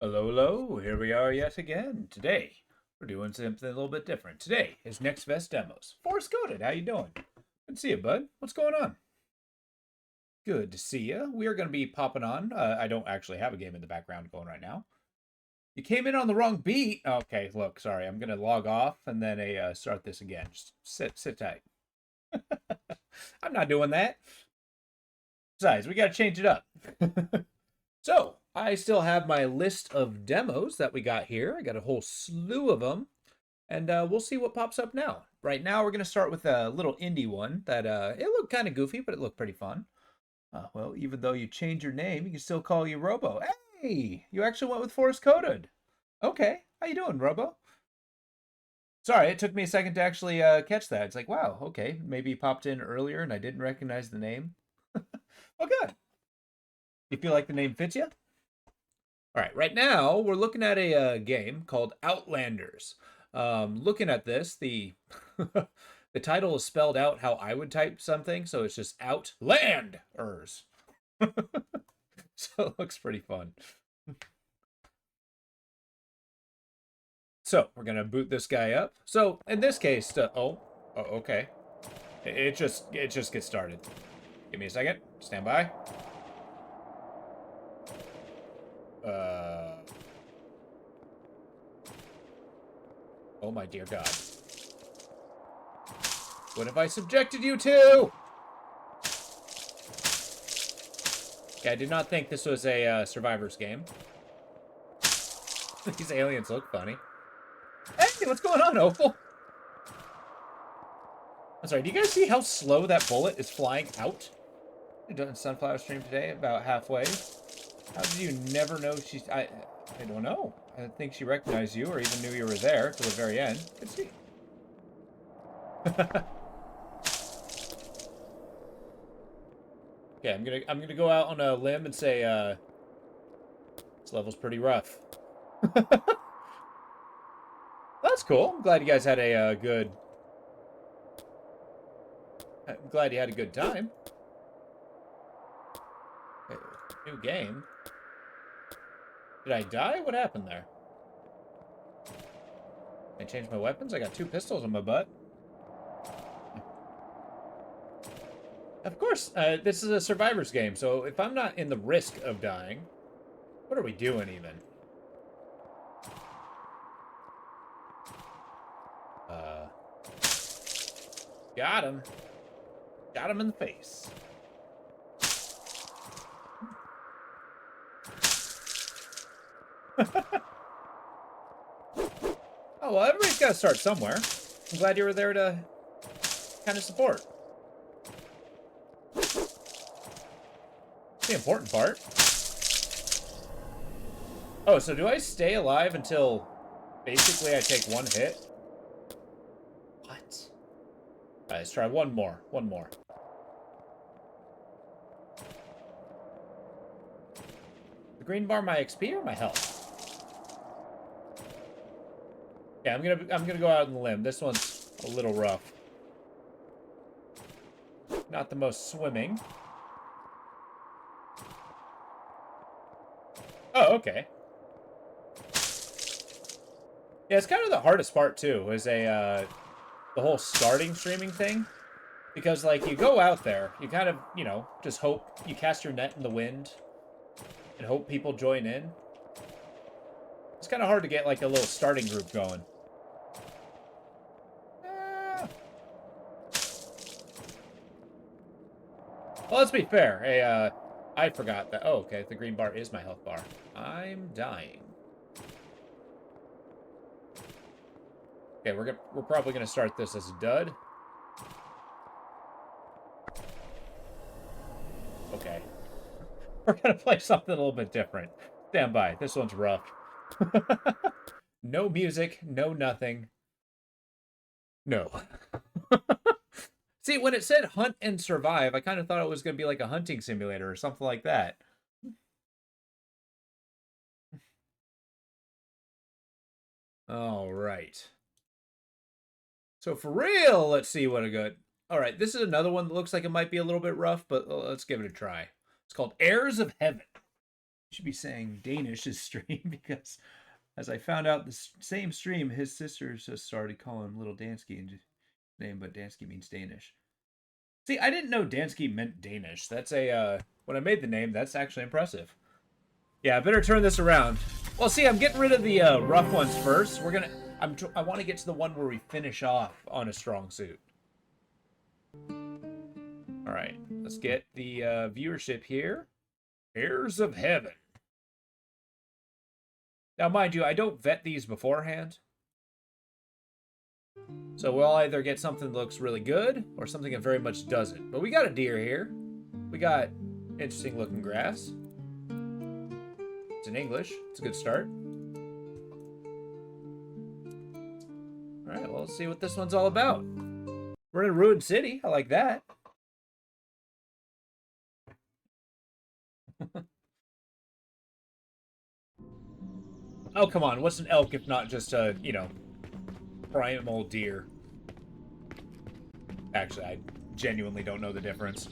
Hello, hello. Here we are yet again. Today, we're doing something a little bit different. Today is Next Best Demos. Forrest Coded, how you doing? Good to see you, bud. What's going on? Good to see you. We are going to be popping on. I don't actually have a game in the background going right now. You came in on the wrong beat. Okay, look, sorry. I'm going to log off and then start this again. Just sit tight. I'm not doing that. Besides, we got to change it up. So, I still have my list of demos that we got here. I got a whole slew of them, and we'll see what pops up now. Right now, we're going to start with a little indie one that it looked kind of goofy, but it looked pretty fun. Well, even though you change your name, you can still call you Robo. Hey, you actually went with Forrest Coded. Okay, how you doing, Robo? Sorry, it took me a second to actually catch that. It's like, wow, okay, maybe he popped in earlier and I didn't recognize the name. Oh, good. You feel like the name fits you? All right, right now we're looking at a game called Outlanders. Looking at this, the the title is spelled out how I would type something, so it's just Outlanders. So it looks pretty fun. So we're gonna boot this guy up. So in this case, okay, it just gets started. Give me a second. Stand by. Uh, oh my dear God. What have I subjected you to? Yeah, I did not think this was a Survivors game. These aliens look funny. Hey, what's going on, Opal? I'm sorry, do you guys see how slow that bullet is flying out? I done Sunflower stream today, about halfway. How did you never know she's... I don't know. I don't think she recognized you or even knew you were there till the very end. Good to see. Okay, I'm gonna go out on a limb and say this level's pretty rough. That's cool. I'm glad you guys had a good... I'm glad you had a good time. Okay, new game. Did I die? What happened there? I changed my weapons? I got 2 pistols on my butt. Of course, this is a survivor's game, so if I'm not in the risk of dying, what are we doing even? Uh, got him. Got him in the face. Oh, well, everybody's got to start somewhere. I'm glad you were there to kind of support. It's the important part. Oh, so do I stay alive until basically I take 1 hit? What? All right, let's try one more. One more. The green bar my XP or my health? Yeah, I'm gonna go out on the limb. This one's a little rough. Not the most swimming. Oh, okay. Yeah, it's kind of the hardest part too, is the whole starting streaming thing. Because, like, you go out there, you kind of, you know, just hope you cast your net in the wind and hope people join in. It's kind of hard to get, like, a little starting group going. Well, let's be fair. Hey, I forgot that. Oh, okay, the green bar is my health bar. I'm dying. Okay, we're probably gonna start this as a dud. Okay. We're gonna play something a little bit different. Stand by. This one's rough. No music, no nothing. No. See, when it said hunt and survive, I kind of thought it was going to be like a hunting simulator or something like that. All right. So for real, let's see what I got. All right, this is another one that looks like it might be a little bit rough, but let's give it a try. It's called Heirs of Heaven. should be saying Danish stream because, as I found out, the same stream, his sisters just started calling him Little Dansky and name, but Dansky means Danish. See, I didn't know Dansky meant Danish. That's a when I made the name, that's actually impressive. Yeah, I better turn this around. Well, see, I'm getting rid of the rough ones first. I want to get to the one where we finish off on a strong suit. All right, let's get the viewership here. Heirs of Heaven. Now, mind you, I don't vet these beforehand. So we'll either get something that looks really good or something that very much doesn't. But we got a deer here. We got interesting looking grass. It's in English. It's a good start. All right, well, let's see what this one's all about. We're in a ruined city. I like that. Oh, come on. What's an elk if not just a, you know, primal deer? Actually, I genuinely don't know the difference.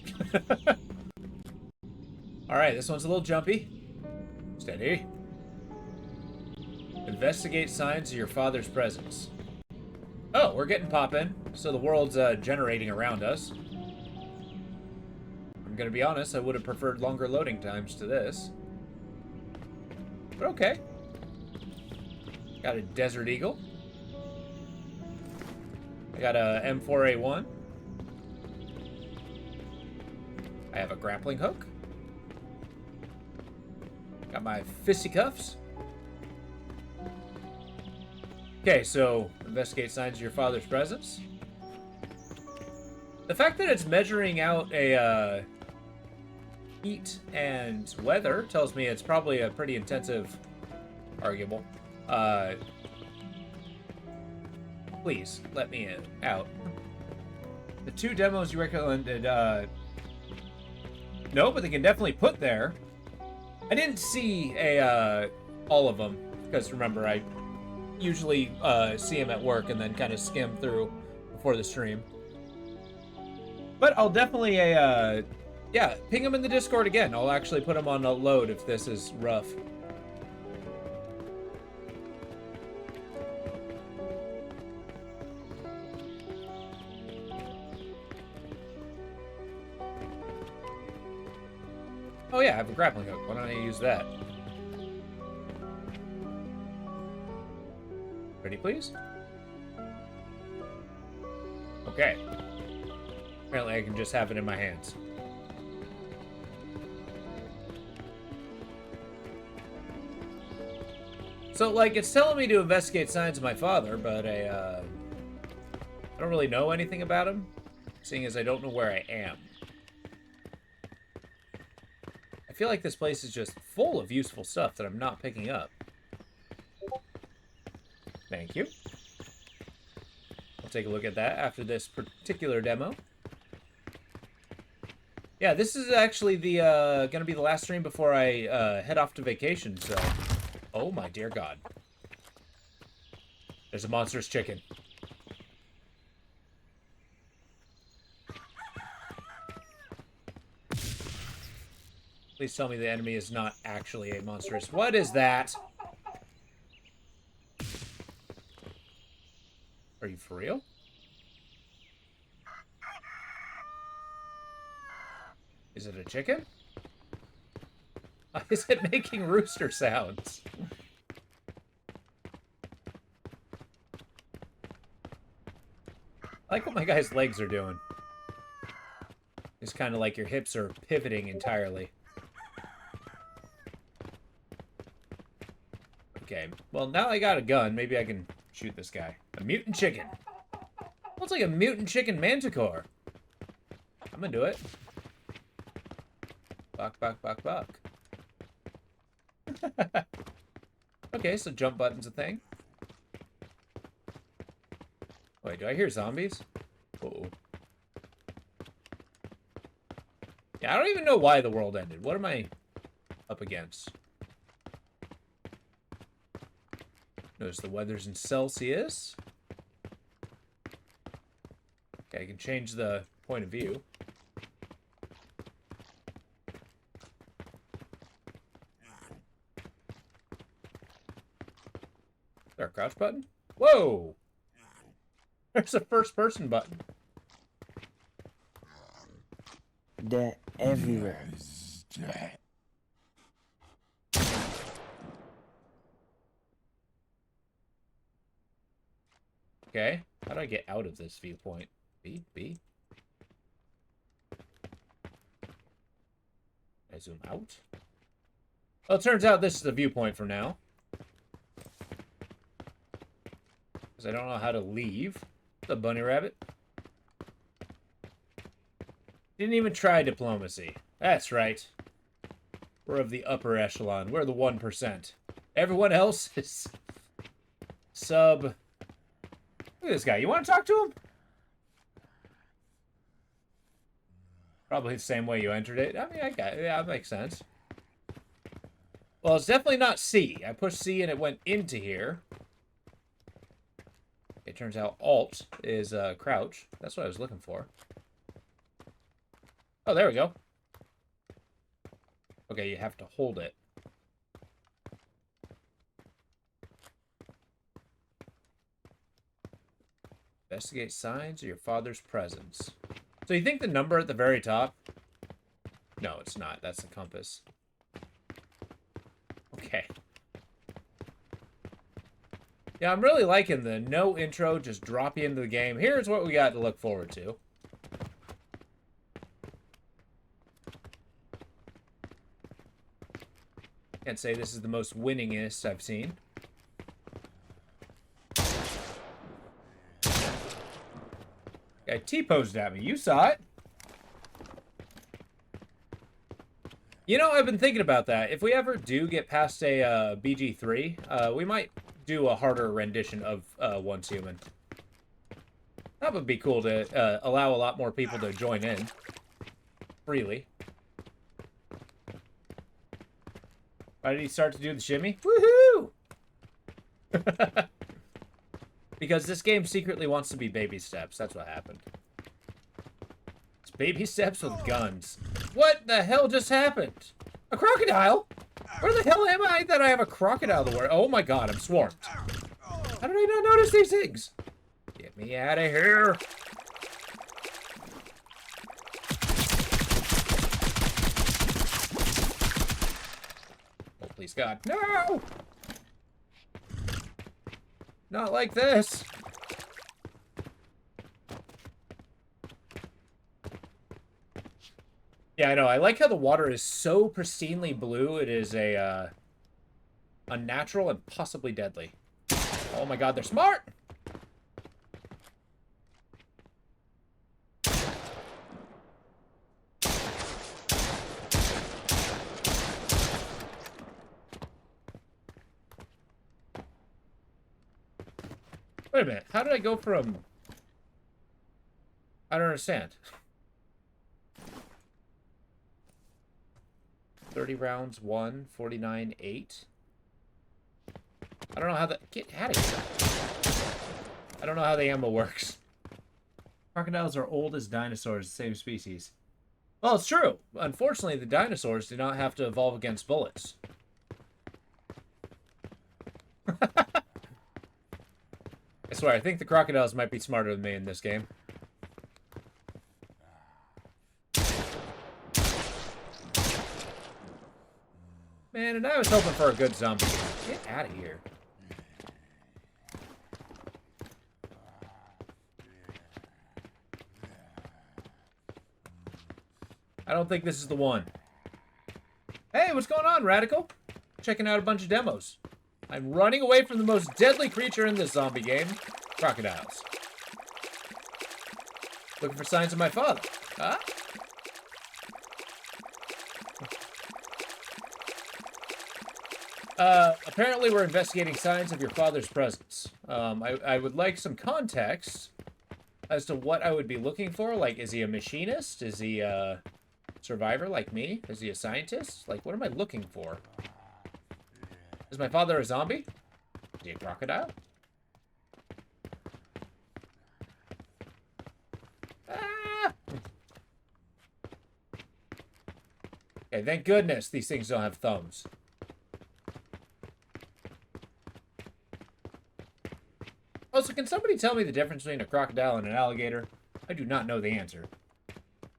Alright, this one's a little jumpy. Steady. Investigate signs of your father's presence. Oh, we're getting poppin'. So the world's generating around us. I'm gonna be honest, I would have preferred longer loading times to this. But okay. Got a Desert Eagle. I got a M4A1. I have a grappling hook. Got my fisticuffs. Okay, so investigate signs of your father's presence. The fact that it's measuring out a heat and weather tells me it's probably a pretty intensive arguable. Please let me out. The 2 demos you recommended, no, but they can definitely put there. I didn't see all of them because remember I usually see them at work and then kind of skim through before the stream. But I'll definitely yeah, ping them in the Discord again. I'll actually put them on a load if this is rough. Oh yeah, I have a grappling hook. Why don't I use that? Ready, please? Okay. Apparently I can just have it in my hands. So, like, it's telling me to investigate signs of my father, but I don't really know anything about him, seeing as I don't know where I am. I feel like this place is just full of useful stuff that I'm not picking up. Thank you. I'll take a look at that after this particular demo. Yeah, this is actually the gonna be the last stream before I head off to vacation, so... Oh my dear God. There's a monstrous chicken. Please tell me the enemy is not actually a monstrous... What is that? Are you for real? Is it a chicken? Is it making rooster sounds? I like what my guy's legs are doing. It's kind of like your hips are pivoting entirely. Okay, well now I got a gun. Maybe I can shoot this guy. A mutant chicken. Looks like a mutant chicken manticore. I'm gonna do it. Buck, buck, buck, buck. Okay, so jump button's a thing. Wait, do I hear zombies? Uh-oh. Yeah, I don't even know why the world ended. What am I up against? Notice the weather's in Celsius. Okay, I can change the point of view. there a crouch button? Whoa! There's a first-person button. They're everywhere. Okay. How do I get out of this viewpoint? B? B? I zoom out? Well, it turns out this is the viewpoint for now. Because I don't know how to leave. The bunny rabbit. Didn't even try diplomacy. That's right. We're of the upper echelon. We're the 1%. Everyone else is sub. Look at this guy. You want to talk to him? Probably the same way you entered it. I mean, I got it. Yeah, that makes sense. Well, it's definitely not C. I pushed C and it went into here. It turns out Alt is crouch. That's what I was looking for. Oh, there we go. Okay, you have to hold it. Investigate signs of your father's presence. So you think the number at the very top? No, it's not. That's the compass. Okay. Yeah, I'm really liking the no intro, just drop you into the game. Here's what we got to look forward to. Can't say this is the most winningest I've seen. Guy T-posed at me. You saw it. You know, I've been thinking about that. If we ever do get past a BG3, we might do a harder rendition of Once Human. That would be cool to allow a lot more people to join in freely. Why did he start to do the shimmy? Woohoo! Because this game secretly wants to be baby steps. That's what happened. It's baby steps with guns. What the hell just happened? A crocodile? Where the hell am I that I have a crocodile to wear? Oh my god, I'm swarmed. How did I not notice these things? Get me out of here. Oh, please God. No! Not like this. Yeah, I know. I like how the water is so pristinely blue. It is a unnatural and possibly deadly. Oh my god, they're smart! Wait a minute. How did I go from... I don't understand. 30 rounds, 1, 49, 8. I don't know how that... Get out of here. I don't know how the ammo works. Crocodiles are old as dinosaurs, same species. Well, it's true. Unfortunately, the dinosaurs did not have to evolve against bullets. I swear, I think the crocodiles might be smarter than me in this game. Man, and I was hoping for a good zombie game. Get out of here. I don't think this is the one. Hey, what's going on, Radical? Checking out a bunch of demos. I'm running away from the most deadly creature in this zombie game. Crocodiles. Looking for signs of my father. Huh? Apparently we're investigating signs of your father's presence. I would like some context as to what I would be looking for. Like, is he a machinist? Is he a survivor like me? Is he a scientist? Like, what am I looking for? Is my father a zombie? Is he a crocodile? Ah! Okay, thank goodness these things don't have thumbs. Also, can somebody tell me the difference between a crocodile and an alligator? I do not know the answer.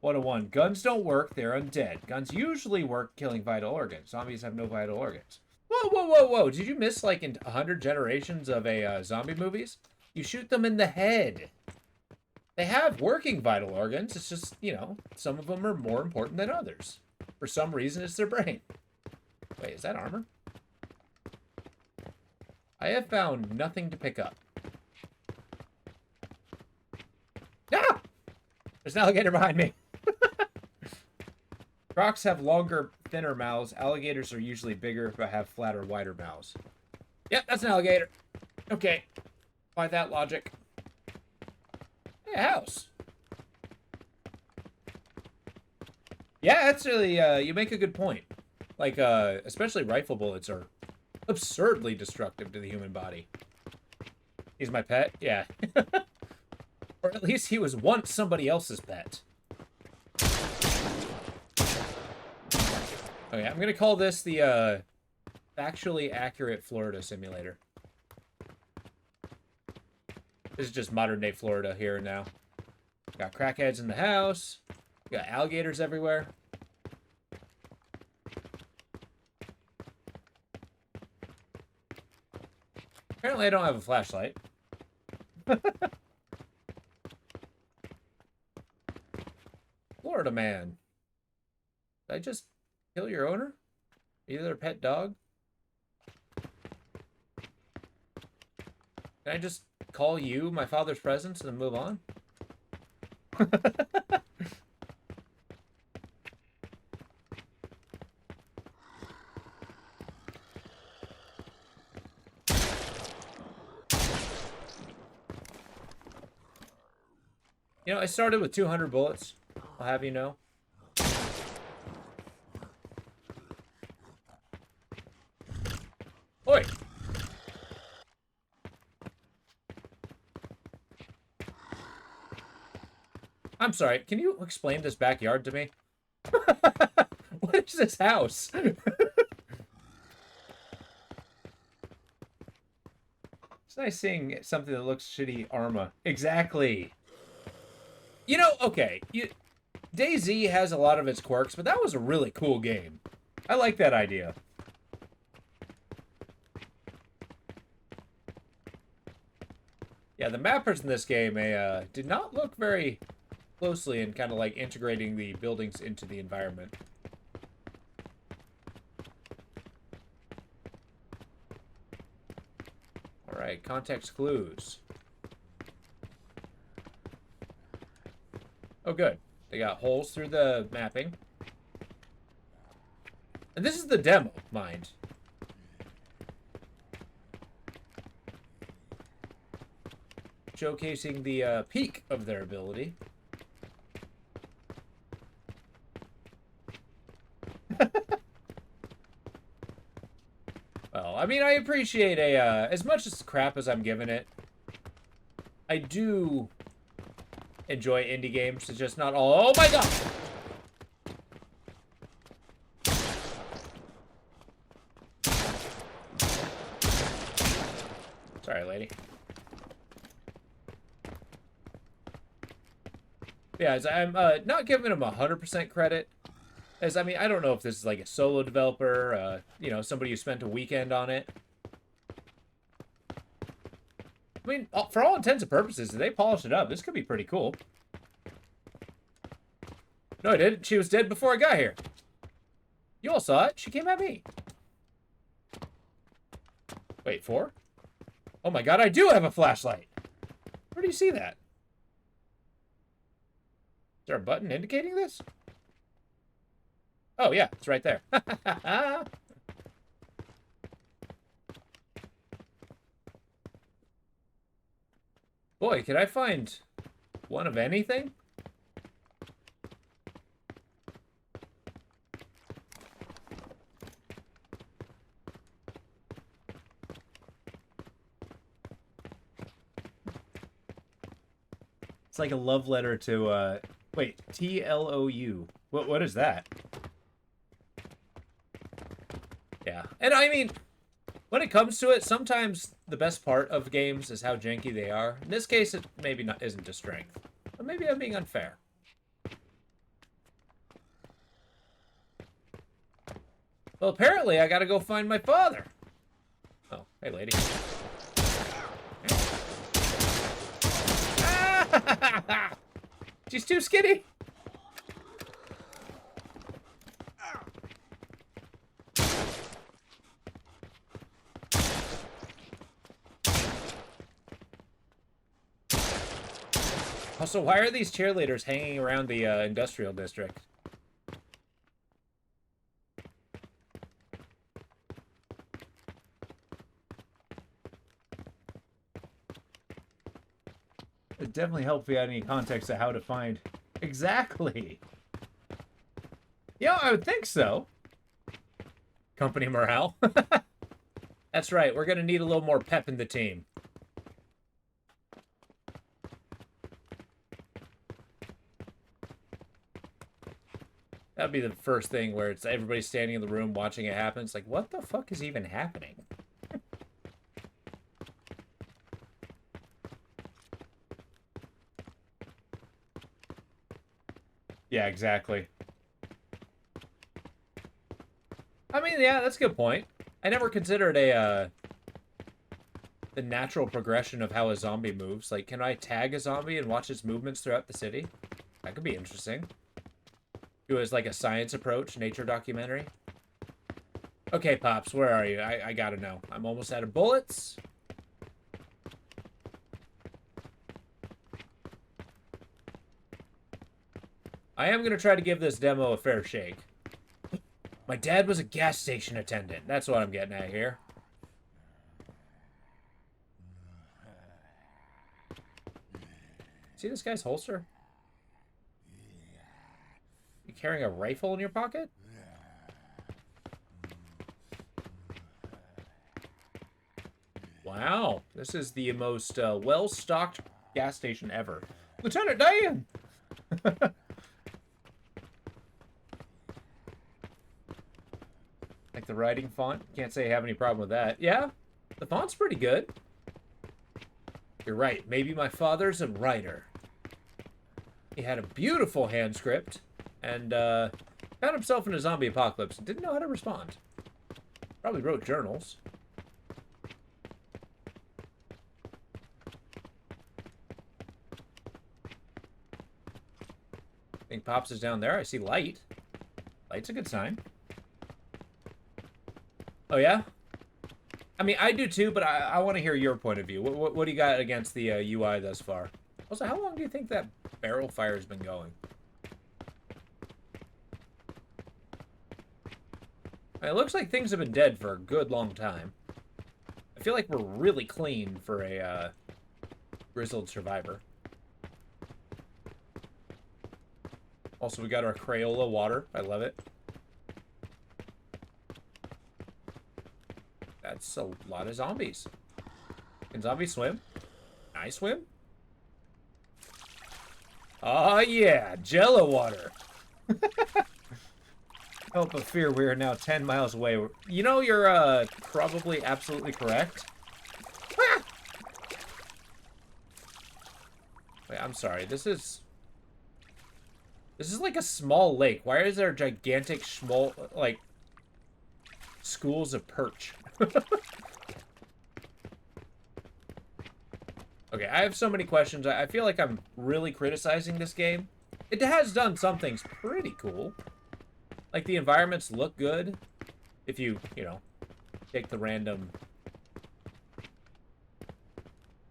101. Guns don't work. They're undead. Guns usually work killing vital organs. Zombies have no vital organs. Whoa, whoa, whoa, whoa. Did you miss, like, in 100 generations of zombie movies? You shoot them in the head. They have working vital organs. It's just, you know, some of them are more important than others. For some reason, it's their brain. Wait, is that armor? I have found nothing to pick up. Ah! There's an alligator behind me. Crocs have longer, thinner mouths. Alligators are usually bigger, but have flatter, wider mouths. Yep, that's an alligator. Okay. By that logic. Hey, a house. Yeah, that's really, you make a good point. Like, especially rifle bullets are absurdly destructive to the human body. He's my pet? Yeah. Or at least he was once somebody else's pet. Okay, I'm gonna call this the, factually accurate Florida simulator. This is just modern-day Florida here and now. Got crackheads in the house. Got alligators everywhere. Apparently I don't have a flashlight. Florida man. Did I just kill your owner? Either a pet dog? Can I just call you my father's presence and then move on? You know, I started with 200 bullets. I'll have you know. Oi! I'm sorry, can you explain this backyard to me? What is this house? It's nice seeing something that looks shitty Arma. Exactly. You know, okay, DayZ has a lot of its quirks, but that was a really cool game. I like that idea. Yeah, the mappers in this game did not look very closely in kind of like integrating the buildings into the environment. All right, context clues. Oh, good. They got holes through the mapping. And this is the demo, mind. Showcasing the peak of their ability. Well, I mean, I appreciate as much as crap as I'm giving it, I do enjoy indie games. It's just not all. Oh my god! Sorry, lady. Yeah, I'm not giving him 100% credit. As, I mean, I don't know if this is like a solo developer, you know, somebody who spent a weekend on it. I mean, for all intents and purposes, if they polish it up, this could be pretty cool. No, I didn't. She was dead before I got here. You all saw it. She came at me. Wait, 4? Oh my god, I do have a flashlight. Where do you see that? Is there a button indicating this? Oh, yeah, it's right there. Boy, can I find one of anything? It's like a love letter to, wait, TLOU. What is that? Yeah, and I mean, When it comes to it, sometimes the best part of games is how janky they are. In this case, it maybe not isn't a strength. But maybe I'm being unfair. Well, apparently I gotta go find my father. Oh, hey, lady. She's too skinny. Also, why are these cheerleaders hanging around the industrial district? It definitely helped if we had any context of how to find... Exactly! Yeah, I would think so. Company morale. That's right, we're gonna need a little more pep in the team. That'd be the first thing where it's everybody standing in the room watching it happen. It's like, what the fuck is even happening? Yeah, exactly. I mean, yeah, that's a good point. I never considered the natural progression of how a zombie moves. Like, can I tag a zombie and watch its movements throughout the city? That could be interesting. Do it as like a science approach, nature documentary. Okay, Pops, where are you? I gotta know. I'm almost out of bullets. I am gonna try to give this demo a fair shake. My dad was a gas station attendant. That's what I'm getting at here. See this guy's holster? You carrying a rifle in your pocket? Wow, this is the most well-stocked gas station ever. Lieutenant Dan! Like the writing font? Can't say I have any problem with that. Yeah, the font's pretty good. You're right, maybe my father's a writer. He had a beautiful hand script, and found himself in a zombie apocalypse and didn't know how to respond. Probably wrote journals. I think Pops is down there. I see light. Light's a good sign. Oh, yeah? I mean, I do too, but I want to hear your point of view. What do you got against the UI thus far? Also, how long do you think that barrel fire has been going? It looks like things have been dead for a good long time. I feel like we're really clean for a grizzled survivor. Also, we got our Crayola water. I love it. That's a lot of zombies. Can zombies swim? Can I swim? Oh yeah, Jello water. Help but fear, we are now 10 miles away. You know, you're probably absolutely correct. Ah! Wait, I'm sorry. This is like a small lake. Why is there gigantic small like schools of perch? Okay, I have so many questions. I feel like I'm really criticizing this game. It has done some things pretty cool. Like, the environments look good. If you know, take the random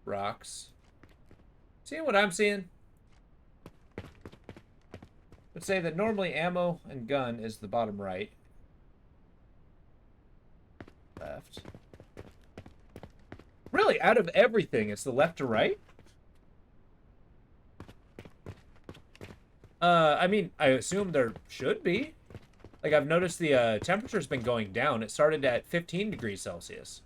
rocks. Seeing what I'm seeing? Would say that normally ammo and gun is the bottom right. Left. Really, out of everything, it's the left to right? I mean, I assume there should be. Like, I've noticed the temperature's been going down. It started at 15 degrees Celsius.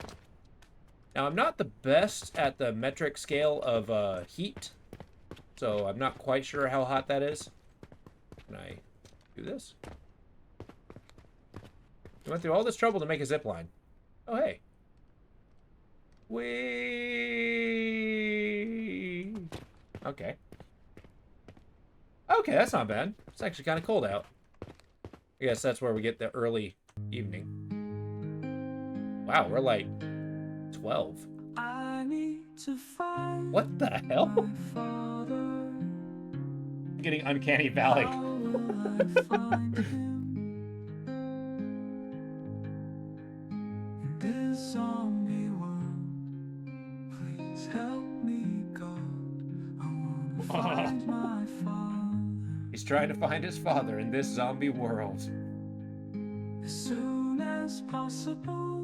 Now, I'm not the best at the metric scale of heat, so I'm not quite sure how hot that is. Can I do this? We went through all this trouble to make a zip line. Oh, hey. Whee! Okay. Okay, that's not bad. It's actually kind of cold out. I guess that's where we get the early evening. Wow, we're like 12. I need to find What the hell? my father. Getting Uncanny Valley. How will I find him? In this zombie world, please help me, God. I wanna find my father He's trying to find his father in this zombie world. as soon as possible.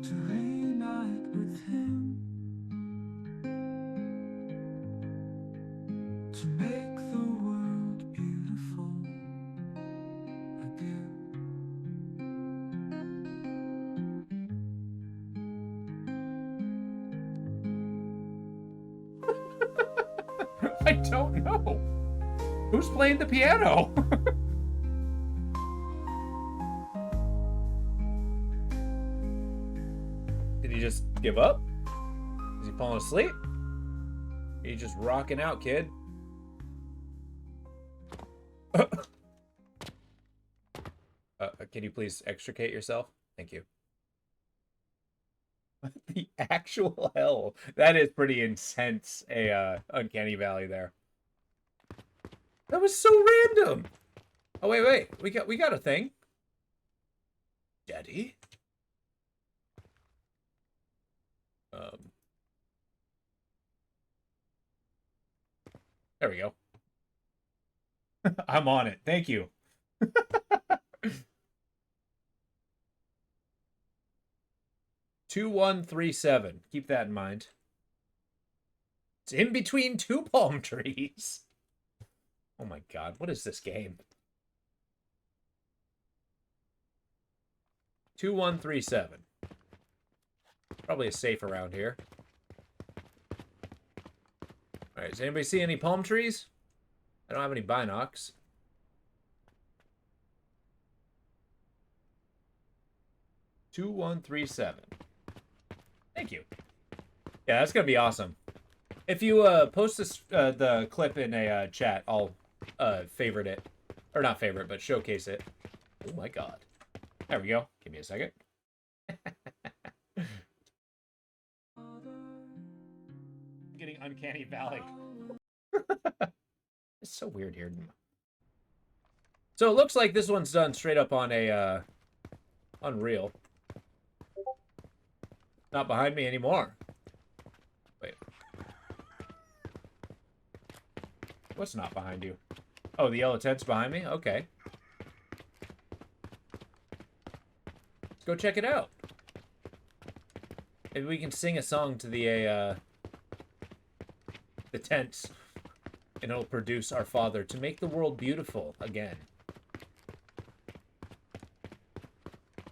To reunite with him, to make the world beautiful again. I don't know. Who's playing the piano? Did he just give up? Is he falling asleep? He's just rocking out, kid. Can you please extricate yourself? Thank you. What the actual hell? That is pretty intense, a Uncanny Valley there. That was so random. Oh wait. We got a thing. Daddy? There we go. I'm on it. Thank you. 2137. Keep that in mind. It's in between two palm trees. Oh my god, what is this game? 2137. Probably a safe around here. Alright, does anybody see any palm trees? I don't have any binocs. Two, 137. Thank you. Yeah, that's gonna be awesome. If you post this the clip in a chat, I'll favorite it, or not favorite, but showcase it. Oh my god! There we go. Give me a second. Getting Uncanny Valley. It's so weird here. So it looks like this one's done straight up on a Unreal. Not behind me anymore. Wait. What's not behind you? Oh, the yellow tent's behind me? Okay. Let's go check it out. Maybe we can sing a song to the tents, and it'll produce our father to make the world beautiful again.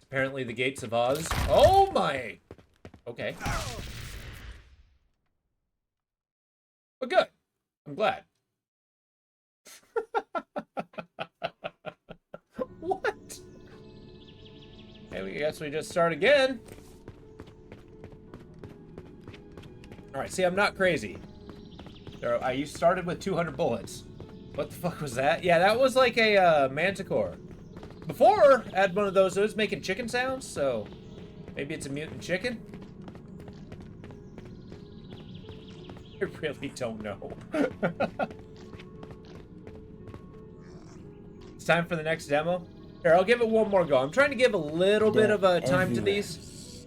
Apparently the gates of Oz. Oh my! Okay. But good. I'm glad. What? Hey, I guess we just start again. Alright, see, I'm not crazy. I started with 200 bullets. What the fuck was that? Yeah, that was like a Manticore. Before, I had one of those. It was making chicken sounds, so maybe it's a mutant chicken? I really don't know. It's time for the next demo. Here, I'll give it one more go. I'm trying to give a little bit of a time to these.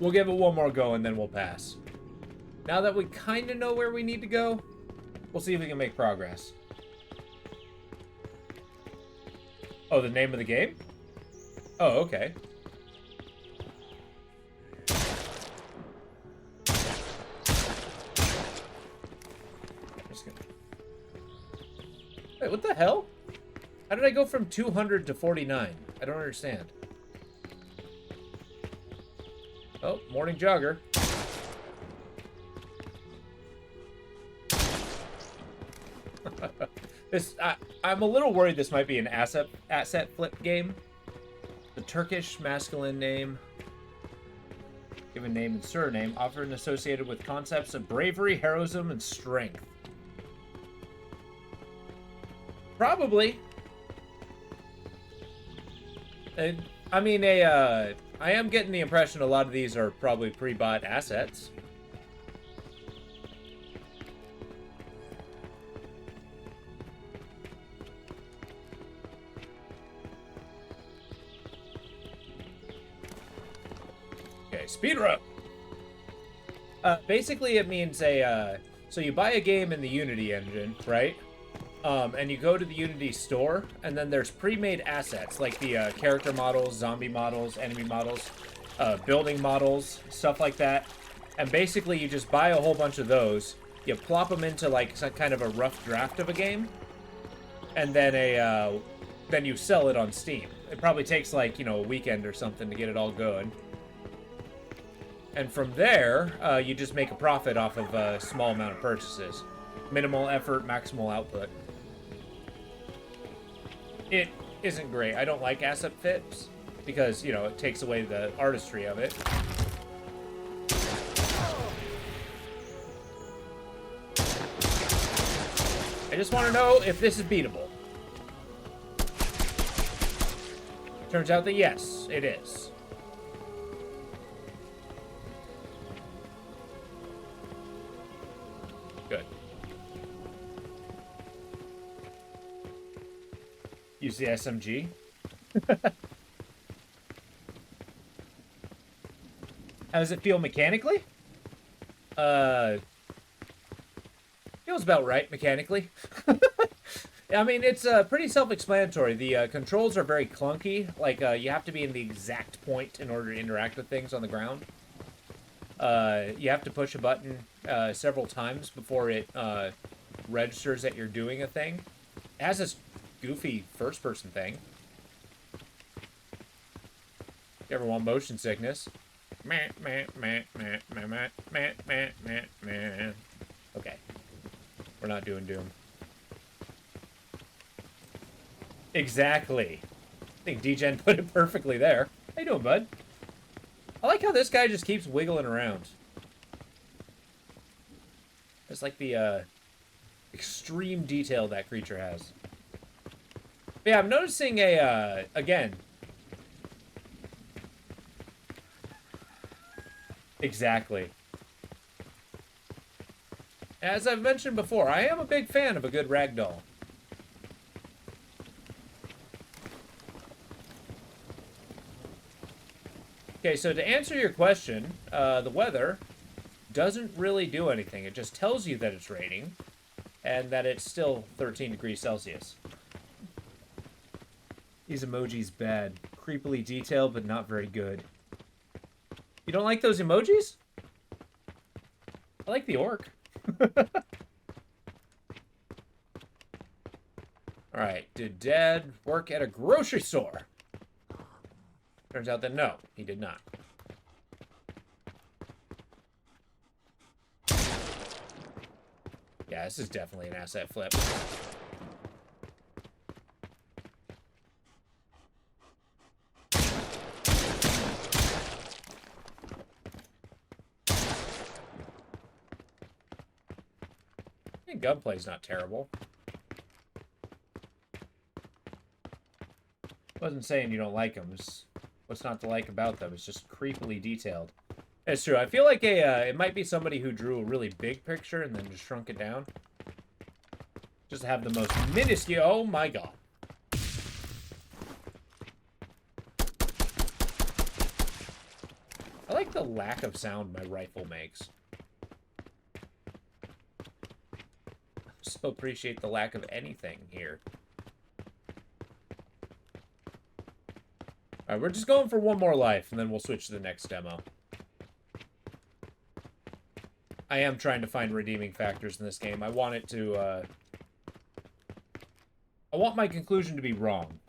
We'll give it one more go and then we'll pass. Now that we kind of know where we need to go, we'll see if we can make progress. Oh, the name of the game? Oh, okay. Wait, what the hell? How did I go from 200 to 49? I don't understand. Oh, morning jogger. I'm a little worried this might be an asset flip game. The Turkish masculine name, given name and surname, often associated with concepts of bravery, heroism, and strength. Probably. I mean, I am getting the impression a lot of these are probably pre-bought assets. Okay, speedrun. Basically, it means so you buy a game in the Unity engine, right? And you go to the Unity store, and then there's pre-made assets, like the character models, zombie models, enemy models, building models, stuff like that. And basically, you just buy a whole bunch of those, you plop them into, like, some kind of a rough draft of a game, and then then you sell it on Steam. It probably takes, like, you know, a weekend or something to get it all going. And from there, you just make a profit off of a small amount of purchases. Minimal effort, maximal output. It isn't great. I don't like asset flips because, you know, it takes away the artistry of it. I just want to know if this is beatable. Turns out that yes, it is. Good. Use the SMG. How does it feel mechanically? Feels about right mechanically. I mean, it's pretty self-explanatory. The controls are very clunky. Like, you have to be in the exact point in order to interact with things on the ground. You have to push a button several times before it registers that you're doing a thing. It has this goofy first-person thing. You ever want motion sickness? Okay. We're not doing Doom. Exactly. I think DGen put it perfectly there. How you doing, bud? I like how this guy just keeps wiggling around. It's like the extreme detail that creature has. But yeah, I'm noticing again. Exactly. As I've mentioned before, I am a big fan of a good ragdoll. Okay, so to answer your question, the weather doesn't really do anything. It just tells you that it's raining and that it's still 13 degrees Celsius. These emojis bad. Creepily detailed, but not very good. You don't like those emojis? I like the orc. Alright, did Dad work at a grocery store? Turns out that no, he did not. Yeah, this is definitely an asset flip. I think gunplay's not terrible. Wasn't saying you don't like them. It's what's not to like about them? It's just creepily detailed. It's true. I feel like it might be somebody who drew a really big picture and then just shrunk it down. Just to have the most minuscule. Oh my god. I like the lack of sound my rifle makes. So appreciate the lack of anything here. Alright, we're just going for one more life, and then we'll switch to the next demo. I am trying to find redeeming factors in this game. I want it to, I want my conclusion to be wrong.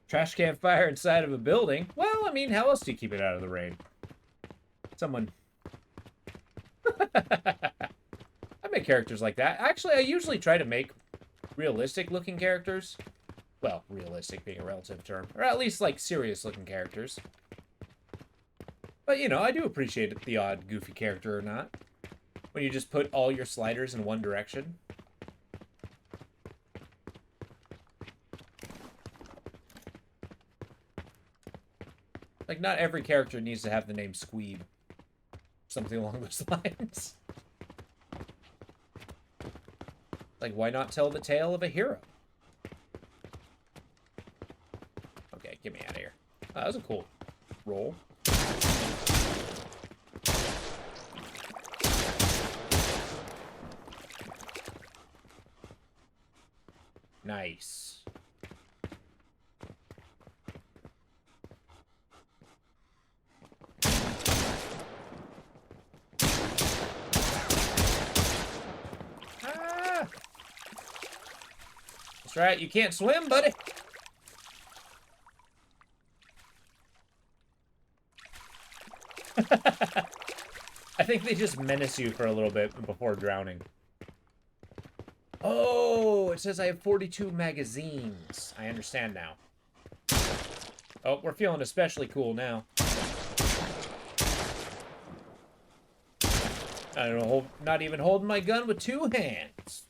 Trash can fire inside of a building? Well, I mean, how else do you keep it out of the rain? Someone... I make characters like that. Actually, I usually try to make realistic looking characters. Well, realistic being a relative term. Or at least, like, serious looking characters. But, you know, I do appreciate the odd goofy character or not. When you just put all your sliders in one direction. Like, not every character needs to have the name Squeeb. Something along those lines. Like, why not tell the tale of a hero? Okay, get me out of here. Oh, that was a cool roll. Nice. Ah! That's right, you can't swim, buddy. I think they just menace you for a little bit before drowning. Oh, it says I have 42 magazines. I understand now. Oh, we're feeling especially cool now. I don't know, not even holding my gun with two hands.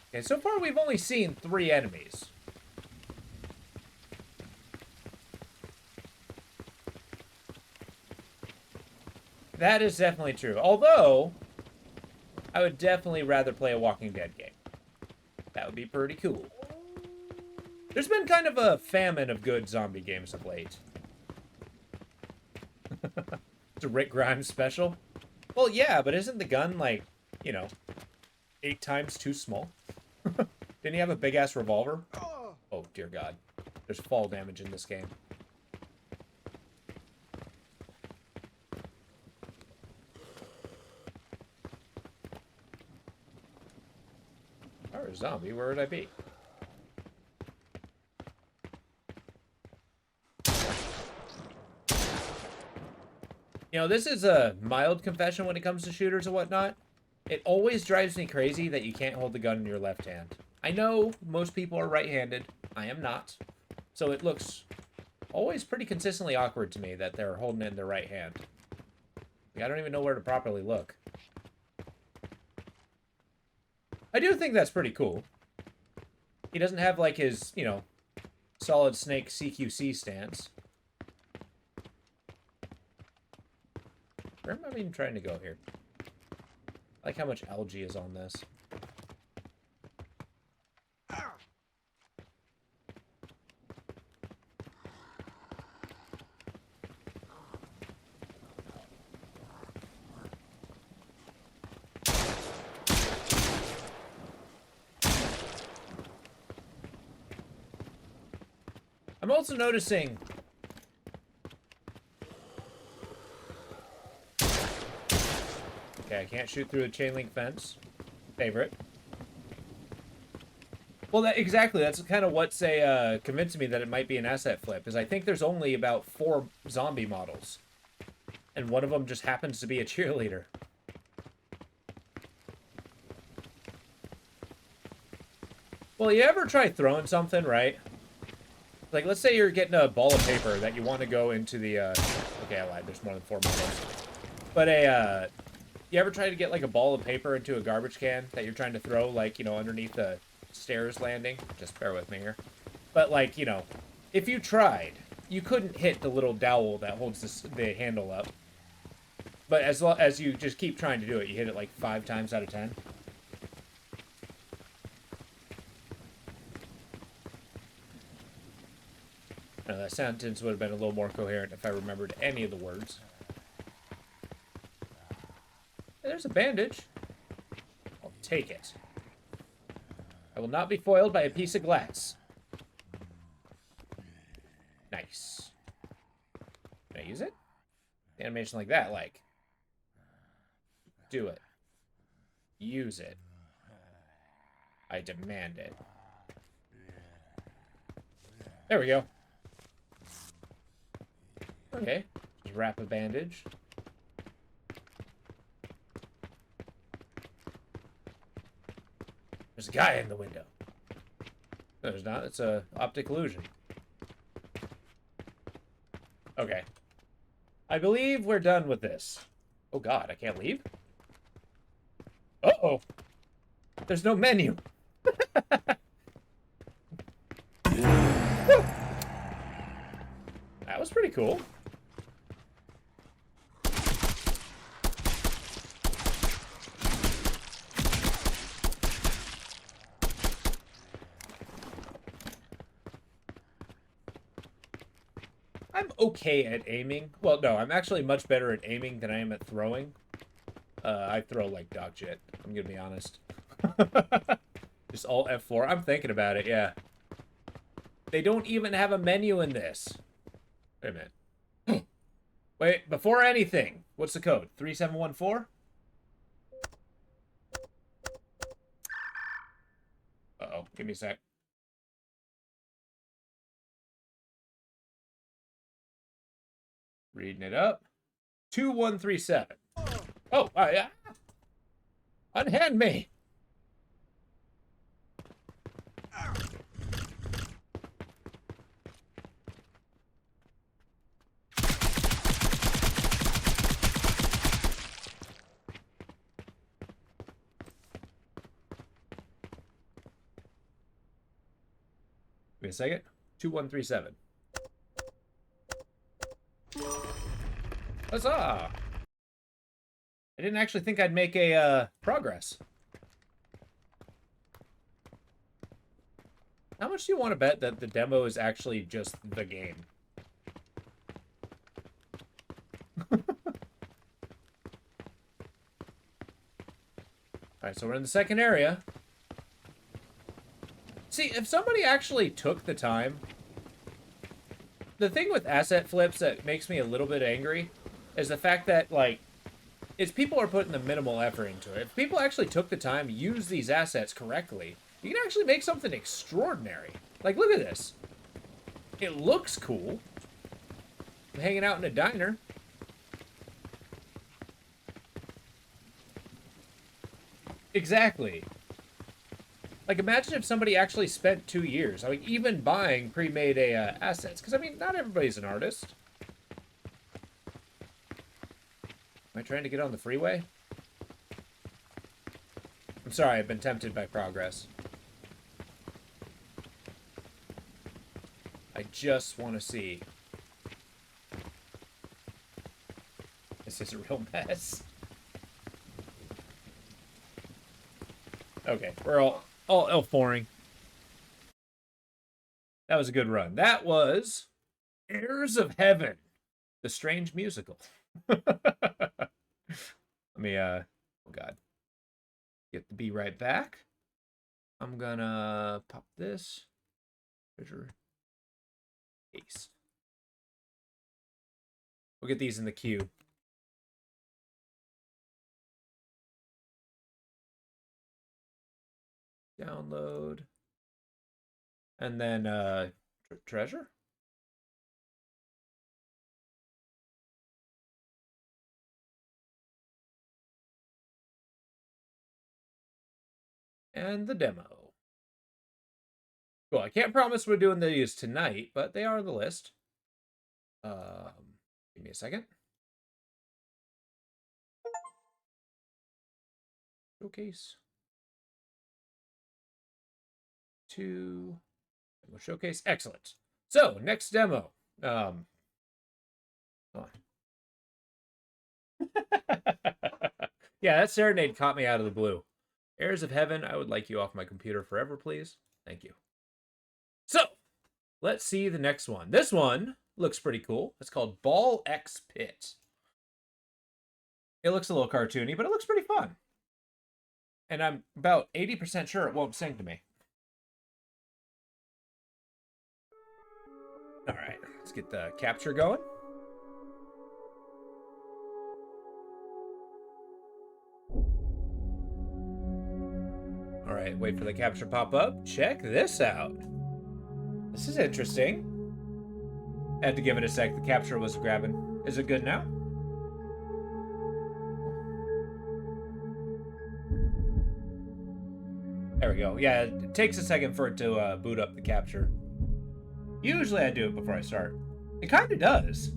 Okay, so far we've only seen 3 enemies. That is definitely true. Although, I would definitely rather play a Walking Dead game. That would be pretty cool. There's been kind of a famine of good zombie games of late. It's a Rick Grimes special. Well, yeah, but isn't the gun, like, you know, 8 times too small? Didn't he have a big-ass revolver? Oh, dear God. There's fall damage in this game. Or a zombie, where would I be? You know, this is a mild confession when it comes to shooters and whatnot. It always drives me crazy that you can't hold the gun in your left hand. I know most people are right-handed. I am not. So it looks always pretty consistently awkward to me that they're holding it in their right hand. Like, I don't even know where to properly look. I do think that's pretty cool. He doesn't have, like, his, you know, Solid Snake CQC stance. Where am I even trying to go here? I like how much algae is on this. I'm also noticing... Okay, I can't shoot through a chain link fence. Favorite. Well, exactly. That's kind of what's convinced me that it might be an asset flip, is I think there's only about 4 zombie models. And one of them just happens to be a cheerleader. Well, you ever try throwing something, right? Like, let's say you're getting a ball of paper that you want to go into the, okay, I lied. There's more than 4 models. But, you ever try to get, like, a ball of paper into a garbage can that you're trying to throw, like, you know, underneath the stairs landing? Just bear with me here. But, like, you know, if you tried, you couldn't hit the little dowel that holds the handle up. But as long as you just keep trying to do it, you hit it, like, 5 times out of 10. No, that sentence would have been a little more coherent if I remembered any of the words. There's a bandage. I'll take it. I will not be foiled by a piece of glass. Nice. Can I use it? Animation like that, like. Do it. Use it. I demand it. There we go. Okay. Just wrap a bandage. There's a guy in the window. No, there's not. It's a optic illusion. Okay. I believe we're done with this. Oh god, I can't leave? Uh-oh. There's no menu. That was pretty cool. I'm okay at aiming. Well, no, I'm actually much better at aiming than I am at throwing. I throw like dog shit. I'm gonna be honest. Just alt F4. I'm thinking about it, yeah. They don't even have a menu in this. Wait a minute. Wait, before anything, what's the code? 3714? Uh-oh, give me a sec. Reading it up. 2137. Oh, yeah. Unhand me. Wait a second. 2137. Huzzah! I didn't actually think I'd make a progress. How much do you want to bet that the demo is actually just the game? Alright, so we're in the second area. See, if somebody actually took the time... The thing with asset flips that makes me a little bit angry is the fact that, like, is people are putting the minimal effort into it. If people actually took the time to use these assets correctly, you can actually make something extraordinary. Like, look at this. It looks cool. I'm hanging out in a diner. Exactly. Like, imagine if somebody actually spent 2 years, like, even buying pre-made assets. Because, I mean, not everybody's an artist. Am I trying to get on the freeway? I'm sorry, I've been tempted by progress. I just want to see. This is a real mess. Okay, we're all L4ing. That was a good run. That was Heirs of Heaven, the strange musical. Let me, oh god. Get the be right back. I'm gonna pop this. Treasure case. We'll get these in the queue. Download. And then, treasure? And the demo. Cool. I can't promise we're doing these tonight, but they are on the list. Give me a second. Showcase. Demo showcase. Excellent. So, next demo. Hold on. Yeah, that serenade caught me out of the blue. Heirs of Heaven, I would like you off my computer forever, please. Thank you. So, let's see the next one. This one looks pretty cool. It's called Ball X Pit. It looks a little cartoony, but it looks pretty fun. And I'm about 80% sure it won't sing to me. All right, let's get the capture going. All right, wait for the capture pop up. Check this out. This is interesting. Had to give it a sec. The capture was grabbing. Is it good now? There we go. Yeah, it takes a second for it to boot up the capture. Usually I do it before I start. It kind of does.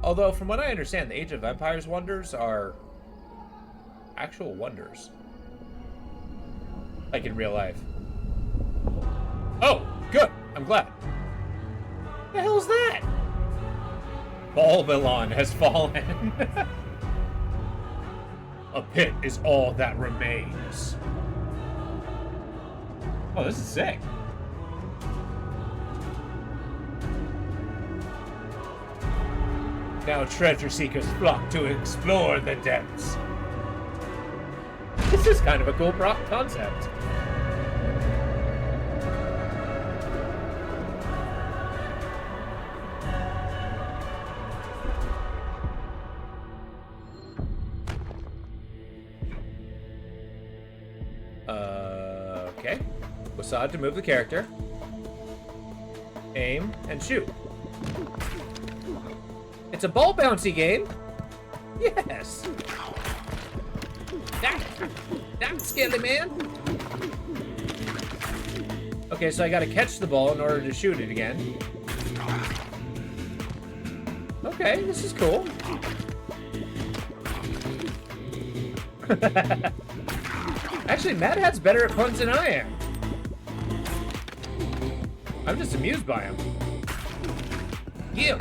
Although, from what I understand, the Age of Empires wonders are actual wonders. Like in real life. Oh, good. I'm glad. The hell's that? Babylon has fallen. A pit is all that remains. Oh, this is sick. Now treasure seekers flock to explore the depths. This is kind of a cool concept. Okay. Wasad to move the character. Aim and shoot. It's a ball bouncy game. Yes. Damn skelly man. Okay, so I gotta catch the ball in order to shoot it again. Okay, this is cool. Actually, Mad Hat's better at puns than I am. I'm just amused by him. Yeah.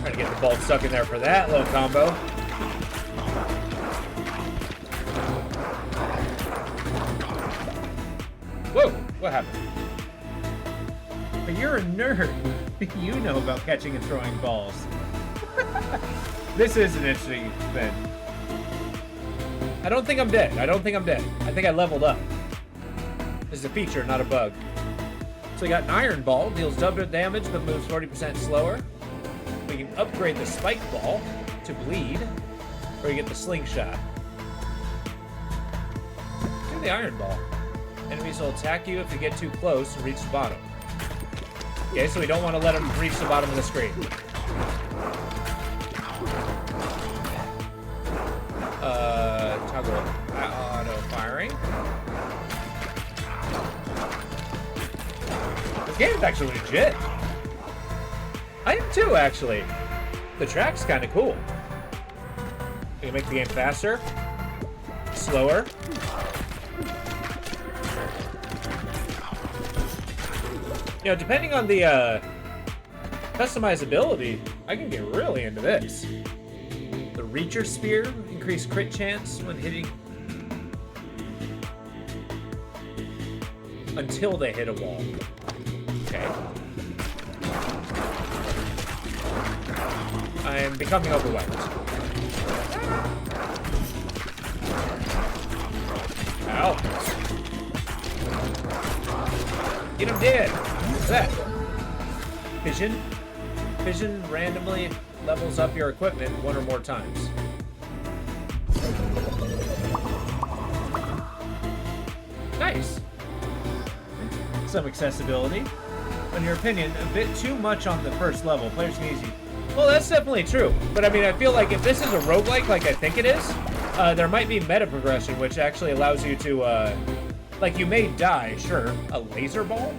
Trying to get the ball stuck in there for that little combo. Whoa, what happened? But you're a nerd. You know about catching and throwing balls. This is an interesting thing. I don't think I'm dead. I think I leveled up. This is a feature, not a bug. So we got an iron ball, deals double damage but moves 40% slower. We can upgrade the spike ball to bleed, or you get the slingshot. Do the iron ball. Enemies will attack you if you get too close and reach the bottom. Okay, so we don't want to let them reach the bottom of the screen. Toggle auto firing. This game's actually legit. I am too, actually. The track's kind of cool. We can make the game faster, slower. You know, depending on the customizability, I can get really into this. The Reacher Spear, increased crit chance when hitting until they hit a wall. Okay. I am becoming overwhelmed. Ow. Get him dead. What's that? Fission? Fission randomly levels up your equipment one or more times. Nice. Some accessibility. In your opinion, a bit too much on the first level. Players can easy. Well, that's definitely true. But I mean, I feel like if this is a roguelike like I think it is, there might be meta progression, which actually allows you to, like, you may die, sure. A laser ball?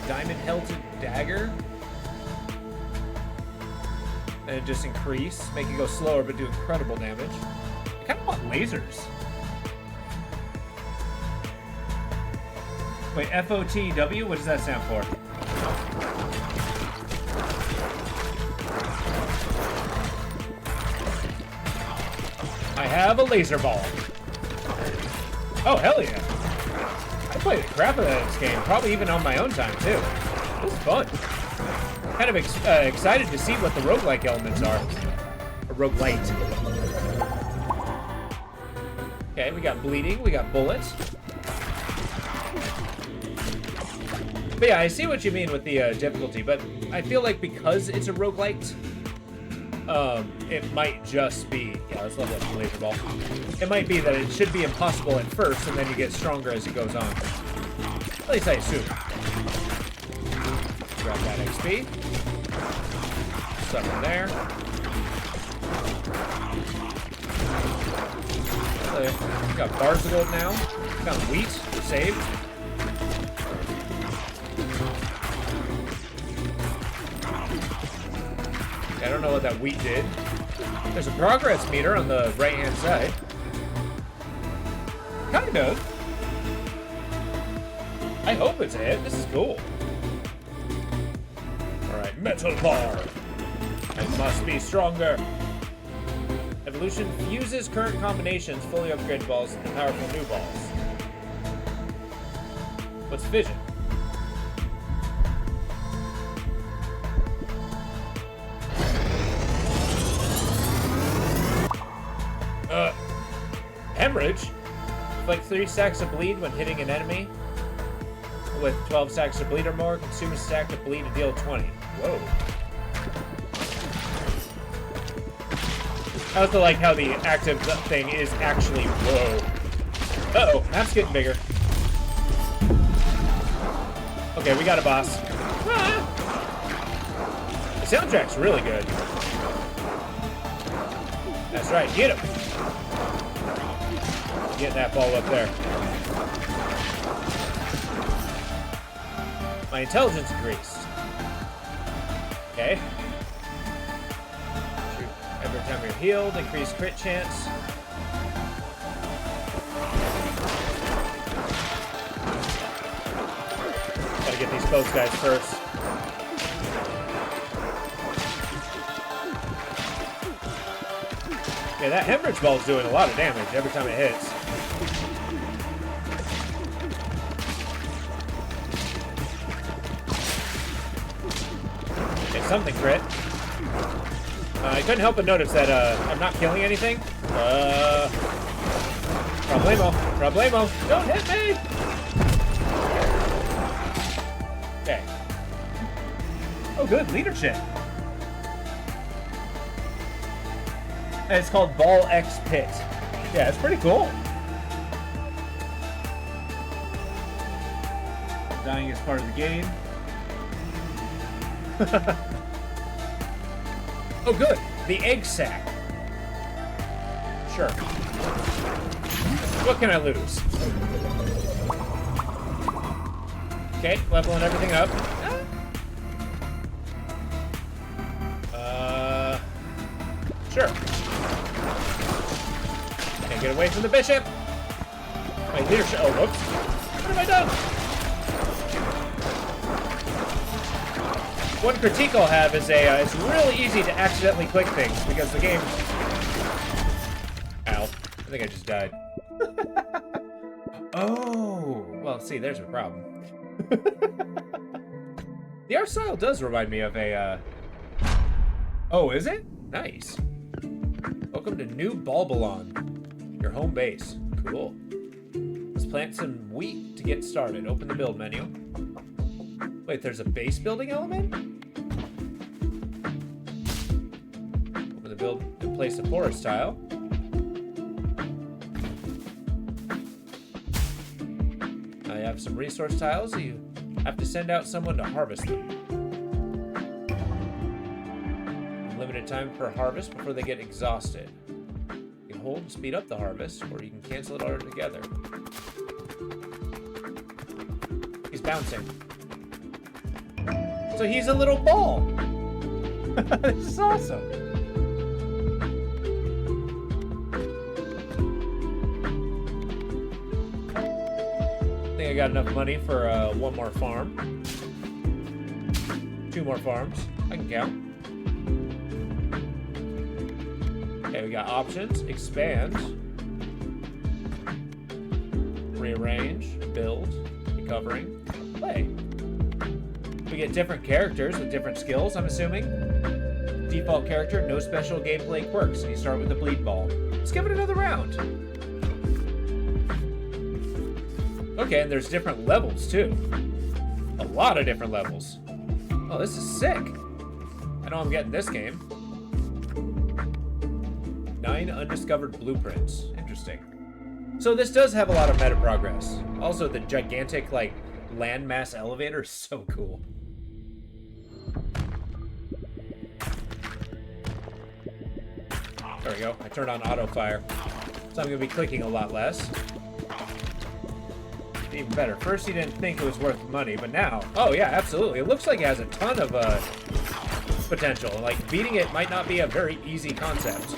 Diamond hilted dagger? And it just increase, make it go slower, but do incredible damage. I kind of want lasers. Wait, FOTW? What does that stand for? I have a laser ball. Oh, hell yeah. I played the crap out of this game, probably even on my own time, too. It was fun. Kind of excited to see what the roguelike elements are. Or roguelite. Okay, we got bleeding, we got bullets. But yeah, I see what you mean with the difficulty, but I feel like because it's a roguelite, it might just be, yeah, let's level up the laser ball. It might be that it should be impossible at first, and then you get stronger as it goes on. At least I assume. Grab that XP. Stuff in there. We got bars of gold now. Found wheat. Saved. I don't know what that wheat did. There's a progress meter on the right-hand side. Kind of. I hope it's a hit. This is cool. Alright, metal bar. It must be stronger. Evolution fuses current combinations, fully upgraded balls, into powerful new balls. What's fission? Hemorrhage? Inflict 3 stacks of bleed when hitting an enemy. With 12 stacks of bleed or more, consume a stack of bleed to deal 20. Whoa. I also like how the active thing is actually whoa. Uh-oh, map's getting bigger. Okay, we got a boss. Ah! The soundtrack's really good. That's right, get him. Get that ball up there. My intelligence increased. Okay. Shoot. Every time you're healed, increase crit chance. Gotta get these both guys first. Yeah, that hemorrhage ball's doing a lot of damage every time it hits. Okay, something crit. I couldn't help but notice that I'm not killing anything. Problemo. Problemo. Don't hit me! Okay. Oh, good. Leadership. And it's called Ball X Pit. Yeah, it's pretty cool. Dying is part of the game. Oh, good. The egg sack. Sure. What can I lose? Okay, leveling everything up. Sure. Can't get away from the bishop. My leadership. Oh, whoops. What have I done? One critique I'll have is it's really easy to accidentally click things because the game. Ow. I think I just died. Oh. Well, see, there's a problem. The art style does remind me of a. Oh, is it? Nice. Welcome to New Balbalon, your home base. Cool. Let's plant some wheat to get started. Open the build menu. Wait, there's a base building element? Open the build and place a forest tile. I have some resource tiles, so you have to send out someone to harvest them. Limited time per harvest before they get exhausted. You can hold and speed up the harvest, or you can cancel it altogether. He's bouncing. So he's a little ball. This is awesome. I think I got enough money for one more farm. 2 more farms. I can count. Okay, we got options, expand, rearrange, build, recovering, play. We get different characters with different skills, I'm assuming. Default character, no special gameplay quirks, and you start with the bleed ball. Let's give it another round. Okay, and there's different levels too. A lot of different levels. Oh, this is sick. I know I'm getting this game. 9 undiscovered blueprints. Interesting. So this does have a lot of meta progress. Also, the gigantic, like, landmass elevator is so cool. There we go. I turned on auto fire. So I'm going to be clicking a lot less. Even better. First, he didn't think it was worth money, but now... Oh, yeah, absolutely. It looks like it has a ton of potential. Like, beating it might not be a very easy concept.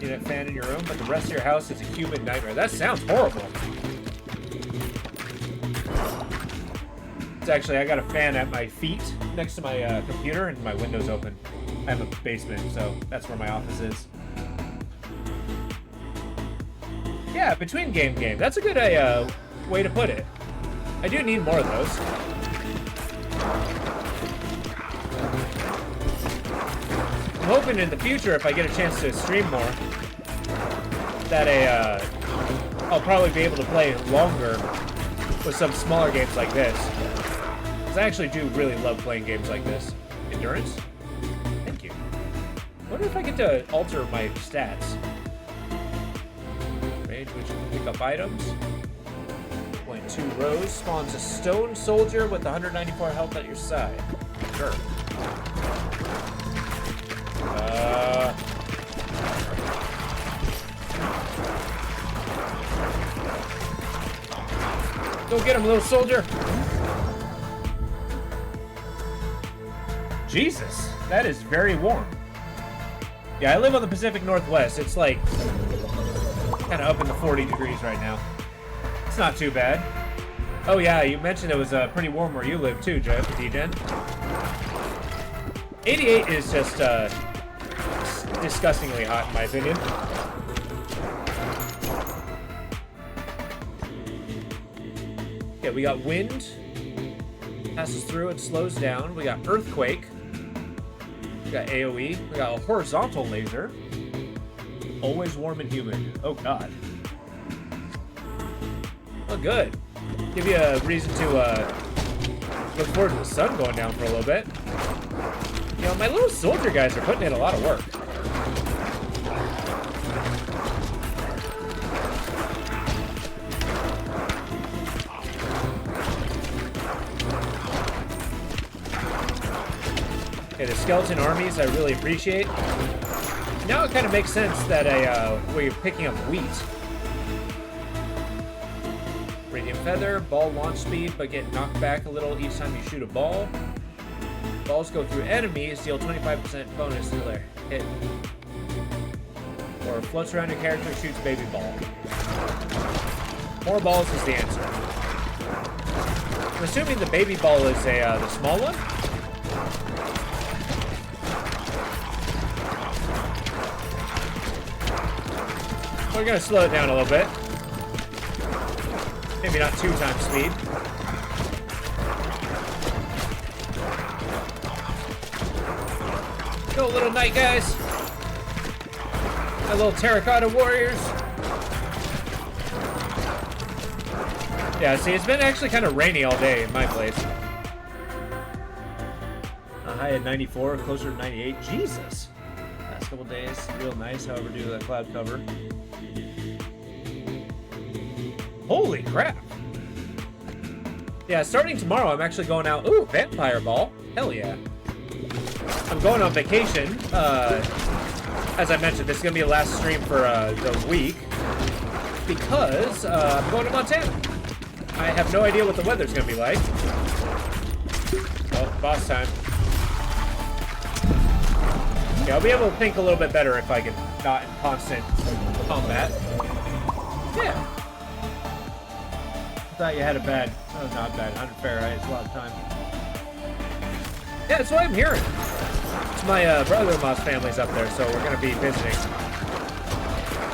Unit fan in your room, but the rest of your house is a human nightmare. That sounds horrible. It's actually, I got a fan at my feet next to my computer, and my window's open. I have a basement, so that's where my office is. Yeah, between game. That's a good way to put it. I do need more of those. I'm hoping in the future, if I get a chance to stream more, that I'll probably be able to play longer with some smaller games like this. Because I actually do really love playing games like this. Endurance? Thank you. I wonder if I get to alter my stats. Range which you can pick up items. Went 2 rows. Spawns a stone soldier with 194 health at your side. Sure. Go get him, little soldier. Jesus, that is very warm. Yeah, I live on the Pacific Northwest. It's like kind of up in the 40 degrees right now. It's not too bad. Oh yeah, you mentioned it was pretty warm where you live too, Jeff, D-Den. 88 is just disgustingly hot in my opinion. Okay, we got wind. Passes through and slows down. We got earthquake. We got AoE. We got a horizontal laser. Always warm and humid. Oh god. Oh good. Give you a reason to look forward to the sun going down for a little bit. You know, my little soldier guys are putting in a lot of work. Okay, the skeleton armies I really appreciate. Now it kind of makes sense that we're picking up wheat. Radiant feather, ball launch speed, but get knocked back a little each time you shoot a ball. Balls go through enemies, deal 25% bonus to their hit. Or floats around your character, shoots baby ball. More balls is the answer. I'm assuming the baby ball is the small one. We're gonna slow it down a little bit. Maybe not 2 times speed. Go, little knight guys. My little terracotta warriors. Yeah, see, it's been actually kind of rainy all day in my place. A high at 94, closer to 98. Jesus. Last couple days, real nice, however, due to that cloud cover. Holy crap. Yeah, starting tomorrow, I'm actually going out. Ooh, vampire ball. Hell yeah. I'm going on vacation. As I mentioned, this is going to be the last stream for the week. Because I'm going to Montana. I have no idea what the weather's going to be like. Oh, boss time. Yeah, I'll be able to think a little bit better if I get not in constant combat. Yeah. I thought you had a bad, oh, not bad, 100 Fahrenheit, it's a lot of time. Yeah, that's what I'm hearing. It's my brother-in-law's family's up there, so we're going to be visiting.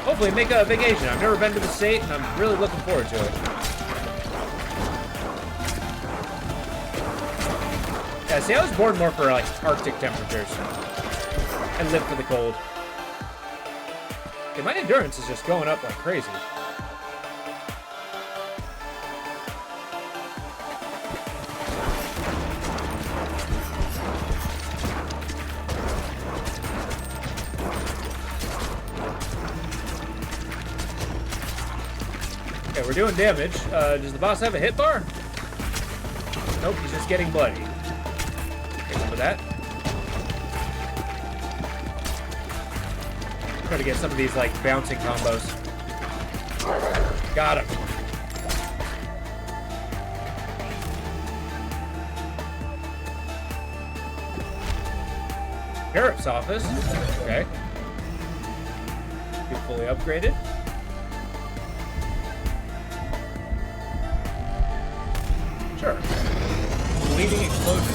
Hopefully make a vacation. I've never been to the state, and I'm really looking forward to it. Yeah, see, I was born more for, like, Arctic temperatures. I live for the cold. Okay, my endurance is just going up like crazy. we're doing damage. Does the boss have a hit bar? Nope, he's just getting bloody. Take some of that. Try to get some of these, like, bouncing combos. Got him. Sheriff's office. Okay. Get fully upgraded. Sure. Bleeding explosion.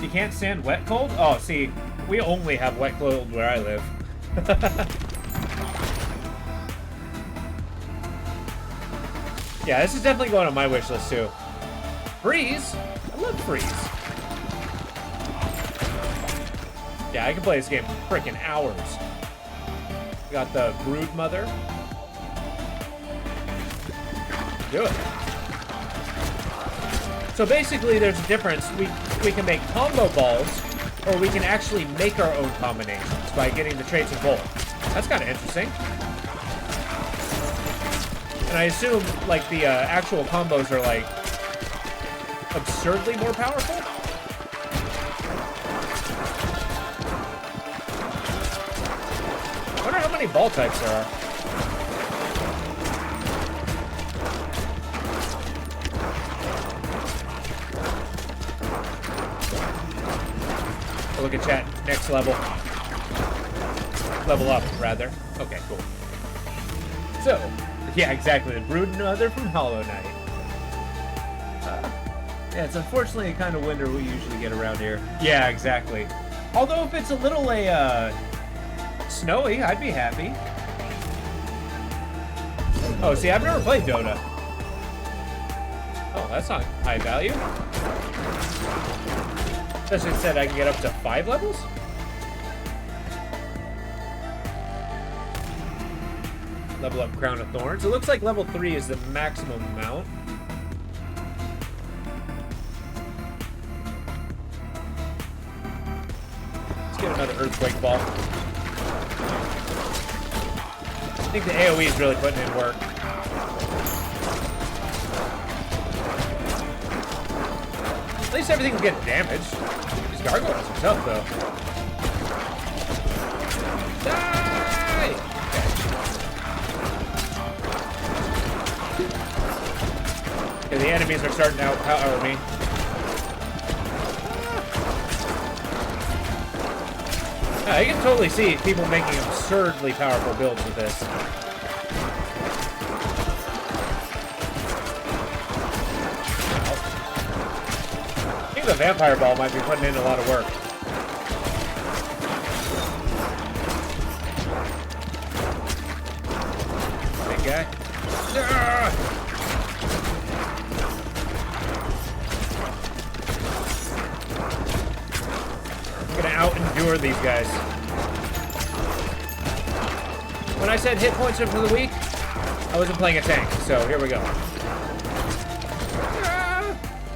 You can't stand wet cold? Oh, see, we only have wet cold where I live. Yeah, this is definitely going on my wish list too. Freeze? I love Freeze. Yeah, I can play this game for freaking hours. We got the Brood Mother. Do it. So basically, there's a difference. We can make combo balls, or we can actually make our own combinations by getting the traits of both. That's kind of interesting. And I assume, like, the actual combos are, like, absurdly more powerful? I wonder how many ball types there are. Oh, look at chat. Next level. Level up, rather. Okay, cool. So, yeah, exactly. The Brood Mother from Hollow Knight. Yeah, it's unfortunately the kind of winter we usually get around here. Yeah, exactly. Although if it's a little snowy, I'd be happy. Oh, see, I've never played Dota. Oh, that's not high value. Especially said I can get up to 5 levels? Level up Crown of Thorns. It looks like level 3 is the maximum amount. Let's get another Earthquake Ball. I think the AoE is really putting in work. At least everything's getting damaged. These gargoyles are tough, though. Die! Okay, the enemies are starting to outpower me. I can totally see people making absurdly powerful builds with this. I think the Vampire Ball might be putting in a lot of work. Big guy. Ah! Gonna out-endure these guys. When I said hit points for the week, I wasn't playing a tank, so here we go.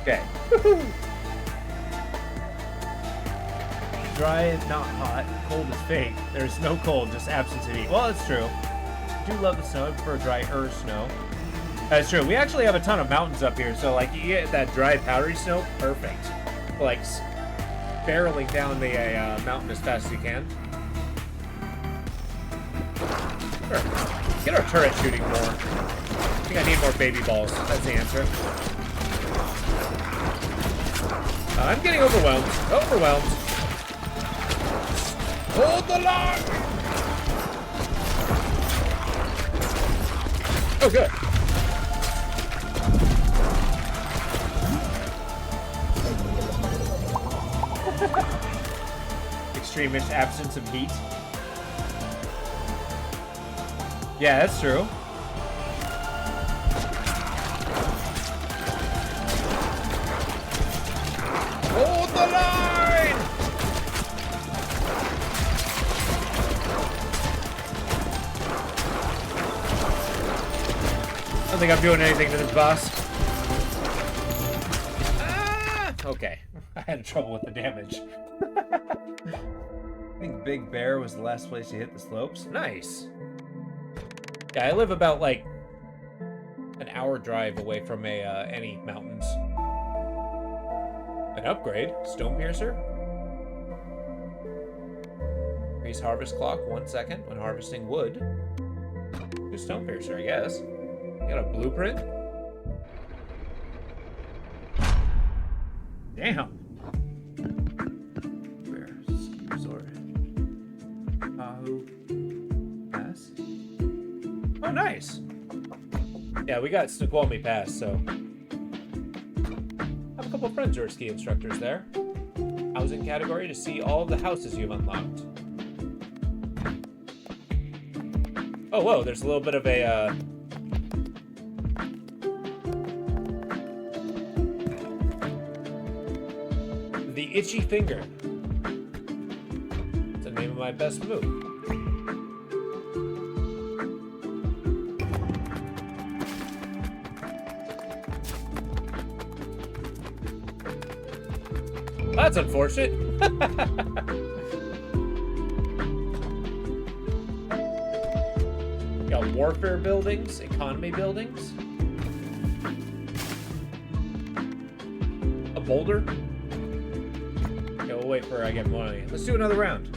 Okay. Dry is not hot, cold is fake. There's no cold, just absence of heat. Well, that's true. I do love the snow, I prefer drier snow. That's true. We actually have a ton of mountains up here, so like you get that dry, powdery snow, perfect. Like barreling down the mountain as fast as you can. Sure. Get our turret shooting more. I think I need more baby balls. That's the answer. I'm getting overwhelmed. Overwhelmed. Hold the line! Oh, good. Extremist absence of heat. Yeah, that's true. Hold the line! I don't think I'm doing anything to this boss. Ah! Okay. I had trouble with the damage. I think Big Bear was the last place you hit the slopes. Nice. Yeah, I live about like an hour drive away from any mountains. An upgrade, Stonepiercer. Increase harvest clock 1 second when harvesting wood. Do Stonepiercer, I guess. You got a blueprint? Damn. Where? Ski resort. Tahoe Pass. Oh, nice. Yeah, we got Snoqualmie Pass, so. I have a couple of friends who are ski instructors there. Housing category to see all of the houses you've unlocked. Oh, whoa, there's a little bit of a, The Itchy Finger. It's the name of my best move. That's unfortunate. Got warfare buildings, economy buildings. A boulder. Okay, we'll wait for I get money. Let's do another round.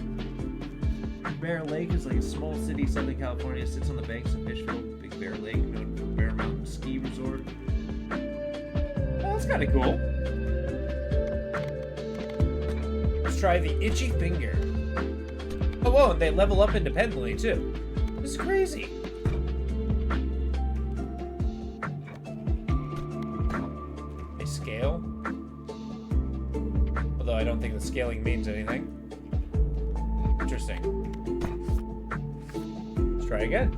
Bear Lake is like a small city, Southern California. Sits on the banks of Fishville. Big Bear Lake, known for Bear Mountain Ski Resort. Oh, that's kind of cool. Let's try the Itchy Finger. Oh, whoa, and they level up independently, too. This is crazy. They scale. Although I don't think the scaling means anything. Interesting. Let's try again.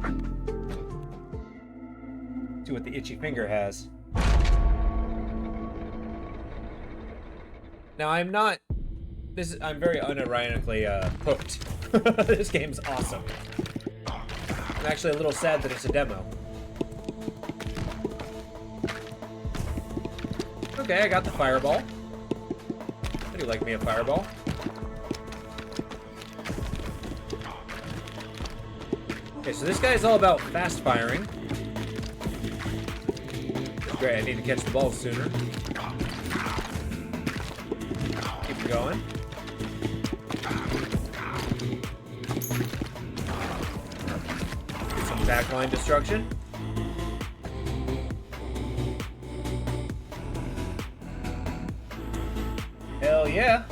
See what the Itchy Finger has. Now, I'm very unironically hooked. This game's awesome. I'm actually a little sad that it's a demo. Okay, I got the fireball. I do like me a fireball. Okay, so this guy's all about fast firing. Great, I need to catch the ball sooner. Keep it going. Some backline destruction. Hell yeah.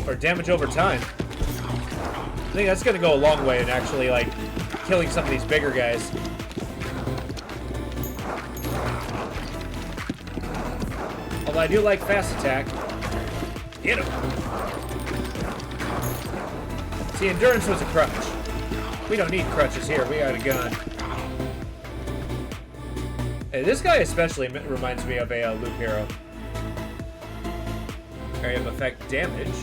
Or damage over time. I think that's gonna go a long way in actually, like, killing some of these bigger guys. Although I do like fast attack. Get him. See, endurance was a crutch. We don't need crutches here. We got a gun. Hey, this guy especially reminds me of a Loop Hero. Area of effect damage.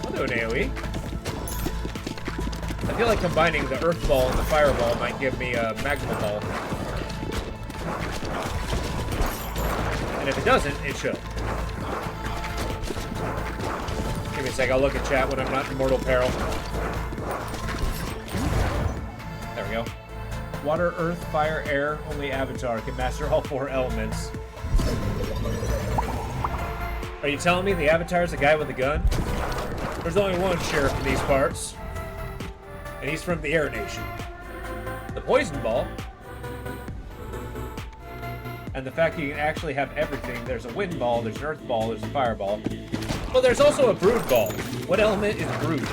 I'll do an AoE. I feel like combining the Earth Ball and the Fireball might give me a Magma Ball. And if it doesn't, it should. Give me a sec, I'll look at chat when I'm not in mortal peril. There we go. Water, earth, fire, air, only Avatar can master all 4 elements. Are you telling me the Avatar's a guy with a gun? There's only one sheriff in these parts. And he's from the Air Nation. The Poison Ball. And the fact that you can actually have everything. There's a Wind Ball, there's an Earth Ball, there's a Fireball. Well, there's also a Brood Ball. What element is Brood?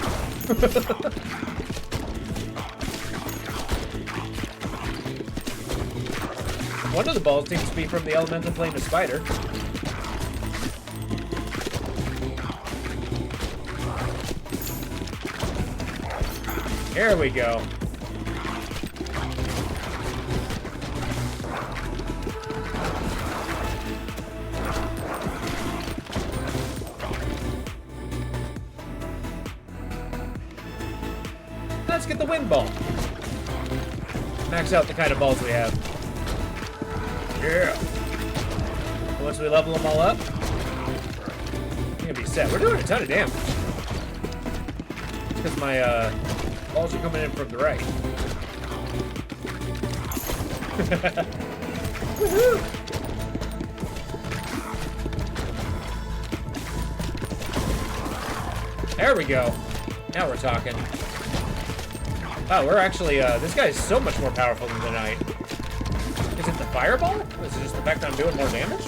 One of the balls seems to be from the elemental plane of Spider. There we go. Let's get the Wind Ball. Max out the kind of balls we have. Yeah. Once we level them all up, we're gonna be set. We're doing a ton of damage. Because my Balls are coming in from the right. Woohoo! There we go. Now we're talking. Wow, we're actually, this guy is so much more powerful than the Knight. Is it the fireball? Is it just the fact that I'm doing more damage?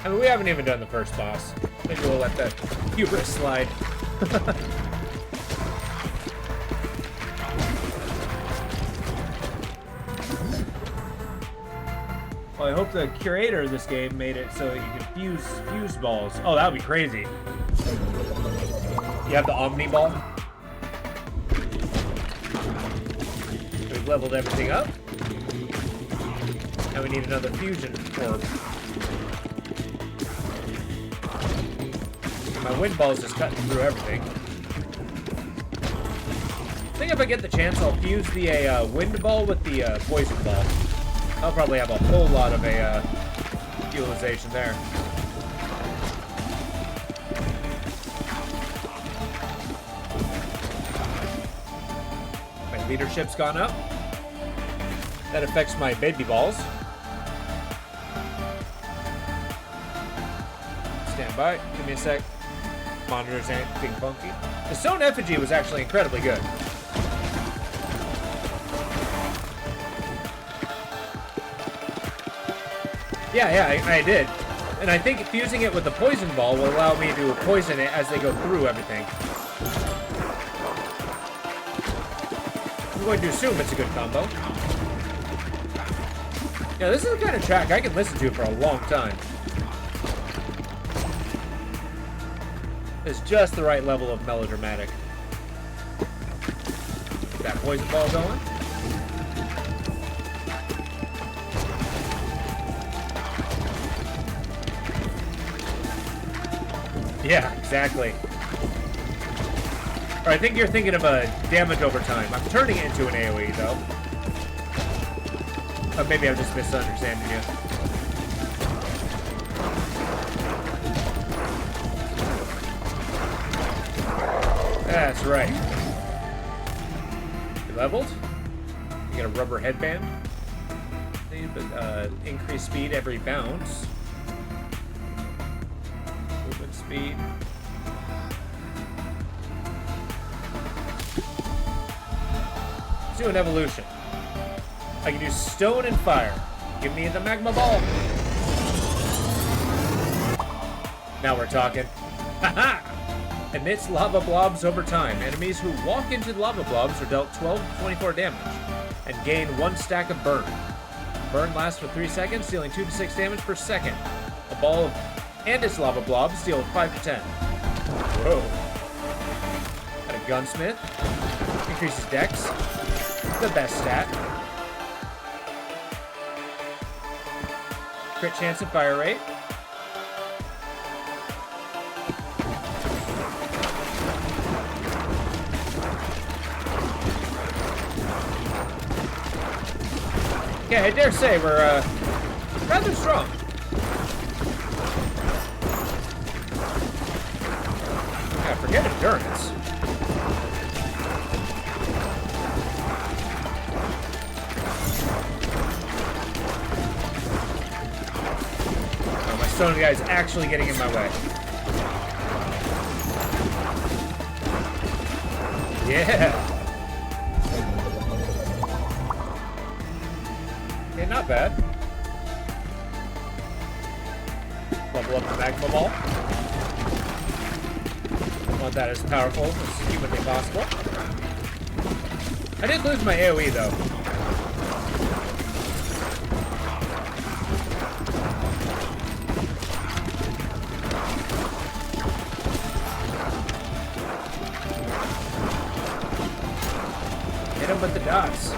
I mean, we haven't even done the first boss. Maybe we'll let that hubris slide. Well, I hope the curator of this game made it so that you can fuse balls. Oh, that would be crazy. You have the Omni Ball. We've leveled everything up. Now we need another fusion orb. My wind ball is just cutting through everything. I think if I get the chance, I'll fuse the wind ball with the poison ball. I'll probably have a whole lot of utilization there. My leadership's gone up. That affects my baby balls. Stand by. Give me a sec. Monitor's acting funky. The Stone Effigy was actually incredibly good. Yeah, I did. And I think fusing it with the poison ball will allow me to poison it as they go through everything. I'm going to assume it's a good combo. Yeah, this is the kind of track I can listen to for a long time. It's just the right level of melodramatic. Get that poison ball going. Yeah, exactly. Or I think you're thinking of a damage over time. I'm turning it into an AoE, though. Or maybe I'm just misunderstanding you. That's right. You leveled? You get a rubber headband. Increase speed every bounce. Movement speed. Let's do an evolution. I can do stone and fire. Give me the magma ball. Now we're talking. Haha! Emits lava blobs over time. Enemies who walk into lava blobs are dealt 12 to 24 damage and gain 1 stack of burn. Burn lasts for 3 seconds, dealing 2 to 6 damage per second. A ball and its lava blobs deal 5 to 10. Whoa. Got a gunsmith. Increases dex. The best stat. Crit chance and fire rate. Yeah, I dare say we're rather strong. Yeah, forget endurance. Oh, my stone guy is actually getting in my way. Yeah. Okay, not bad. Level up the magma ball. Want that as powerful as humanly possible. I did lose my AoE though. Hit him with the dots.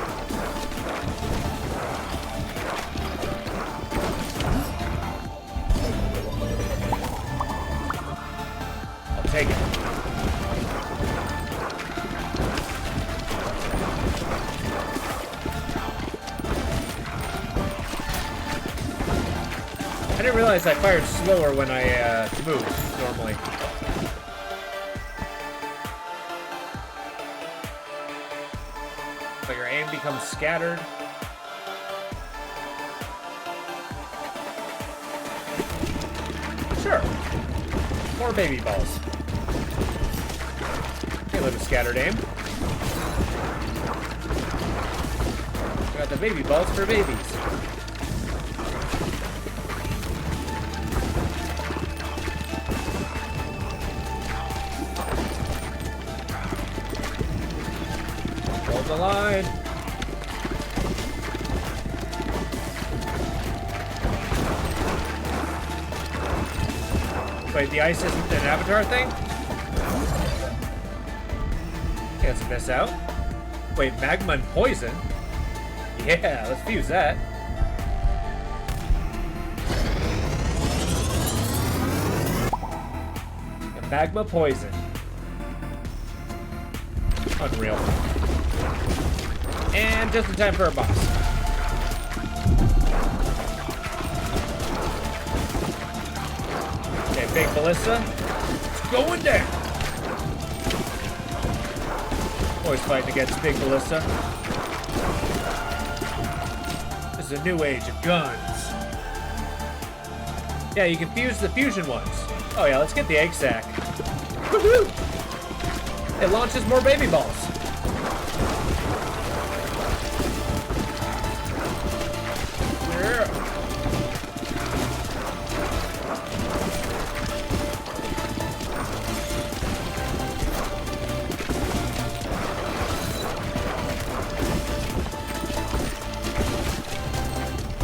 Take it. I didn't realize I fired slower when I moved normally. become scattered. Sure. More baby balls. Okay, little scattered aim. Got the baby balls for babies. Hold the line. Wait, the ice isn't an avatar thing? Okay, let's miss out. Wait, magma and poison? Yeah, let's fuse that. And magma poison. Unreal. And just in time for a boss. Okay, big ballista. It's going down. Always fighting against big ballista. This is a new age of guns. Yeah, you can fuse the fusion ones. Oh yeah, let's get the egg sack. Woohoo! It launches more baby balls. Yeah.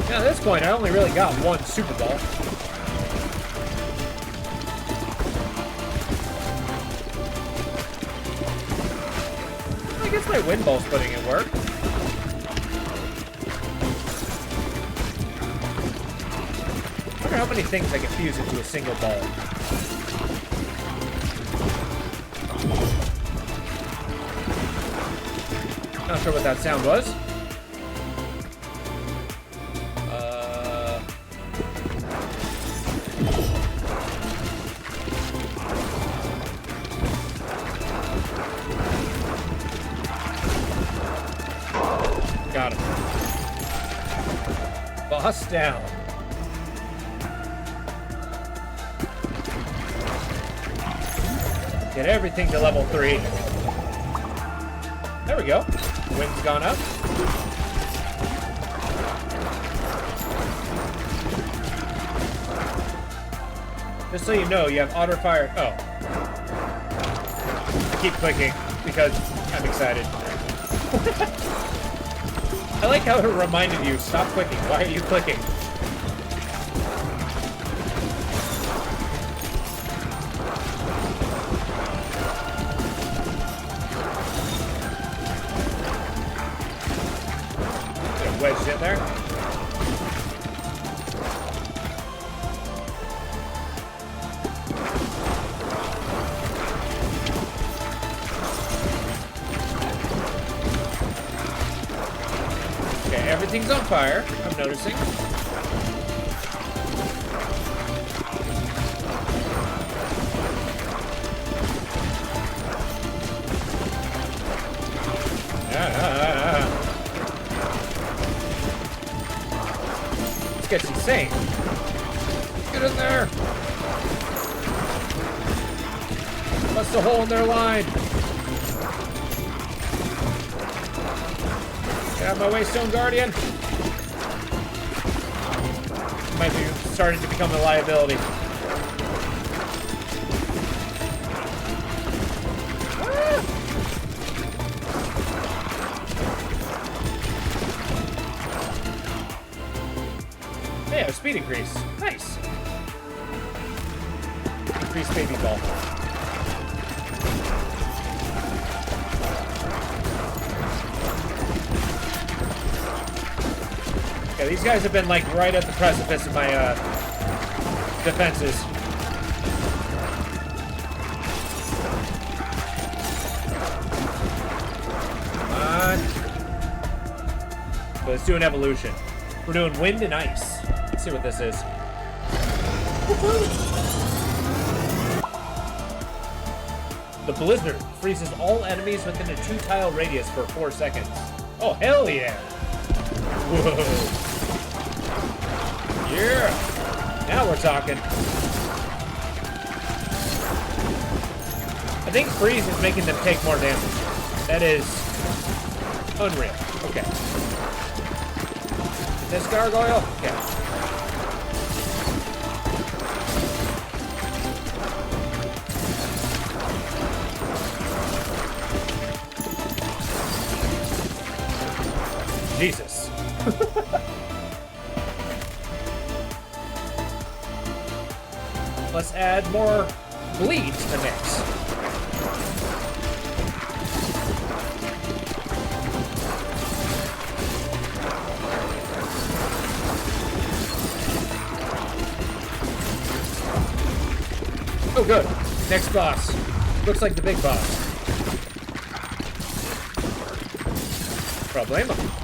Now at this point, I only really got one Super Ball. I guess my Wind Ball's putting in work. I wonder how many things I can fuse into a single ball. Not sure what that sound was. Got him. Boss down. Get everything to level 3. There we go. Wind's gone up. Just so you know, you have auto fire. Oh. I keep clicking because I'm excited. I like how it reminded you, stop clicking. Why are you clicking? Wedged in there. Okay, everything's on fire, I'm noticing. This gets insane. Get in there. Bust a hole in their line. Get out of my way, Stone Guardian. Might be starting to become a liability. Yeah, speed increase. Nice. Increase baby ball. Yeah, these guys have been like right at the precipice of my defenses. Come on. So let's do an evolution. We're doing wind and ice. Let's see what this is. The blizzard freezes all enemies within a 2-tile radius for 4 seconds. Oh, hell yeah. Whoa. Yeah. Now we're talking. I think freeze is making them take more damage. That is unreal. Okay. Is this gargoyle? Okay. Jesus. Let's add more bleed to the mix. Oh, good. Next boss. Looks like the big boss. Problemo.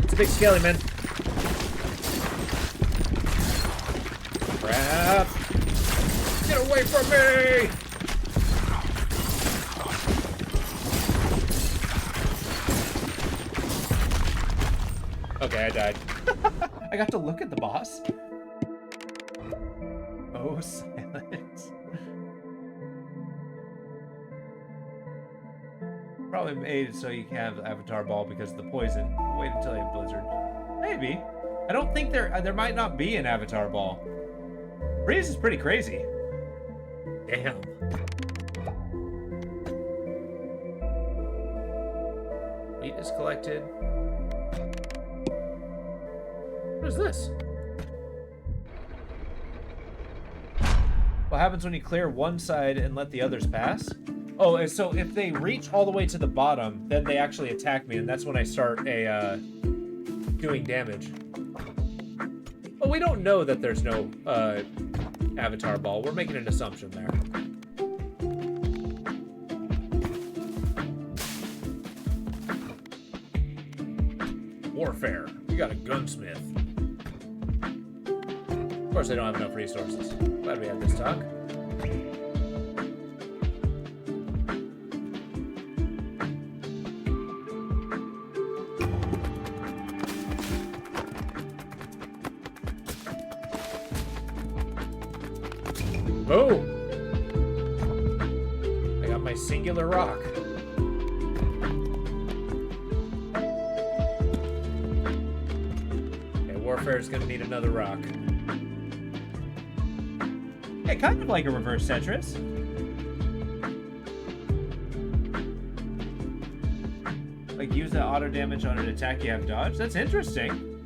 It's a big skelly, man. Crap. Get away from me! Okay, I died. I got to look at the boss. Oh, silence. Probably made it so you can have Avatar Ball because of the poison. Wait until you have Blizzard. Maybe. I don't think there might not be an Avatar Ball. Freeze is pretty crazy. Damn. Wheat is collected. What is this? What happens when you clear one side and let the others pass? Oh, and so if they reach all the way to the bottom, then they actually attack me, and that's when I start doing damage. Well, we don't know that there's no Avatar Ball. We're making an assumption there. Warfare. We got a gunsmith. Of course, I don't have enough resources. Glad we had this talk. Oh! I got my singular rock. Okay, Warfare is gonna need another rock. Hey, kind of like a reverse Tetris. Like, use that auto damage on an attack you have dodge? That's interesting.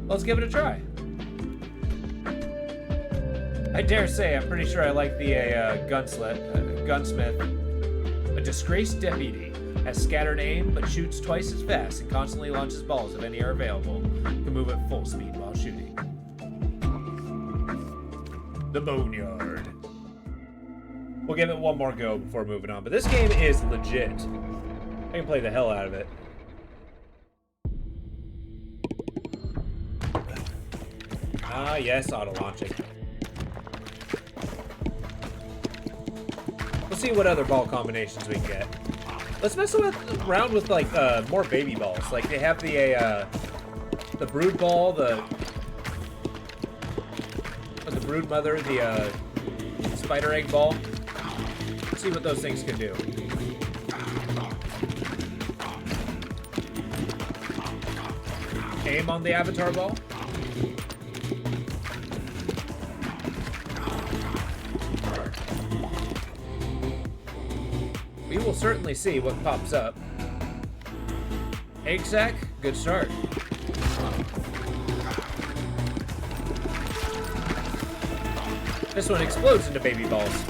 Let's give it a try. I dare say, I'm pretty sure I like the gunsmith. A disgraced deputy has scattered aim, but shoots twice as fast and constantly launches balls if any are available. Can move at full speed while shooting. The Boneyard. We'll give it one more go before moving on, but this game is legit. I can play the hell out of it. Ah, yes, auto launching. Let's see what other ball combinations we can get. Let's mess around with like more baby balls. Like they have the brood ball, the brood mother, the spider egg ball. Let's see what those things can do. Aim on the Avatar Ball. We will certainly see what pops up. Egg sack, good start. This one explodes into baby balls.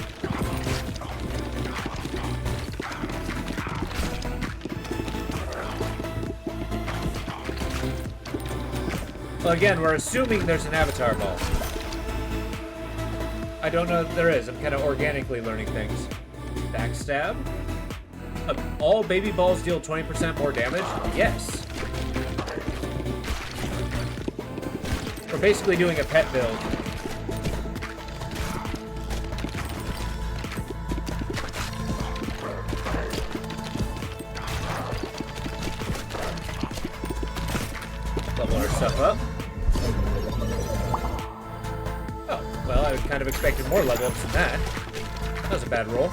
Well, again, we're assuming there's an Avatar Ball. I don't know if there is. I'm kind of organically learning things. Backstab? All baby balls deal 20% more damage? Yes. We're basically doing a pet build. stuff up. Oh, well, I kind of expected more level ups than that. That was a bad roll.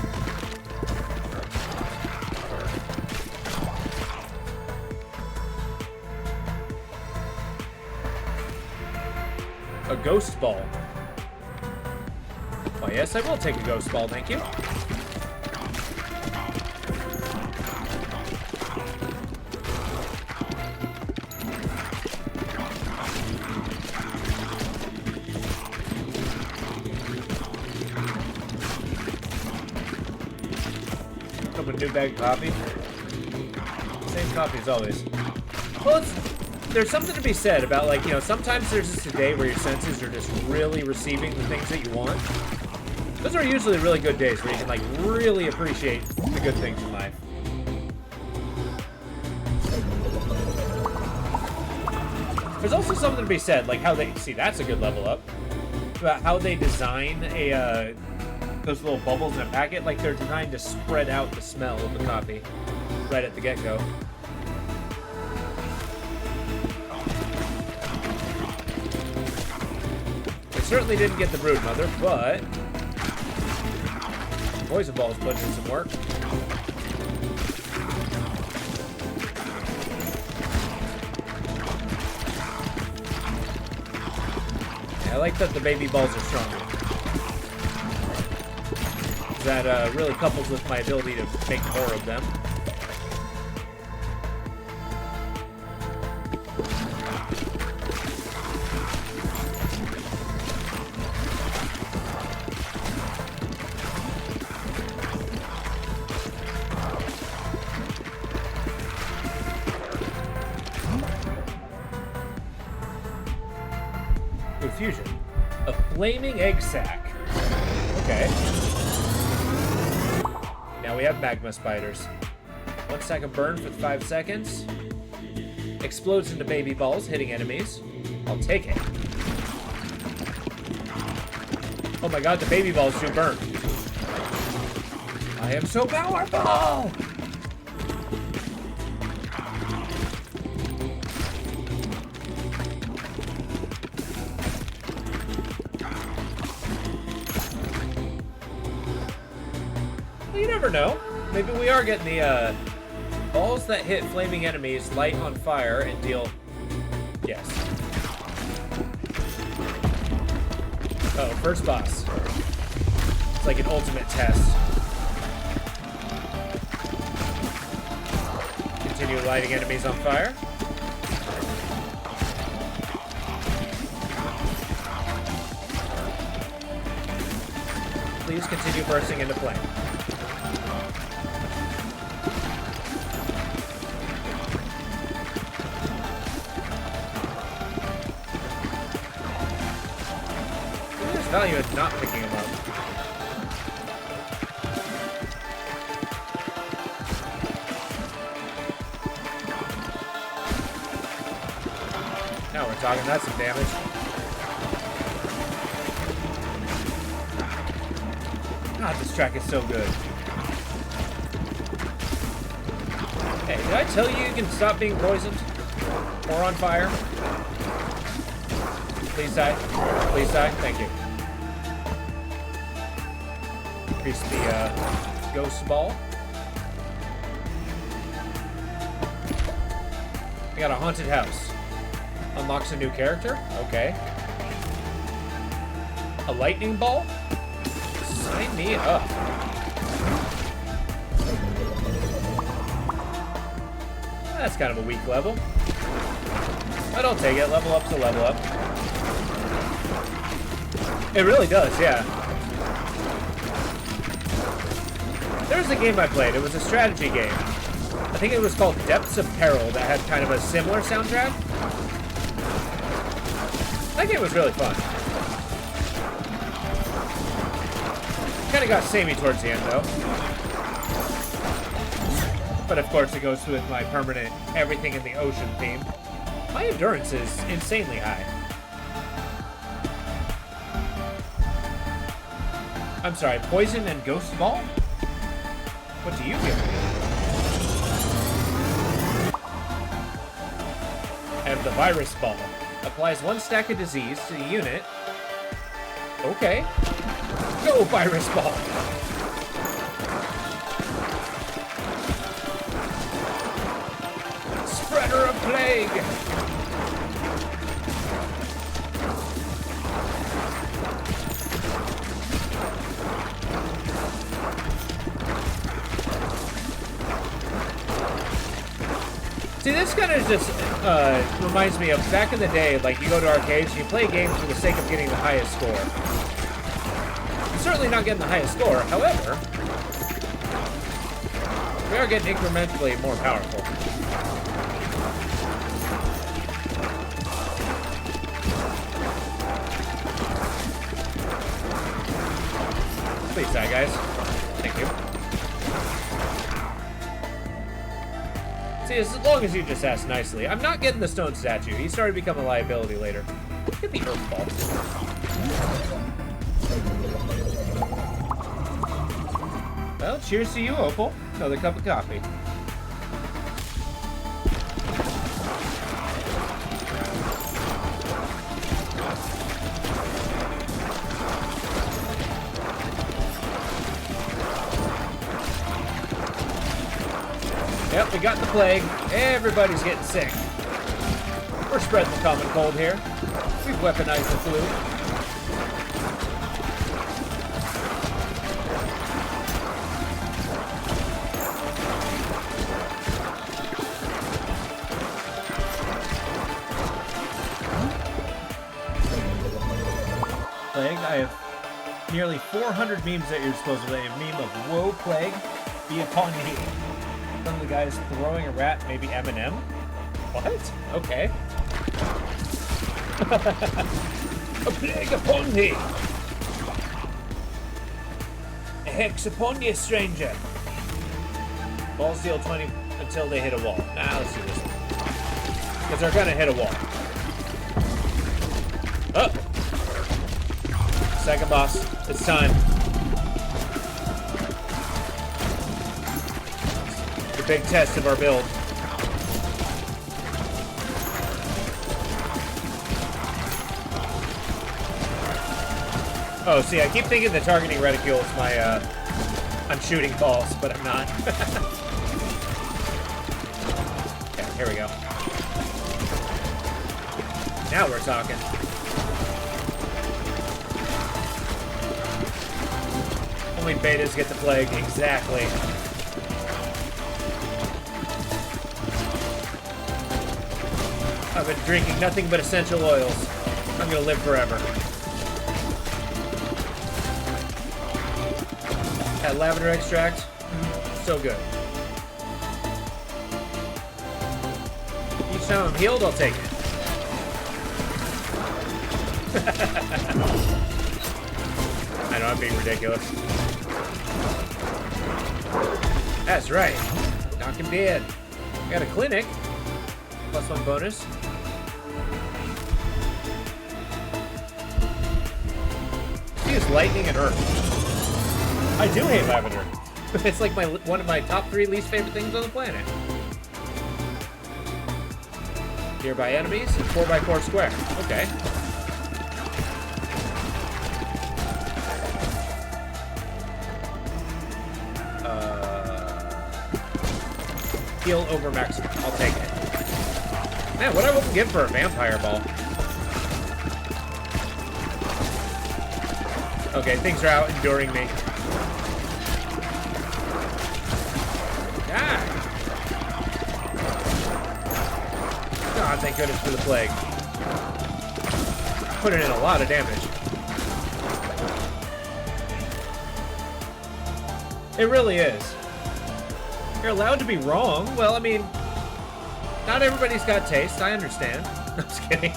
A ghost ball. Oh, yes, I will take a ghost ball, thank you. Open a new bag of coffee. Same coffee as always. Well, there's something to be said about, like, you know, sometimes there's just a day where your senses are just really receiving the things that you want. Those are usually really good days where you can, like, really appreciate the good things in life. There's also something to be said, like how they, see, that's a good level up, about how they design those little bubbles in a packet. Like, they're designed to spread out the smell of the coffee right at the get-go. Certainly didn't get the Brood Mother, but Poison Ball's putting in some work. Yeah, I like that the baby balls are stronger. That really couples with my ability to make more of them. Fusion. A flaming egg sac. Okay. Now we have magma spiders. 1 second burn for 5 seconds. Explodes into baby balls, hitting enemies. I'll take it. Oh my god, the baby balls do burn. I am so powerful! You never know. Maybe we are getting the balls that hit flaming enemies light on fire and deal... Yes. Oh, first boss. It's like an ultimate test. Continue lighting enemies on fire. Please continue bursting into flame. Value in not picking him up. Now we're talking. That's some damage. God, this track is so good. Hey, did I tell you you can stop being poisoned? Or on fire? Please die. Please die. Thank you. Increase the ghost ball. We got a haunted house. Unlocks a new character. Okay. A lightning ball? Sign me up. That's kind of a weak level. But I'll take it. Level up's a level up. It really does, yeah. There was a game I played. It was a strategy game. I think it was called Depths of Peril that had kind of a similar soundtrack. That game was really fun. Kind of got samey towards the end, though. But of course, it goes with my permanent everything in the ocean theme. My endurance is insanely high. I'm sorry, poison and ghost ball? What do you give me? I have the virus ball. Applies 1 stack of disease to the unit. Okay. Go, virus ball! Spreader of plague! See, this kind of just reminds me of back in the day, like you go to arcades, you play games for the sake of getting the highest score. I'm certainly not getting the highest score, however, we are getting incrementally more powerful. Please die, guys. Thank you. See, as long as you just ask nicely. I'm not getting the stone statue. He started to become a liability later. Get the earth ball. Well, cheers to you, Opal. Another cup of coffee. Yep, we got the plague. Everybody's getting sick. We're spreading the common cold here. We've weaponized the flu. Plague, I have nearly 400 memes that you're supposed to play. A meme of Whoa, Plague, be upon me. Some of the guys throwing a rat, maybe Eminem? What? Okay. A plague upon thee! A hex upon you, stranger! Balls deal 20 until they hit a wall. Nah, let's do this one. Because they're gonna hit a wall. Oh! Second boss. It's time. Big test of our build. Oh, see, I keep thinking the targeting reticule is my, I'm shooting balls, but I'm not. Okay, here we go. Now we're talking. Only betas get the plague, exactly. I've been drinking nothing but essential oils. I'm gonna live forever. That lavender extract, so good. Each time I'm healed, I'll take it. I know I'm being ridiculous. That's right. Knock him dead. Got a clinic. +1 bonus. Use lightning and earth. I do hate lavender. It's like one of my top 3 least favorite things on the planet. Nearby enemies, 4x4 square. Okay. Heal over maximum. I'll take it. Man, what I wouldn't give for a vampire ball. Okay, things are out enduring me. Ah! God, thank goodness for the plague. Putting in a lot of damage. It really is. You're allowed to be wrong. Well, I mean, not everybody's got taste. I understand. I'm just kidding.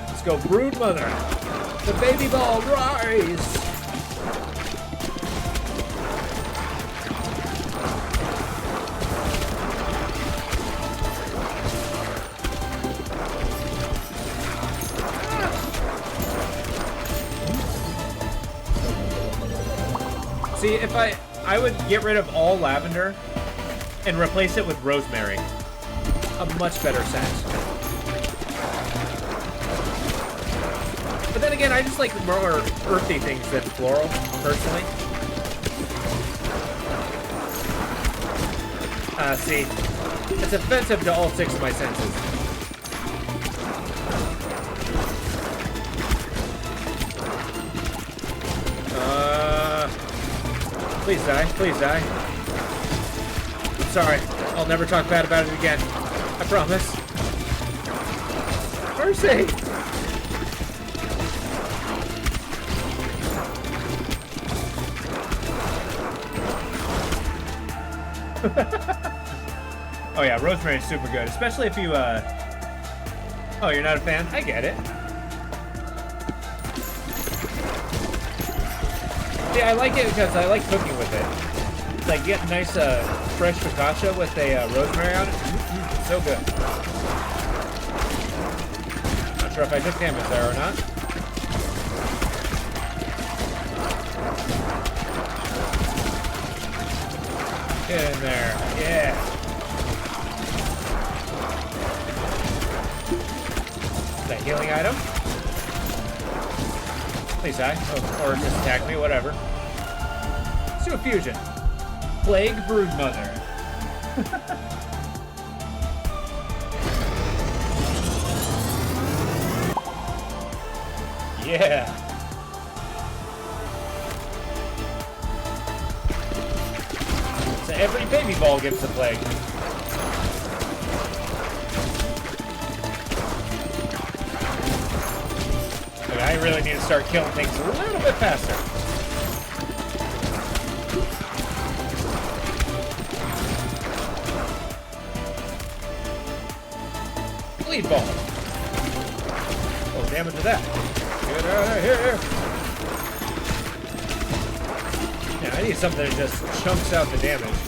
Let's go, Brood Mother. The baby ball, rise! See, if I would get rid of all lavender and replace it with rosemary. a much better scent. But then again, I just like more earthy things than floral, personally. See, it's offensive to all 6 of my senses. Please die, please die. I'm sorry, I'll never talk bad about it again. I promise. Mercy! Oh yeah, rosemary is super good, especially if you, Oh, you're not a fan? I get it. Yeah, I like it because I like cooking with it. It's like get nice, fresh focaccia with a rosemary on it. So good. Not sure if I took damage there or not. Get in there. Yeah. Is that healing item? Please die. Oh, or just attack me, whatever. Let's do a fusion. Plague Broodmother. Yeah. So every baby ball gives the plague. Okay, I really need to start killing things a little bit faster. Bleed ball. Oh, damage to that. Get out of here. Yeah, I need something that just chunks out the damage.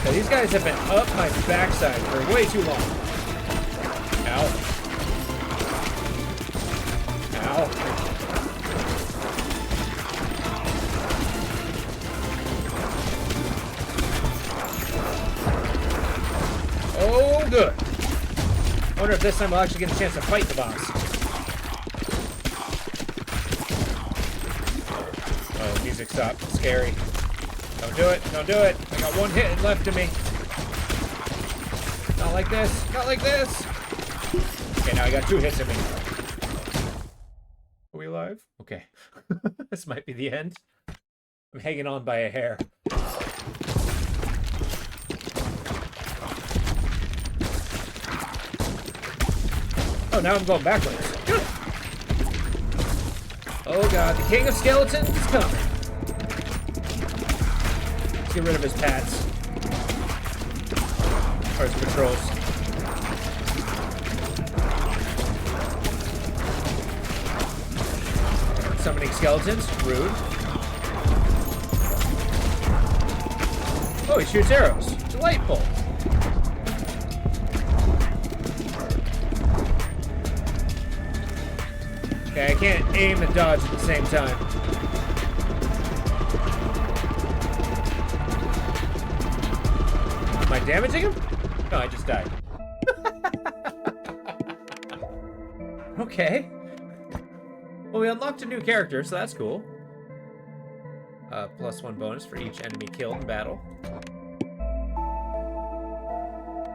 Yeah, these guys have been up my backside for way too long. Ow. Ow. Oh, good. I wonder if this time I'll actually get a chance to fight the boss. Oh, music stopped. Scary. Don't do it. Don't do it. I got 1 hit left of me. Not like this. Not like this. Okay, now I got 2 hits of me. Are we alive? Okay. This might be the end. I'm hanging on by a hair. Oh, now I'm going backwards. Good. Oh god, the King of Skeletons is coming. Let's get rid of his pats. Or his patrols. Summoning skeletons. Rude. Oh, he shoots arrows. Delightful. Okay, I can't aim and dodge at the same time. Am I damaging him? No, I just died. Okay. Well, we unlocked a new character, so that's cool. +1 bonus for each enemy killed in battle.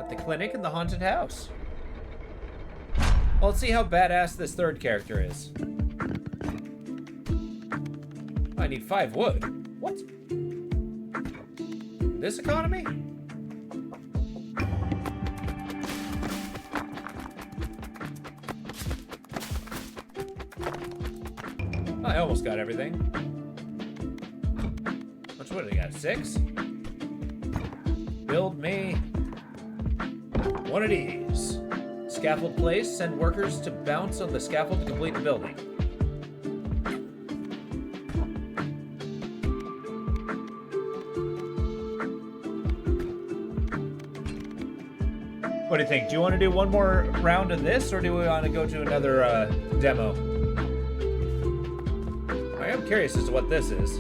At the clinic in the haunted house. Well, let's see how badass this third character is. I need 5 wood. What? This economy? I almost got everything. How much wood did I got? 6? Build me one of these. Scaffold placed. Send workers to bounce on the scaffold to complete the building. What do you think? Do you want to do one more round of this, or do we want to go to another demo? I am curious as to what this is.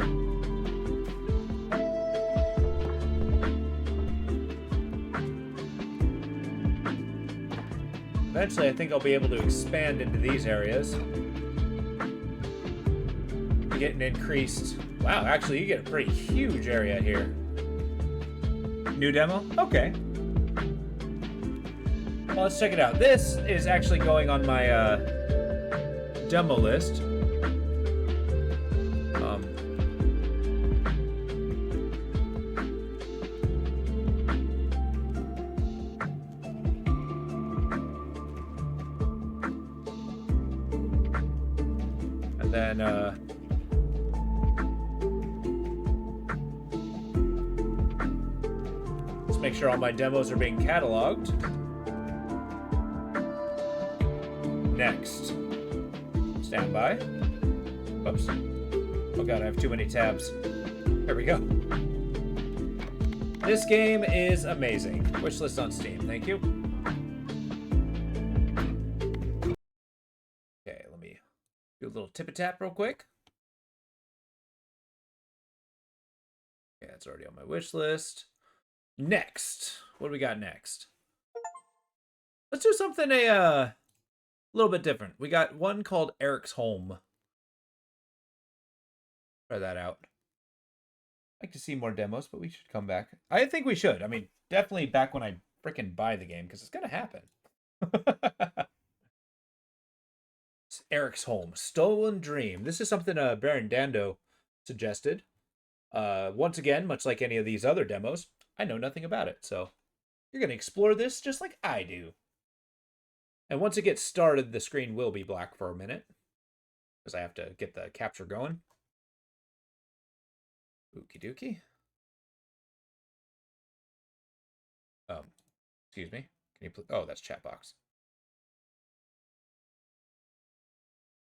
Eventually, I think I'll be able to expand into these areas. Get an increased... Wow, actually, you get a pretty huge area here. New demo? Okay. Well, let's check it out. This is actually going on my demo list. And then let's make sure all my demos are being cataloged. Next. Stand by. Oops. Oh god, I have too many tabs. There we go. This game is amazing. Wishlist on Steam, thank you. Okay, let me do a little tip-a-tap real quick. Okay, that's already on my wish list. Next. What do we got next? Let's do something a little bit different. We got one called Eric's Home. Try that out. I'd like to see more demos, but we should come back. I think we should. I mean, definitely back when I freaking buy the game, because it's going to happen. It's Eric's Home. Stolen Dream. This is something Baron Dando suggested. Once again, much like any of these other demos, I know nothing about it. So you're going to explore this just like I do. And once it gets started, the screen will be black for a minute. Because I have to get the capture going. Okie dokie. Excuse me. Can you oh, that's chat box.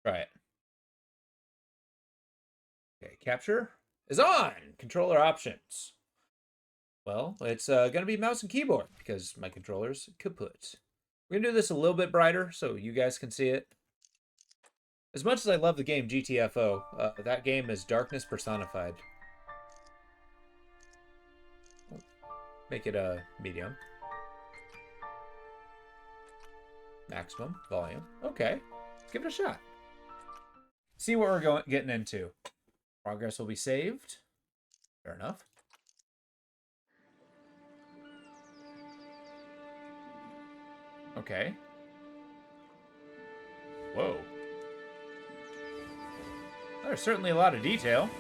Try it. Okay, capture is on. Controller options. Well, it's going to be mouse and keyboard because my controller's kaput. We're going to do this a little bit brighter so you guys can see it. As much as I love the game GTFO, that game is darkness personified. Make it a medium. Maximum volume. Okay, let's give it a shot. See what we're getting into. Progress will be saved. Fair enough. Okay. Whoa. There's certainly a lot of detail.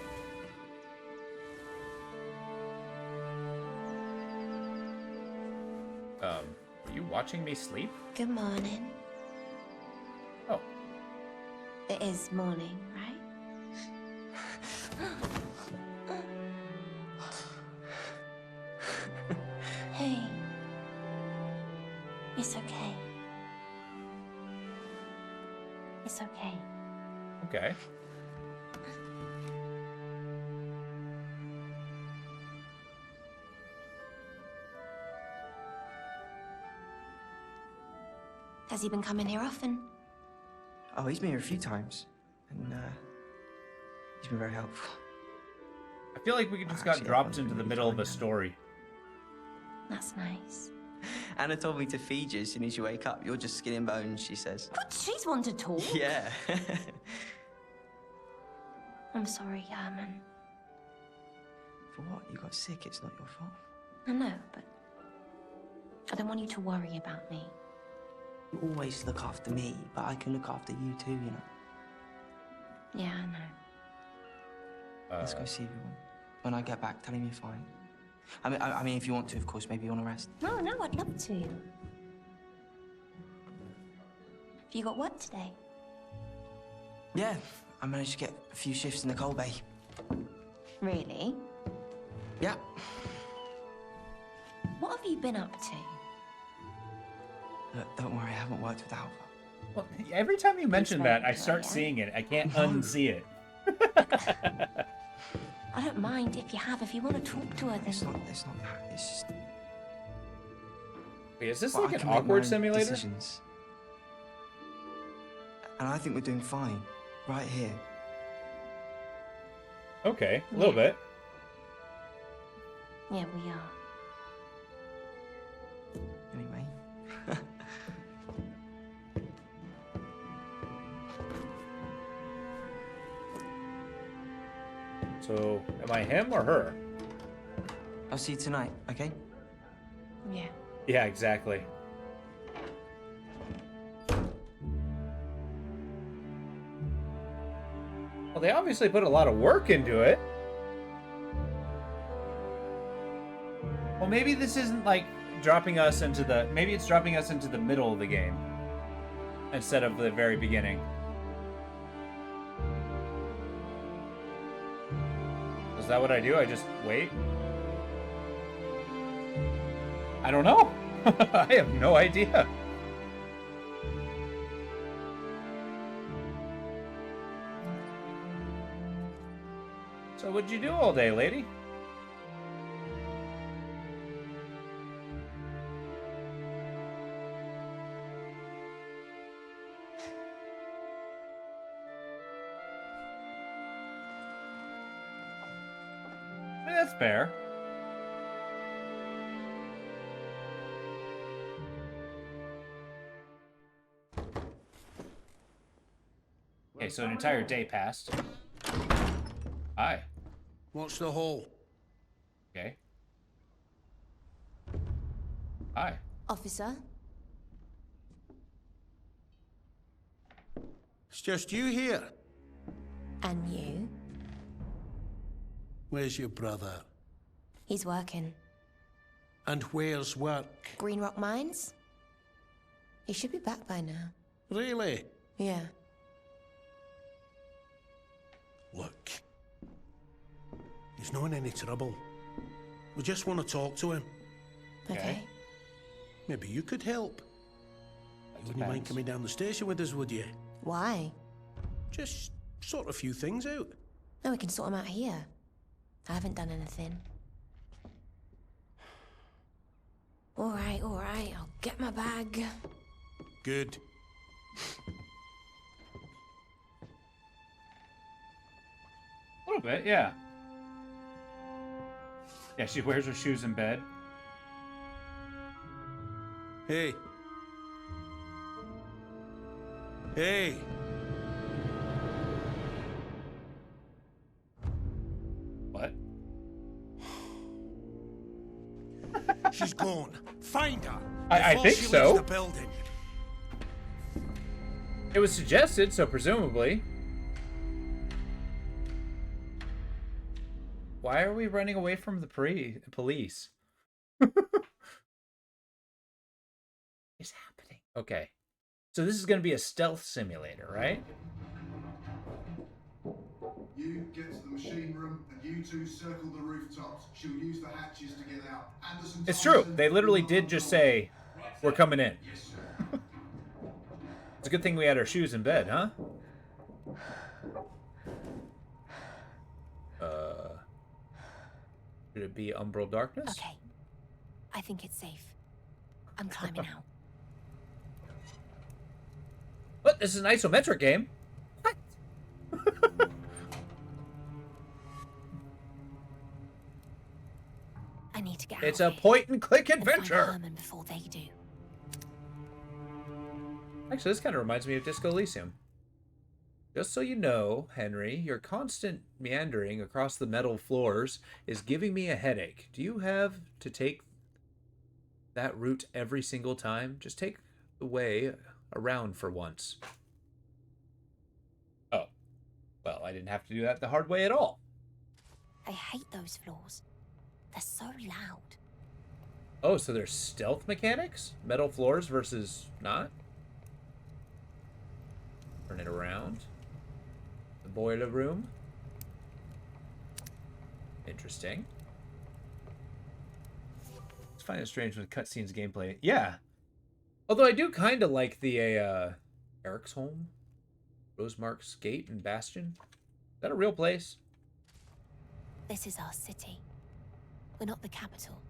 Are you watching me sleep? Good morning. Oh. It is morning, right? Hey. It's okay. It's okay. Okay. Has he been coming here often? Oh, he's been here a few times, and he's been very helpful. I feel like we just got Actually, dropped everyone's into been the really middle of kind a now. story. That's nice. Anna told me to feed you as soon as you wake up. You're just skin and bones, she says. But she's one to talk. Yeah. I'm sorry, Herman. For what? You got sick. It's not your fault. I know, but I don't want you to worry about me. You always look after me, but I can look after you too, you know. Yeah, I know. Let's go see everyone. When I get back, tell him you're fine. I mean, if you want to, of course. Maybe you want to rest. No, I'd love to. Have you got work today? Yeah, I managed to get a few shifts in the coal bay. Really? Yeah. What have you been up to? Look, don't worry, I haven't worked with Alva. Well, every time you mention that, I very start clear. seeing it. I can't No. unsee it. I don't mind if you have. If you want to talk to her, then... It's not that. It's just... Wait, is this well, like I an can make my awkward own simulator? decisions. And I think we're doing fine. Right here. Okay, a little bit. Yeah, we are. Anyway. So, am I him or her? I'll see you tonight, okay? Yeah. Yeah, exactly. Well, they obviously put a lot of work into it. Well, maybe this isn't like dropping us into the... Maybe it's dropping us into the middle of the game instead of the very beginning. Is that what I do? I just wait? I don't know. I have no idea. So what'd you do all day, lady? I mean, that's fair. Okay, so an entire day passed. Hi. What's the hole? Okay. Hi. Officer? It's just you here. And you? Where's your brother? He's working. And where's work? Green Rock Mines? He should be back by now. Really? Yeah. Look. He's not in any trouble. We just want to talk to him. Okay. Maybe you could help. You wouldn't mind Depends. coming down the station with us, would you? Why? Just sort a few things out. No, we can sort them out here. I haven't done anything. All right, I'll get my bag. Good. A little bit, yeah. Yeah, she wears her shoes in bed. Hey. Hey. What? She's gone. Find her. I before think she so. leaves the building. It was suggested, so presumably. Why are we running away from the police? What is happening? Okay. So this is going to be a stealth simulator, right? You get to the machine room and you two circle the rooftops. She'll use the hatches to get out. Anderson It's true. Thompson, They literally you did are just on say, we're coming in. Yes, sir. It's a good thing we had our shoes in bed, huh? Should it be Umbral Darkness? Okay. I think it's safe. I'm climbing out. What? This is an isometric game? What? I need to get out. It's of a here point-and-click and find adventure. Herman before they do. Actually, this kind of reminds me of Disco Elysium. Just so you know, Henry, your constant meandering across the metal floors is giving me a headache. Do you have to take that route every single time? Just take the way around for once. Oh. Well, I didn't have to do that the hard way at all. I hate those floors. They're so loud. Oh, so there's stealth mechanics? Metal floors versus not? Turn it around. The boiler room. Interesting. It's kind of strange with cutscenes gameplay. Yeah. Although I do kind of like the Eric's Home, Rosemark's Gate, and Bastion. Is that a real place? This is our city. We're not the capital.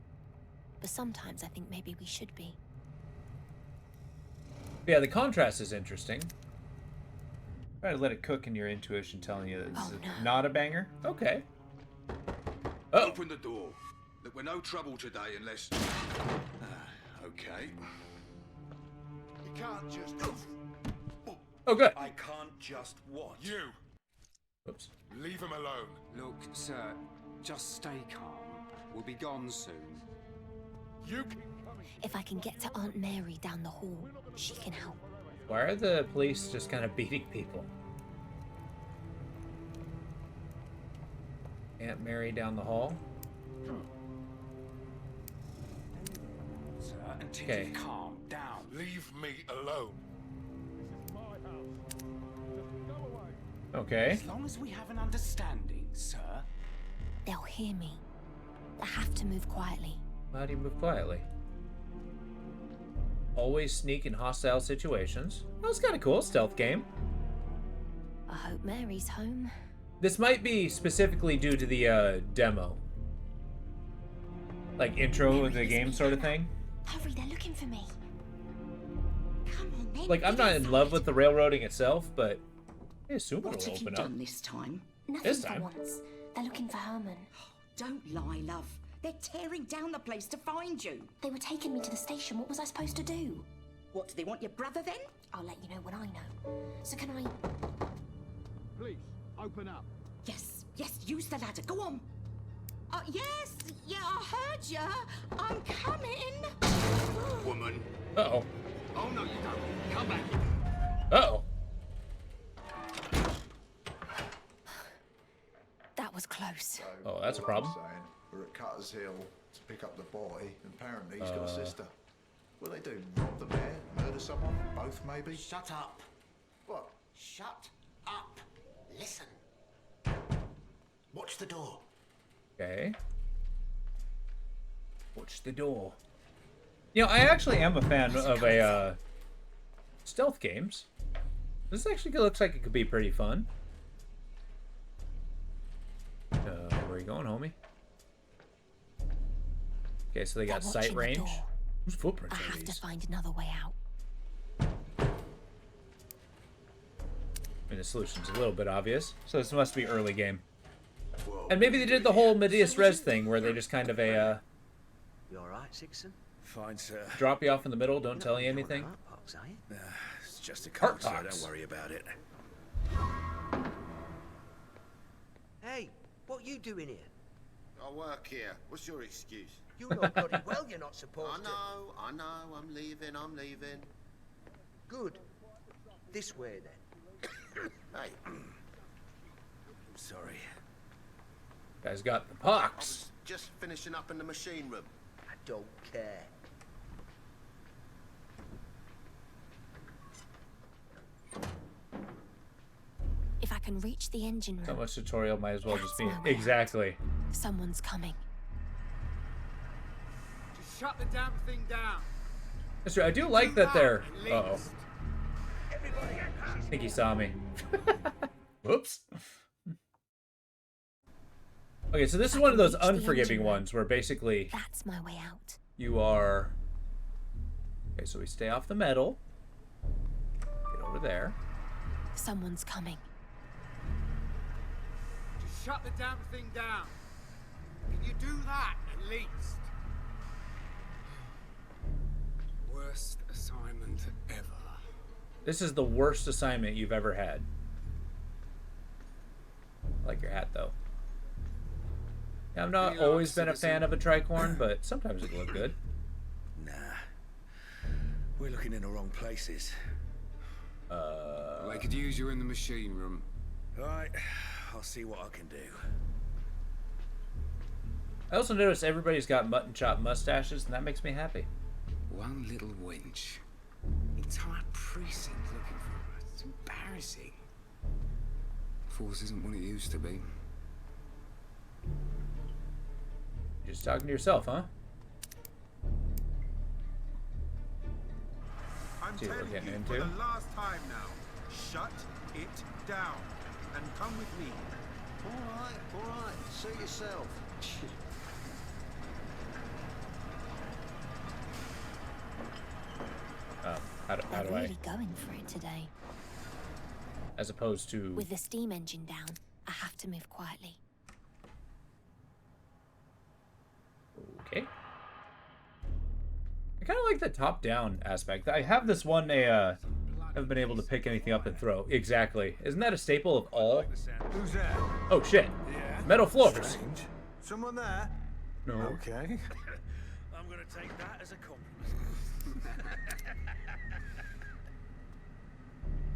But sometimes I think maybe we should be. Yeah, the contrast is interesting. Try to let it cook in your intuition telling you that this Oh, is no. not a banger. Okay. Oh, Open the door. Look, we're no trouble today unless... okay. You can't just... oh good. I can't just what? You. Oops. Leave him alone. Look, sir, just stay calm. We'll be gone soon. You If I can get to Aunt Mary down the hall, she can help. Why are the police just kind of beating people? Aunt Mary down the hall. Sir, until Okay. you calm down. leave me alone. Okay. As long as we have an understanding, sir. They'll hear me. I have to move quietly. How do you move quietly? Always sneak in hostile situations. That was kind of cool. Stealth game. I hope Mary's home. This might be specifically due to the demo. Like intro of the game sort of thing. Hurry, they're looking for me. Come on, then. Like, I'm not in love with the railroading itself, but I assume What it'll have you open up. done this time? Nothing This for time. once. They're looking for Herman. Don't lie, love. They're tearing down the place to find you. They were taking me to the station. What was I supposed to do? What, do they want your brother then? I'll let you know when I know. So can I... Please, open up. Yes, use the ladder. Go on. Yes, yeah, I heard ya. I'm coming. Woman. Uh-oh. Oh, no, you don't. Come back. Uh-oh. That was close. Oh, that's a problem. Saying, we're at Cutter's Hill to pick up the boy, and apparently he's got a sister. What do they do? Rob the mayor? Murder someone? Both, maybe? Shut up. What? Shut up. Listen. Watch the door. Okay. Watch the door. You know, I actually am a fan of a stealth games. This actually looks like it could be pretty fun. Where are you going, homie? Okay, so they got They're sight watching the range. door. Whose footprints I are have to these? find another way out. I mean, the solution's a little bit obvious. So this must be early game. And maybe they did the whole Medias Res thing where they just kind of You alright, Sixon? Fine, sir. drop you off in the middle, don't tell you anything. Pox, are you? It's just a Heart cold, sir. pox. Don't worry about it. Hey, what you doing here? I work here. What's your excuse? You know bloody well you're not supposed to. I know. I'm leaving. Good. This way then. Hey, I'm sorry. Guy's got the I pox. was just finishing up in the machine room. I don't care. If I can reach the engine So room, much tutorial might as well just be That's my way. exactly. someone's coming. Just shut the damn thing down. That's true. I do like that they're. At Uh oh. least. I think he saw me. Whoops. Okay, so this is one of those Reach the unforgiving engine room. ones where basically That's my way out. you are. Okay, so we stay off the metal. Get over there. Someone's coming. Just shut the damn thing down. Can you do that at least? Worst assignment ever. This is the worst assignment you've ever had. I like your hat though. Yeah, I've not Any luck, always been a citizen? fan of a tricorn, but sometimes it can look good. Nah. We're looking in the wrong places. Well, they could use you in the machine room. Right. I'll see what I can do. I also noticed everybody's got mutton chop mustaches, and that makes me happy. One little wench. Entire precinct looking for her. It's embarrassing. Force isn't what it used to be. You're just talking to yourself, huh? I'm See what we're telling getting you into. for the last time now. Shut it down and come with me. All right. Suit yourself. How do They're I? really going for it today. As opposed to. With the steam engine down, I have to move quietly. Okay. I kind of like the top-down aspect. I have this one Haven't been able to pick anything up and throw. Exactly. Isn't that a staple of all? Who's there? Oh shit. Yeah. Metal floors. Strange. Someone there? No. Okay. I'm gonna take that as a compliment.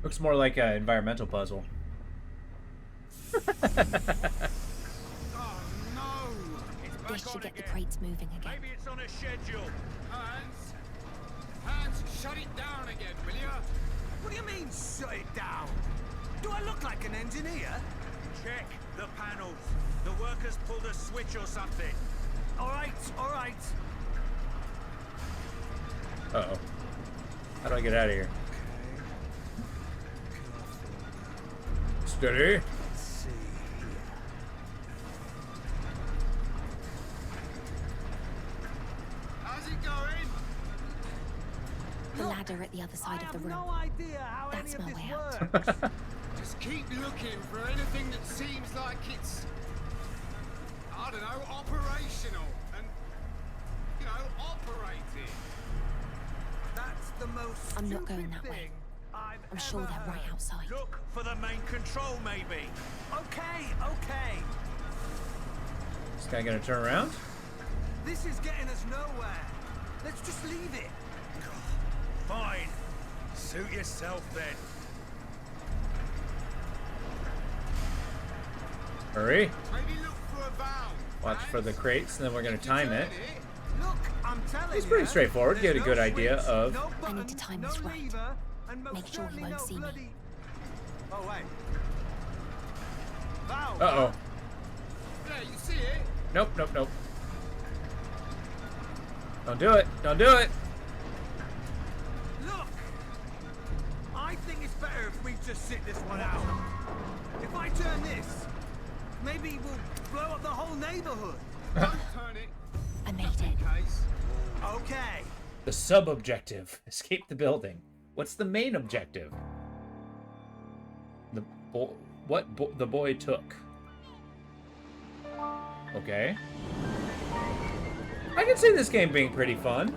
Looks more like an environmental puzzle. Oh no! This should get the crates moving again. Maybe it's on a schedule. Hans! Hans, shut it down again, will you? What do you mean, shut it down? Do I look like an engineer? Check the panels. The workers pulled a switch or something. All right, all right. Uh-oh. How do I get out of here? Steady. Let's see here. How's it going? The ladder at the other side of the room. No idea how That's any my of this way out. works. Just keep looking for anything that seems like it's, I don't know, operational and, you know, operating. That's the most I'm not going stupid that way. thing I've I'm sure ever they're right heard. outside. Look for the main control, maybe. Okay, okay. This guy gonna turn around? This is getting us nowhere. Let's just leave it. Fine. Suit yourself then. Hurry. Maybe look for a valve. Watch for the crates, and then we're gonna time it. Look, I'm telling It's pretty you, straightforward. there's Get a good no idea switch, of. no I need button, to time no this right. lever, and most Make sure he certainly won't no see me. bloody... Oh wait. Valve. Uh-oh. Yeah, you see it? Nope, nope, nope. Don't do it. Don't do it. Look! I think it's better if we just sit this one out. If I turn this, maybe we'll blow up the whole neighborhood. Don't turn it. I made Just in it. case. Okay. The sub-objective. Escape the building. What's the main objective? The the boy took. Okay. I can see this game being pretty fun.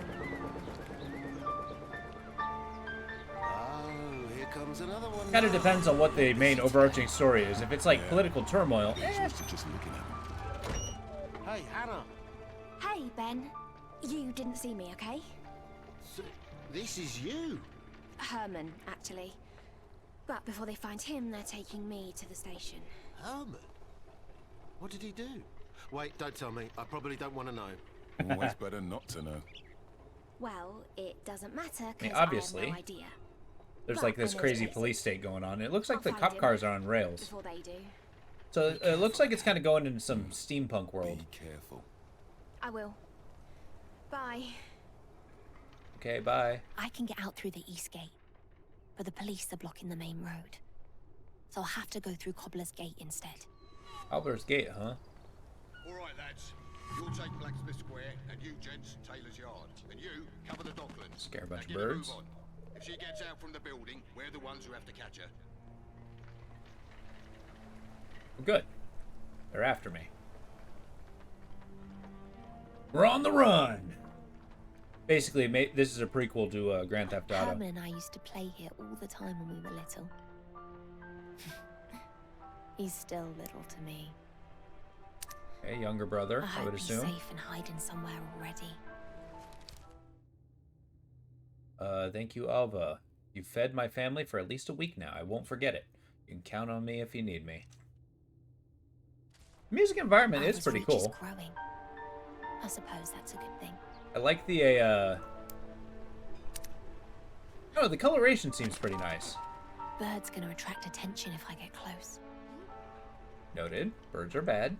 Oh, here comes another one. Kind of depends on what the main overarching story is. If it's like political turmoil, Hey, Hannah. Hey, Ben. You didn't see me, okay? So, this is you. Herman, actually. But before they find him, they're taking me to the station. Herman? What did he do? Wait, don't tell me. I probably don't want to know. Always better not to know. Well, it doesn't matter, I mean, because I obviously. have no idea. there's But like this I know crazy it's police state going on. It looks like I'll the find cop him cars are on rails. Before they do. So it looks like it's kind of going into some steampunk world. Be careful. I will. Bye. Okay, bye. I can get out through the east gate, but the police are blocking the main road. So I'll have to go through Cobbler's Gate instead. Cobbler's Gate, huh? All right, lads. You'll take Blacksmith Square, and you gents, Taylor's Yard. And you, cover the Docklands. Scare a bunch Now of get birds. move on. If she gets out from the building, we're the ones who have to catch her. Good. They're after me. We're on the run! Basically, this is a prequel to Grand Theft Auto. Herman and I used to play here all the time when we were little. He's still little to me. Okay, younger brother, I I hope would he's assume. safe and hiding somewhere already. Thank you, Alva. You've fed my family for at least a week now. I won't forget it. You can count on me if you need me. Music environment is Alva's pretty reach is cool. growing. I suppose that's a good thing. I like the, oh, the coloration seems pretty nice. Bird's gonna attract attention if I get close. Noted. Birds are bad.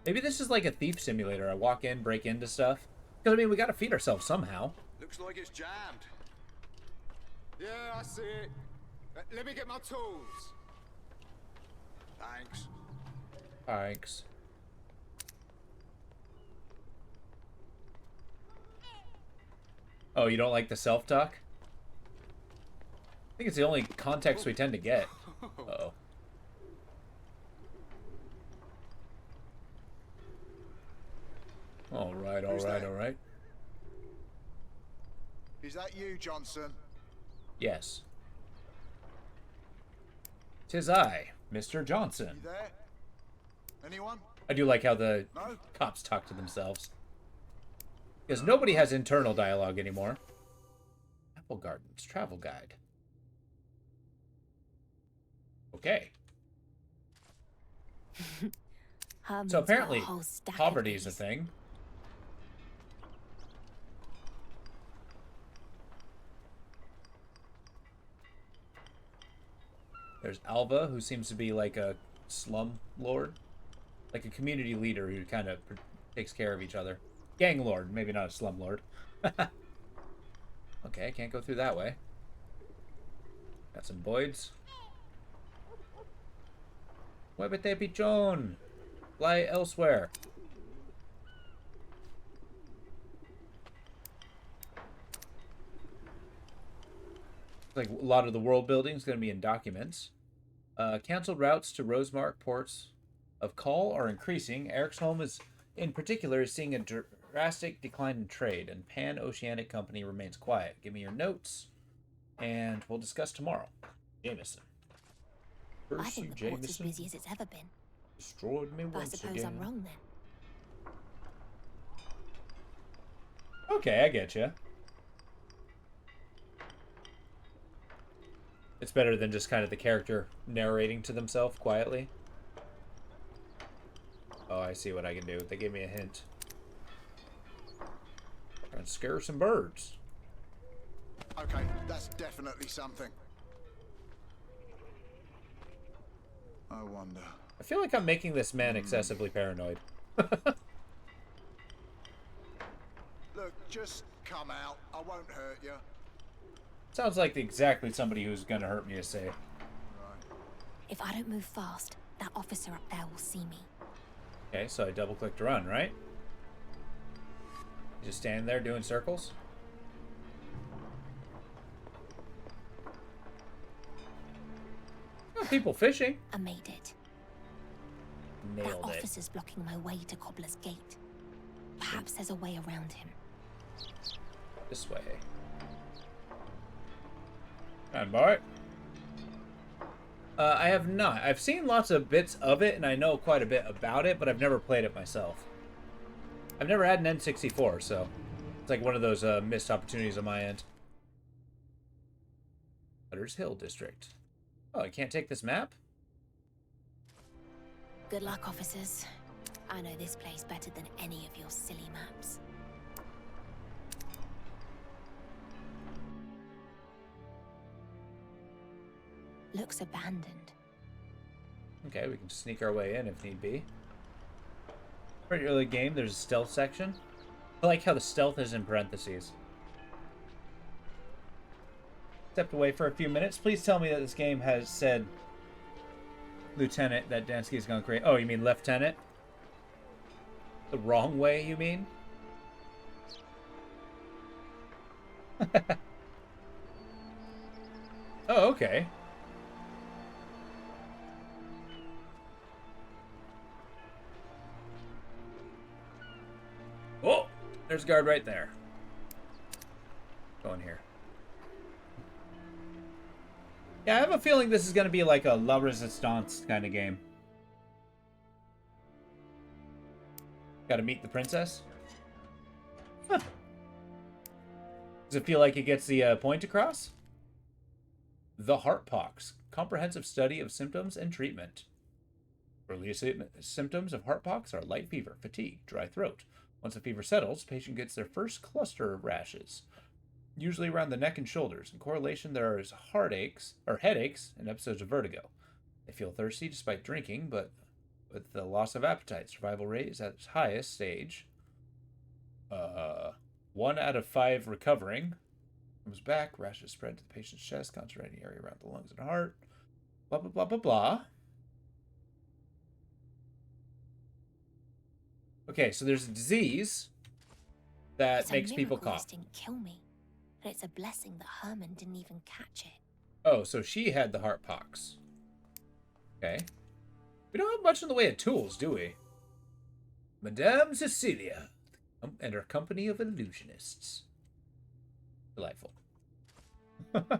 Maybe this is like a thief simulator. I walk in, break into stuff. Because, I mean, we gotta feed ourselves somehow. Looks like it's jammed. Yeah, I see it. Let me get my tools. Thanks. Thanks. Oh, you don't like the self-talk? I think it's the only context we tend to get. Uh-oh. Alright, alright, alright. Is that you, Johnson? Yes. 'Tis I, Mr. Johnson. You there? Anyone? I do like how the No? cops talk to themselves. Because nobody has internal dialogue anymore. Apple Gardens Travel Guide. Okay. Herman's So got a apparently, whole stack of poverty is a these. thing. There's Alva, who seems to be like a slum lord. Like a community leader who kind of takes care of each other. Gang lord, maybe not a slum lord. Okay, can't go through that way. Got some Boyds. Muévete, pichón! Fly elsewhere. Like a lot of the world building is going to be in documents. Cancelled routes to Rosemark ports of call are increasing. Eriksholm is, in particular, is seeing a drastic decline in trade, and Pan-Oceanic Company remains quiet. Give me your notes, and we'll discuss tomorrow. Jameson. I think the port's as busy as it's ever been. Destroyed me But I once suppose again. I'm wrong then. Okay, I get you. It's better than just kind of the character narrating to themselves quietly. Oh, I see what I can do. They gave me a hint. Trying to scare some birds. Okay, that's definitely something. I wonder. I feel like I'm making this man excessively paranoid. Look, just come out. I won't hurt you. Sounds like exactly somebody who's gonna hurt me to say. If I don't move fast, that officer up there will see me. Okay, so I double click to run, right? Just standing there doing circles. Oh, people fishing. I made it. That Nailed it. officer's blocking my way to Cobbler's Gate. Perhaps there's a way around him. This way. And boy. I have not. I've seen lots of bits of it, and I know quite a bit about it, but I've never played it myself. I've never had an N64, so it's like one of those missed opportunities on my end. Hunters Hill District. Oh, I can't take this map? Good luck, officers. I know this place better than any of your silly maps. Looks abandoned. Okay, we can sneak our way in if need be. Pretty early game, there's a stealth section. I like how the stealth is in parentheses. Stepped away for a few minutes. Please tell me that this game has said Lieutenant that Dansky is going to create. Oh, you mean Lieutenant? The wrong way, you mean? Oh, okay. Oh, there's a guard right there. Go in here. Yeah, I have a feeling this is going to be like a La Resistance kind of game. Gotta meet the princess? Huh. Does it feel like it gets the point across? The Heartpox. Comprehensive study of symptoms and treatment. Earliest symptoms of heartpox are light fever, fatigue, dry throat. Once the fever settles, the patient gets their first cluster of rashes, usually around the neck and shoulders. In correlation, there is headaches and episodes of vertigo. They feel thirsty despite drinking, but with the loss of appetite, survival rate is at its highest stage. 1 out of 5 recovering. Comes back, rashes spread to the patient's chest, concentrating area around the lungs and heart. Blah, blah, blah, blah, blah. Okay, so there's a disease that It's makes a people miracle this cough. didn't kill me, and it's a blessing that Herman didn't even catch it. Oh, so she had the heart pox. Okay. We don't have much in the way of tools, do we? Madame Cecilia and her company of illusionists. Delightful.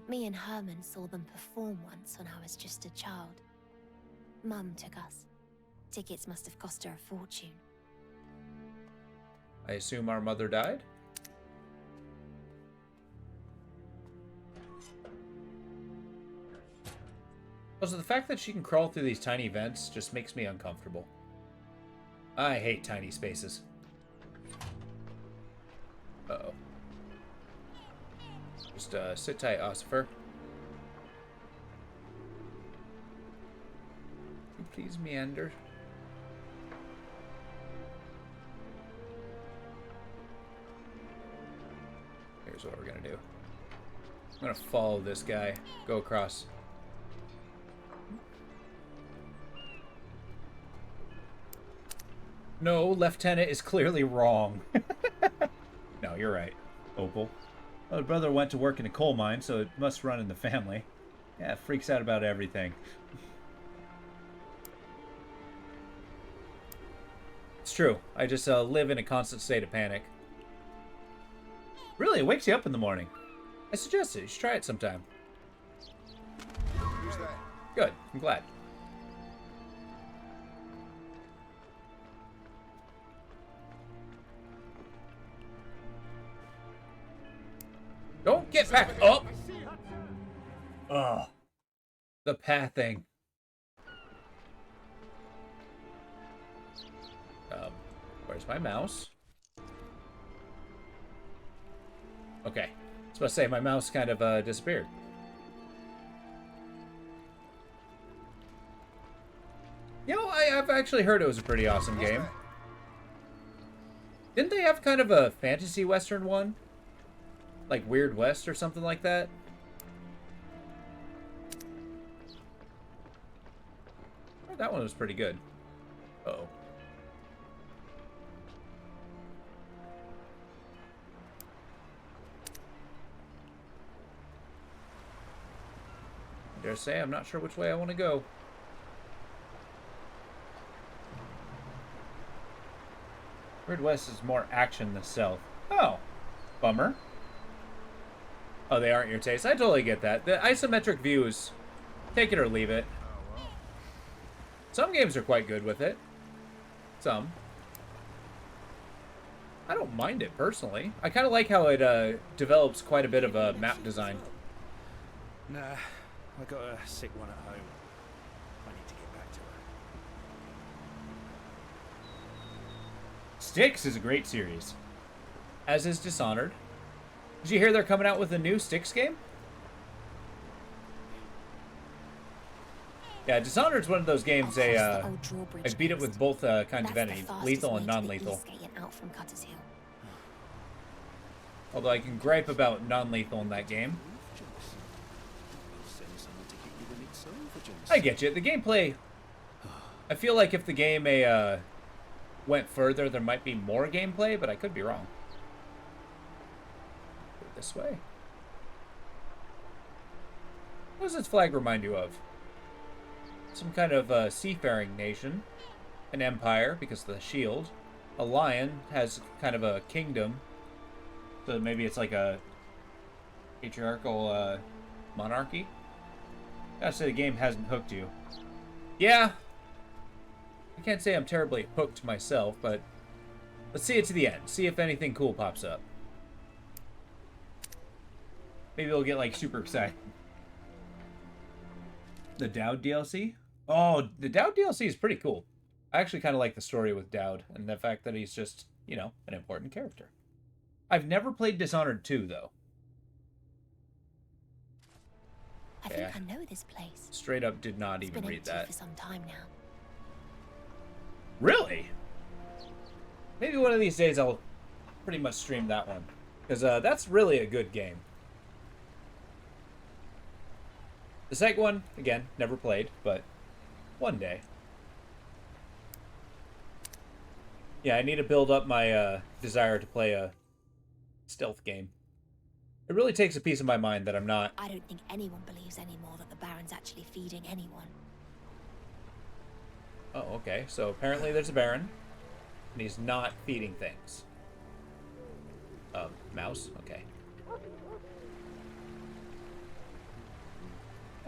Me and Herman saw them perform once when I was just a child. Mum took us. Tickets must have cost her a fortune. I assume our mother died? Also, the fact that she can crawl through these tiny vents just makes me uncomfortable. I hate tiny spaces. Uh-oh. Just sit tight, Ossifer. You please meander. Here's what we're gonna do. I'm gonna follow this guy. Go across. No, Lieutenant is clearly wrong. No, you're right, Opal. Well, the brother went to work in a coal mine, so it must run in the family. Yeah, freaks out about everything. It's true. I just live in a constant state of panic. Really, it wakes you up in the morning. I suggest it. You should try it sometime. Who's that? Good. I'm glad. Don't get back up! Ugh. The pathing. Where's my mouse? Okay. I was about to say, my mouse kind of disappeared. You know, I've actually heard it was a pretty awesome game. Didn't they have kind of a fantasy western one? Like Weird West or something like that? That one was pretty good. Uh-oh. I dare say I'm not sure which way I want to go. Weird West is more action than stealth. Oh. Bummer. Oh, they aren't your taste. I totally get that. The isometric views, take it or leave it. Some games are quite good with it. Some. I don't mind it, personally. I kind of like how it develops quite a bit of a map design. Nah, I got a sick one at home. I need to get back to her. Styx is a great series. As is Dishonored. Did you hear they're coming out with a new Styx game? Yeah, Dishonored's one of those games I beat it with both kinds of enemies, lethal and non-lethal. Although I can gripe about non-lethal in that game. I get you. The gameplay, I feel like if the game went further, there might be more gameplay, but I could be wrong. This way. What does this flag remind you of? Some kind of seafaring nation. An empire, because of the shield. A lion has kind of a kingdom. So maybe it's like a patriarchal monarchy. I gotta say the game hasn't hooked you. Yeah. I can't say I'm terribly hooked myself, but let's see it to the end. See if anything cool pops up. Maybe we'll get like super excited. The Dowd DLC? Oh, the Dowd DLC is pretty cool. I actually kind of like the story with Dowd and the fact that he's just, you know, an important character. I've never played Dishonored 2, though. I think I know this place. Straight up did not even read that. For some time now. Really? Maybe one of these days I'll pretty much stream that one. Because that's really a good game. The second one, again, never played, but one day. Yeah, I need to build up my desire to play a stealth game. It really takes a piece of my mind that I'm not... I don't think anyone believes anymore that the Baron's actually feeding anyone. Oh, okay. So apparently there's a Baron, and he's not feeding things. Mouse? Okay.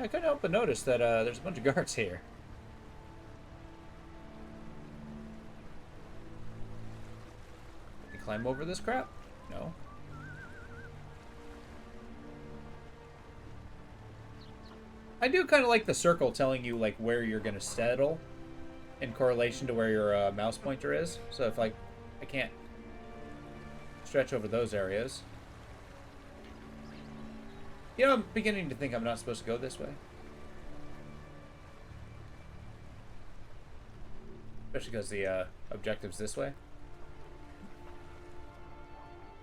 I couldn't help but notice that there's a bunch of guards here. Can you climb over this crap? No. I do kind of like the circle telling you like where you're gonna settle in correlation to where your mouse pointer is. So if like I can't stretch over those areas. You know, I'm beginning to think I'm not supposed to go this way. Especially because the objective's this way.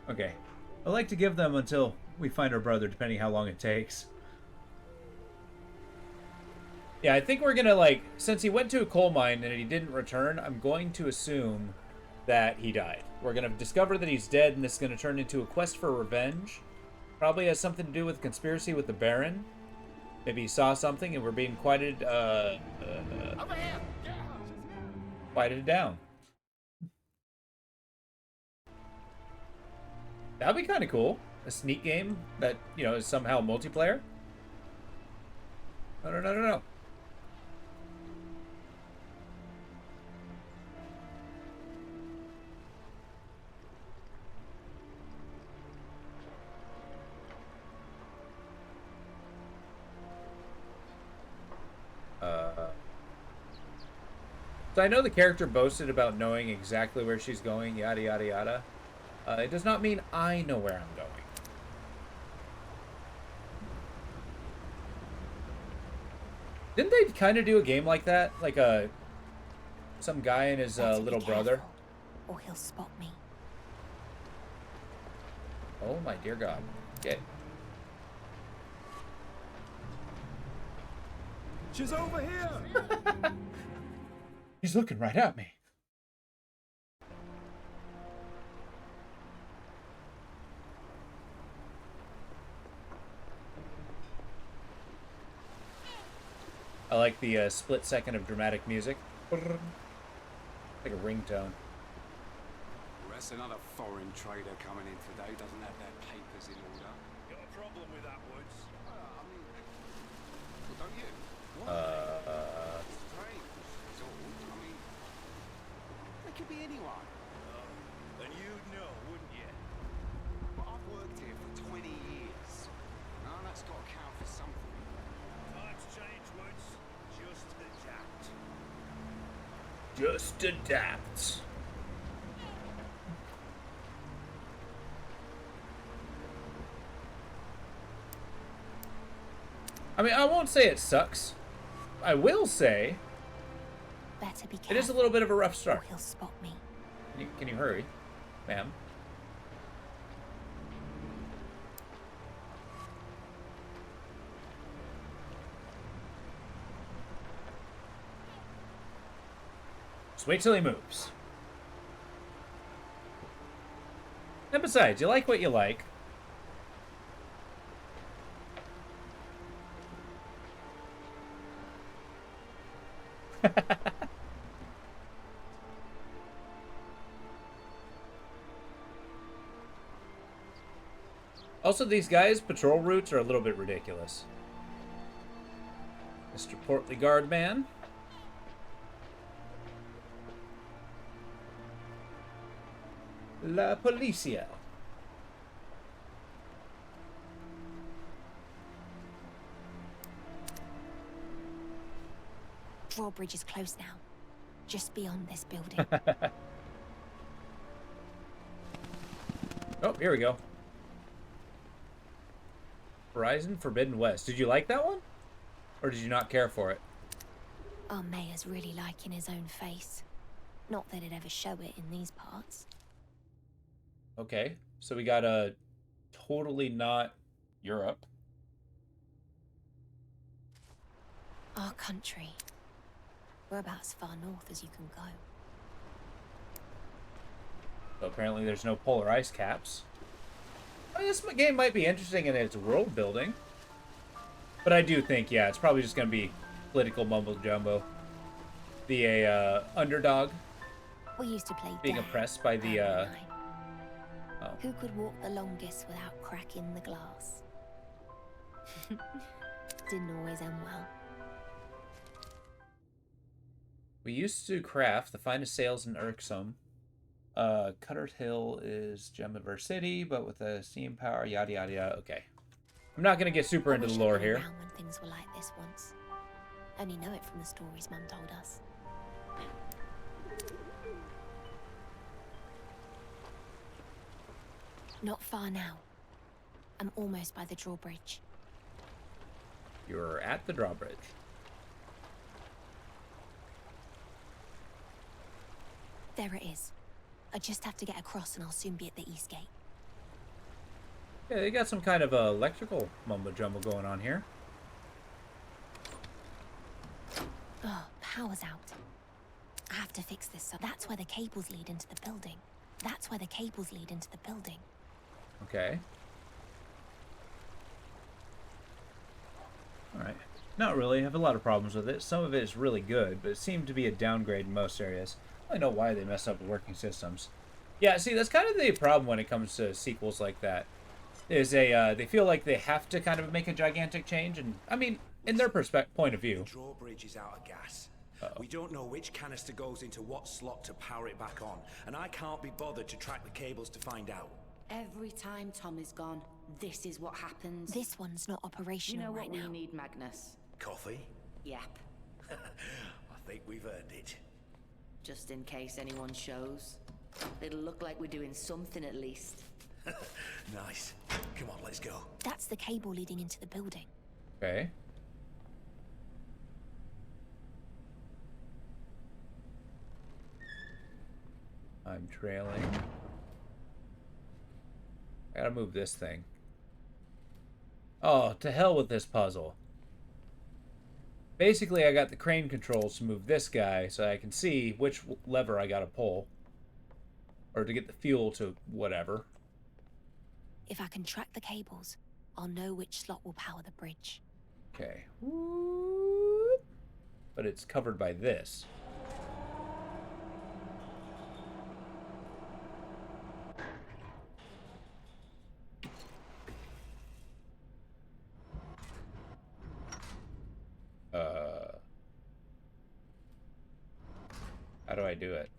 Okay. I like to give them until we find our brother, depending how long it takes. Yeah, I think we're gonna, like, since he went to a coal mine and he didn't return, I'm going to assume that he died. We're gonna discover that he's dead, and this is gonna turn into a quest for revenge. Probably has something to do with conspiracy with the Baron. Maybe he saw something and we're being quieted, quieted down. That'd be kind of cool. A sneak game that, you know, is somehow multiplayer. I don't know. So I know the character boasted about knowing exactly where she's going, yada yada yada. It does not mean I know where I'm going. Didn't they kind of do a game like that? Like some guy and his little brother? Or he'll spot me. Oh my dear God. Okay. She's over here! He's looking right at me. I like the split second of dramatic music. Like a ringtone. Well, that's another foreign trader coming in today. Doesn't have their papers in order. Got a problem with that, Woods? I mean, well, don't you? Strange. It's all. I mean, they could be anyone. Then you'd know, wouldn't you? But I've worked here for 20 years. Now that's got to count for something. Times change, Woods. Just adapt. Just adapt. I mean, I won't say it sucks. I will say Better be careful. it is a little bit of a rough Or start. he'll spot me. Can you hurry, ma'am? Just wait till he moves. And besides, you like what you like. Also, these guys' patrol routes are a little bit ridiculous. Mr. Portly Guard Man. La Policia. Drawbridge is close now. Just beyond this building. Oh, here we go. Horizon Forbidden West. Did you like that one? Or did you not care for it? Our mayor's really liking his own face. Not that he'd ever show it in these parts. Okay, so we got a totally not Europe. Our country. We're about as far north as you can go. So apparently there's no polar ice caps. I mean, this game might be interesting in its world building. But I do think, yeah, it's probably just going to be political mumbo-jumbo. The underdog We used to play being Dare, oppressed by the... Aaron and I. Oh. Who could walk the longest without cracking the glass? didn't always end well. We used to craft the finest sails in Irksome. Cutter's Hill is Gem of Ver City, but with a steam power, yada yada yada. Okay. I'm not gonna get super into the lore here. Around when things were like this once. Only know it from the stories Mum told us. Not far now. I'm almost by the drawbridge. You're at the drawbridge. There it is. I just have to get across and I'll soon be at the east gate. Yeah, they got some kind of electrical mumbo-jumbo going on here. Oh, power's out. I have to fix this. So that's where the cables lead into the building. That's where the cables lead into the building. Okay. Alright. Not really. I have a lot of problems with it. Some of it is really good, but it seemed to be a downgrade in most areas. I know why they mess up with working systems. Yeah, see, that's kind of the problem when it comes to sequels like that. Is they feel like they have to kind of make a gigantic change, and I mean, in their point of view. The drawbridge is out of gas. We don't know which canister goes into what slot to power it back on, and I can't be bothered to track the cables to find out. Every time Tom is gone, this is what happens. This one's not operational You know right what now. we need, Magnus? Coffee? Yep. I think we've earned it. Just in case anyone shows. It'll look like we're doing something at least. Nice. Come on, let's go. That's the cable leading into the building. Okay. I'm trailing. I gotta move this thing. Oh, to hell with this puzzle. Basically, I got the crane controls to move this guy so I can see which lever I gotta pull. Or to get the fuel to whatever. If I can track the cables, I'll know which slot will power the bridge. Okay. But it's covered by this. How do I do it?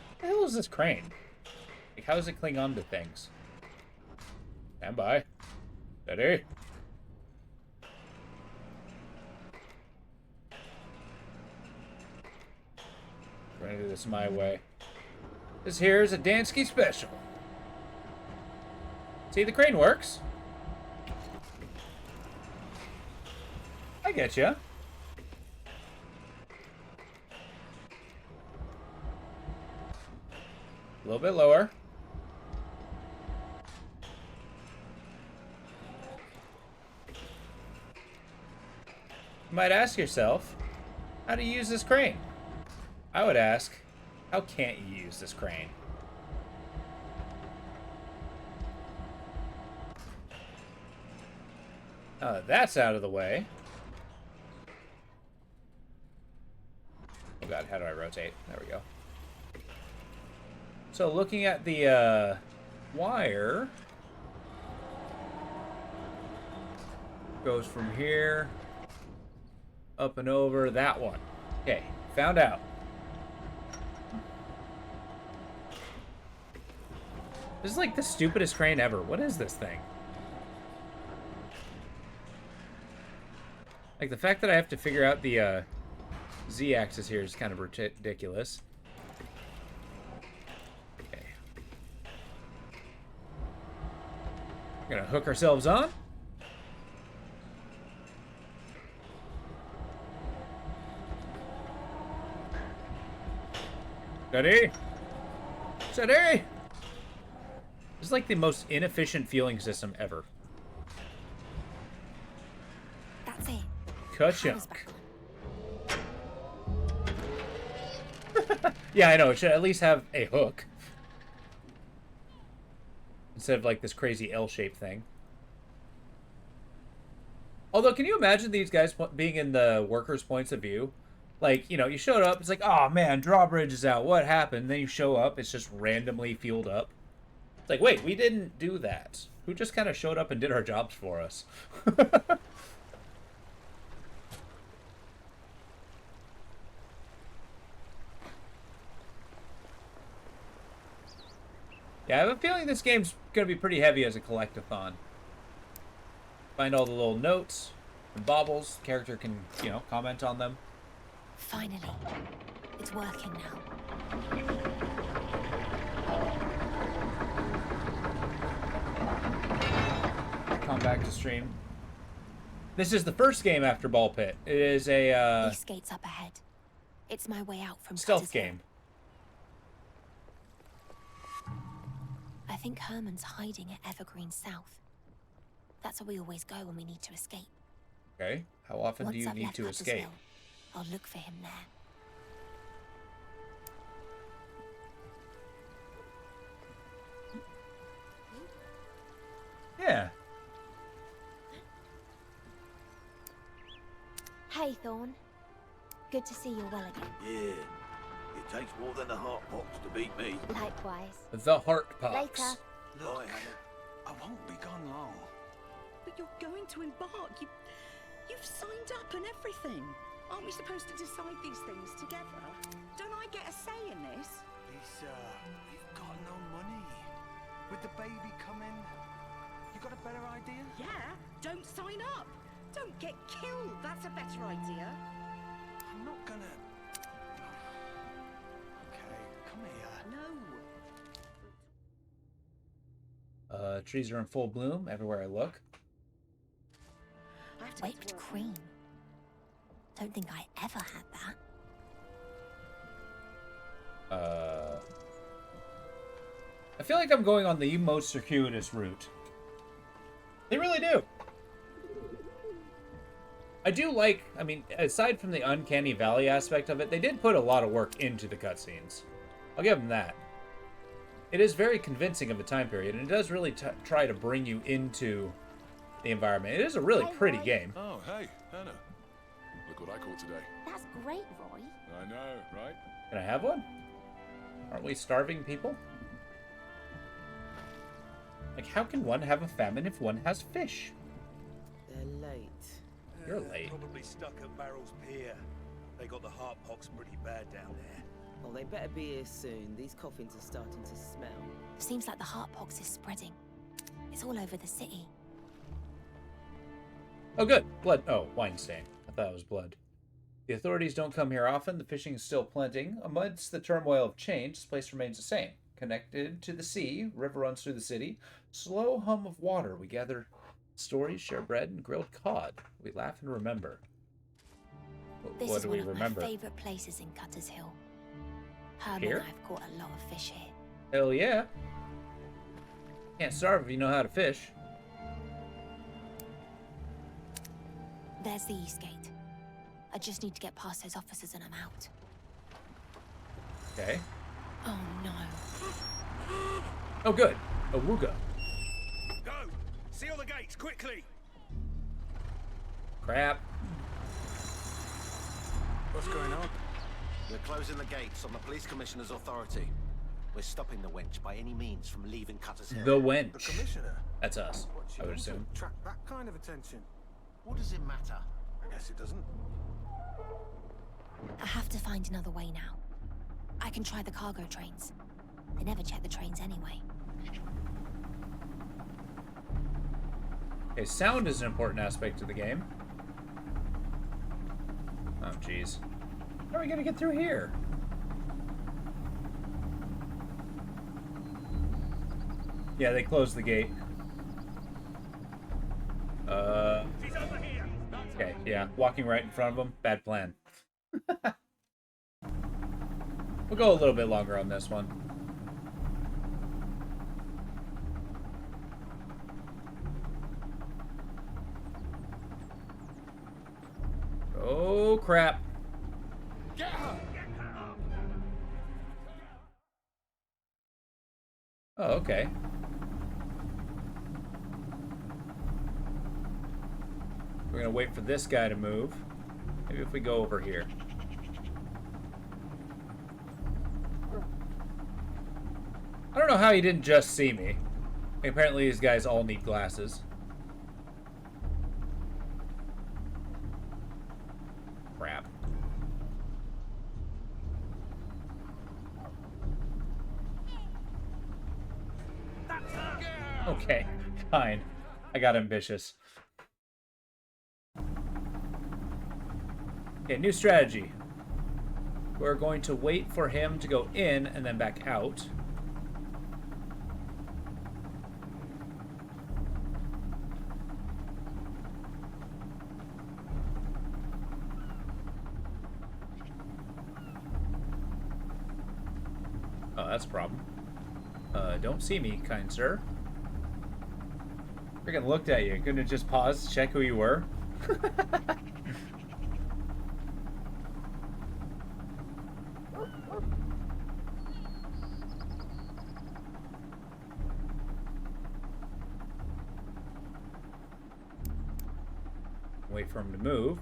What the hell is this crane? Like, how does it cling on to things? Stand by. Steady. We're gonna do this my way. This here is a Dansky special. See, the crane works. I get ya. A little bit lower. You might ask yourself, how to use this crane? I would ask, how can't you use this crane? That's out of the way. Oh god, how do I rotate? There we go. So looking at the wire, goes from here up and over that one. Okay, found out. This is like the stupidest crane ever. What is this thing? Like, the fact that I have to figure out the Z-axis here is kind of ridiculous. Okay. We're gonna hook ourselves on. Steady. Steady. This is like the most inefficient fueling system ever. That's it. Ka-chunk. Yeah, I know. It should at least have a hook. Instead of like this crazy L-shaped thing. Although, can you imagine these guys being in the workers' points of view? Like, you know, you showed up, it's like, oh man, drawbridge is out, what happened? Then you show up, it's just randomly fueled up. It's like, wait, we didn't do that. Who just kind of showed up and did our jobs for us? Yeah, I have a feeling this game's going to be pretty heavy as a collectathon. Find all the little notes and baubles. The character can, you know, comment on them. Finally. It's working now. Come back to stream. This is the first game after Ball Pit. It is a East gate's up ahead. It's my way out from stealth Cutter's Hill. game. I think Herman's hiding at Evergreen South. That's where we always go when we need to escape. Okay. How often do Once you I've need left to Cutter's escape? Hill, I'll look for him there. Yeah. Hey, Thorn. Good to see you're well again. Yeah. It takes more than a heart box to beat me. Likewise. The Heart Pox. Later. Look, I won't be gone long. But you're going to embark. You've signed up and everything. Aren't we supposed to decide these things together? Don't I get a say in this? Lisa, we've got no money. With the baby coming, you got a better idea? Yeah, don't sign up. Don't get killed. That's a better idea. I'm not gonna... Okay, come here. No. Trees are in full bloom everywhere I look. Whipped cream. Don't think I ever had that. I feel like I'm going on the most circuitous route. They really do. I do like, I mean, aside from the uncanny valley aspect of it, they did put a lot of work into the cutscenes. I'll give them that. It is very convincing of the time period, and it does really try to bring you into the environment. It is a really pretty game. Oh, hey, Hannah. Look what I caught today. That's great, Roy. I know, right? Can I have one? Aren't we starving people? Like, how can one have a famine if one has fish? They're late. You're late. Probably stuck at Barrel's Pier. They got the heart pox pretty bad down there. Well, they better be here soon. These coffins are starting to smell. Seems like the heart pox is spreading. It's all over the city. Oh, good. Blood. Oh, wine stain. I thought it was blood. The authorities don't come here often. The fishing is still plenty. Amidst the turmoil of change, this place remains the same. Connected to the sea, river runs through the city. Slow hum of water. We gather stories, share bread, and grilled cod. We laugh and remember. This What is do one we of remember? my favorite places in Cutter's Hill. Herman Here? and I've caught a lot of fish here. Hell yeah. Can't starve if you know how to fish. There's the East Gate. I just need to get past those officers and I'm out. Okay. Oh no. Oh, good. A Wooga. Go! Seal the gates, quickly! Crap. What's going on? We're closing the gates on the police commissioner's authority. We're stopping the wench by any means from leaving Cutter's Hill. The wench. The commissioner? That's us, I would assume. Attract that kind of attention. What does it matter? I guess it doesn't. I have to find another way now. I can try the cargo trains. They never check the trains anyway. Okay, sound is an important aspect of the game. Oh, jeez. How are we gonna get through here? Yeah, they closed the gate. Okay, yeah, walking right in front of them, bad plan. We'll go a little bit longer on this one. Oh, crap. Oh, okay. We're gonna wait for this guy to move. Maybe if we go over here. don't know how he didn't just see me. Apparently these guys all need glasses. Crap. Okay, fine. I got ambitious. Okay, new strategy. We're going to wait for him to go in and then back out. Oh, that's a problem. Don't see me, kind sir. Freaking looked at you. Couldn't have just paused to check who you were? Wait for him to move.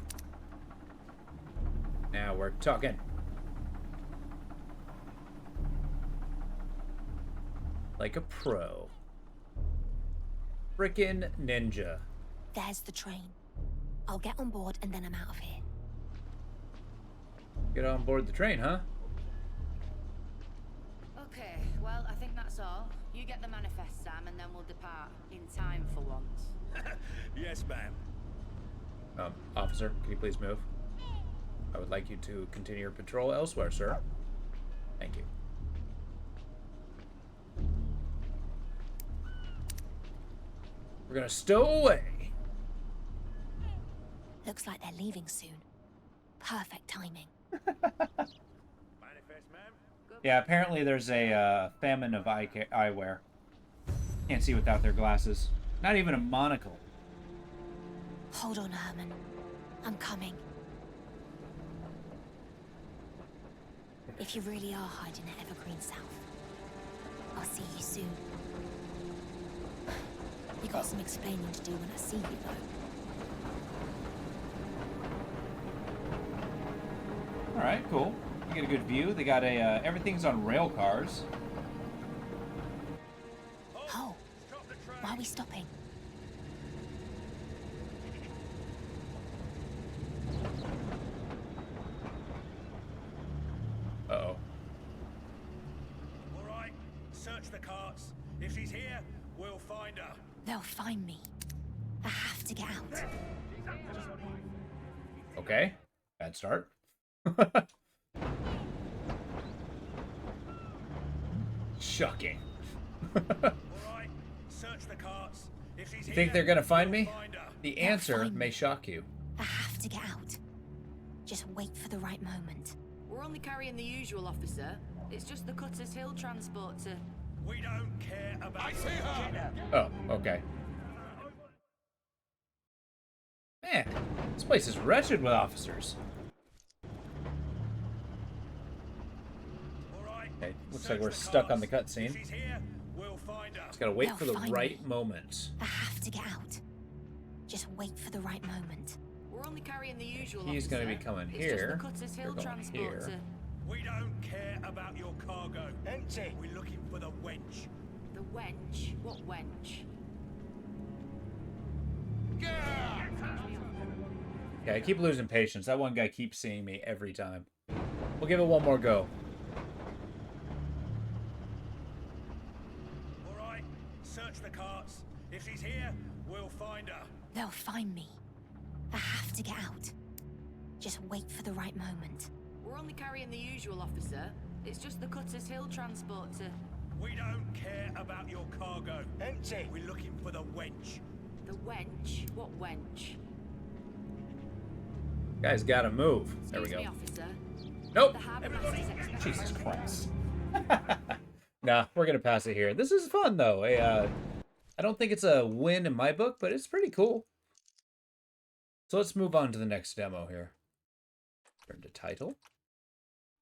Now we're talking. Like a pro. Frickin' ninja. There's the train. I'll get on board and then I'm out of here. Get on board the train, huh? Okay, well, I think that's all. You get the manifest, Sam, and then we'll depart. In time for once. Yes, ma'am. Officer, can you please move? I would like you to continue your patrol elsewhere, sir. Thank you. We're gonna stow away. Looks like they're leaving soon. Perfect timing. Yeah, apparently there's a famine of eyewear. Can't see without their glasses. Not even a monocle. Hold on, Herman. I'm coming. If you really are hiding at Evergreen South, I'll see you soon. You got some explaining to do when I see you, though. Alright, cool. You get a good view. They got a, everything's on rail cars. Oh, why are we stopping? Uh-oh. All right, search the carts. If she's here, we'll find her. They'll find me. I have to get out. Okay. Bad start. Shocking. Alright, search the carts. If she's You think here, they're gonna find we'll me? find her. The answer may shock you. I have to get out. Just wait for the right moment. We're only carrying the usual, officer. It's just the Cutters Hill transport to... We don't care about... I see her! Oh, okay. Man, this place is wretched with officers. Okay, looks like we're stuck on the cutscene. Just gotta wait for the right moment. I have to get out. Just wait for the right moment. We're only carrying the usual, He's officer. gonna be coming It's here. just the Cutters Hill We're going transport here. to... We don't care about your cargo. Empty. We're looking for the wench. The wench? What wench? Okay, I keep losing patience. That one guy keeps seeing me every time. We'll give it one more go. Alright, search the carts. If she's here, we'll find her. They'll find me. I have to get out. Just wait for the right moment. We're only carrying the usual, officer. It's just the Cutters Hill transport to... We don't care about your cargo. Empty. We're looking for the wench. The wench? What wench? Guys, gotta move. There we Excuse go. me, officer. Nope. The Harbour Master's expecting Jesus you. Christ. Nah, we're gonna pass it here. This is fun though. I don't think it's a win in my book, but it's pretty cool. So let's move on to the next demo here. Turn to title.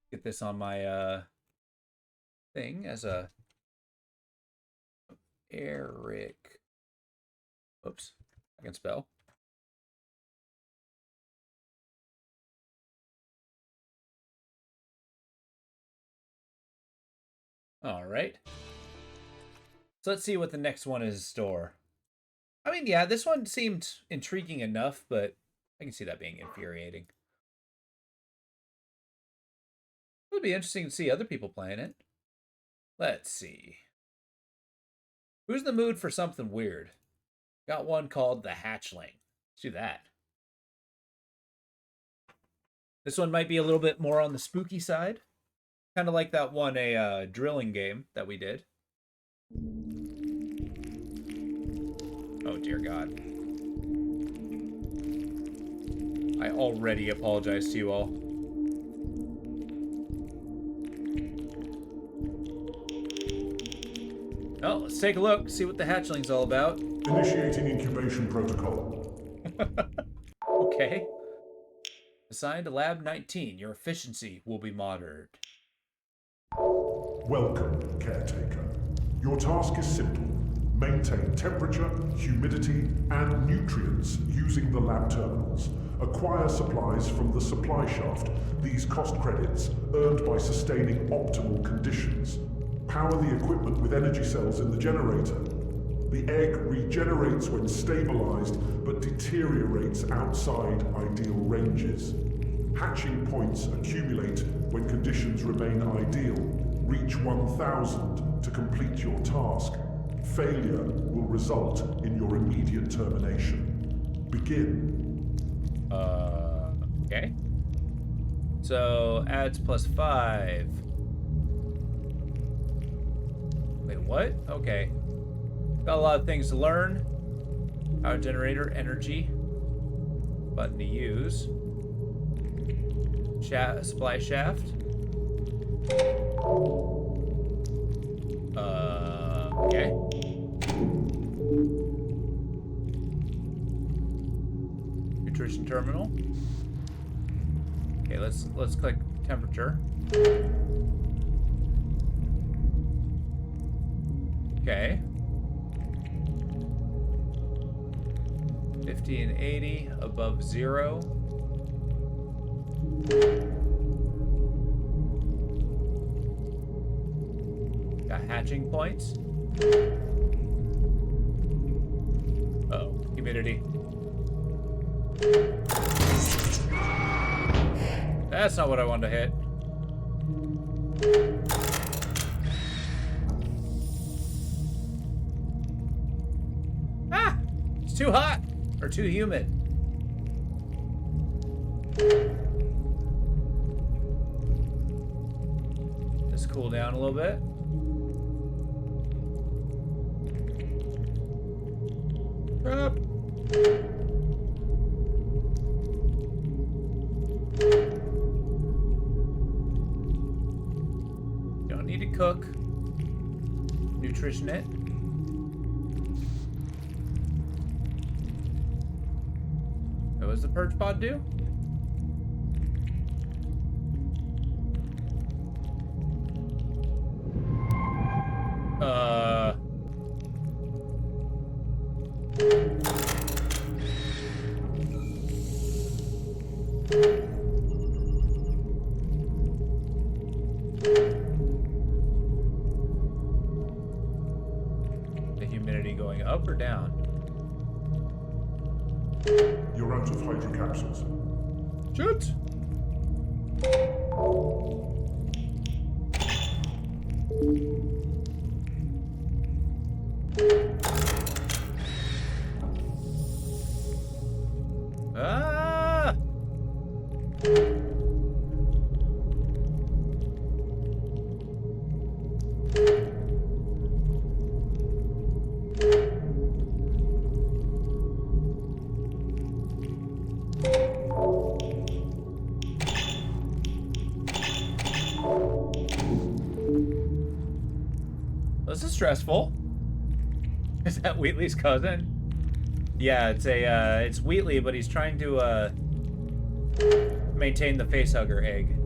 Get this on my thing as a Eric. Oops, I can spell. All right. So let's see what the next one is in store. I mean, yeah, this one seemed intriguing enough, but I can see that being infuriating. It would be interesting to see other people playing it. Let's see. Who's in the mood for something weird? Got one called The Hatchling. Let's do that. This one might be a little bit more on the spooky side. Kind of like that one, a drilling game that we did. Oh, dear God. I already apologize to you all. Oh, let's take a look, see what the hatchling's all about. Initiating incubation protocol. Okay. Assigned to Lab 19, your efficiency will be monitored. Welcome, caretaker. Your task is simple. Maintain temperature, humidity, and nutrients using the lab terminals. Acquire supplies from the supply shaft. These cost credits, earned by sustaining optimal conditions. Power the equipment with energy cells in the generator. The egg regenerates when stabilized, but deteriorates outside ideal ranges. Hatching points accumulate when conditions remain ideal. Reach 1,000 to complete your task. Failure will result in your immediate termination. Begin. Okay. So, adds +5. Wait, what? Okay. Got a lot of things to learn. Power generator, energy. Button to use. Supply shaft. Okay. Nutrition terminal. Okay, let's click temperature. Okay. 50 and 80 above 0. Got hatching points. Uh-oh, humidity. That's not what I wanted to hit. Ah! It's too hot or too humid. Let's cool down a little bit. Crap. Don't need to cook. Nutrition it. What does the perch pod do? The humidity going up or down? You're out of hydrocapsules. Shoot! Ah! This is stressful. Is that Wheatley's cousin? Yeah, it's Wheatley, but he's trying to maintain the facehugger egg.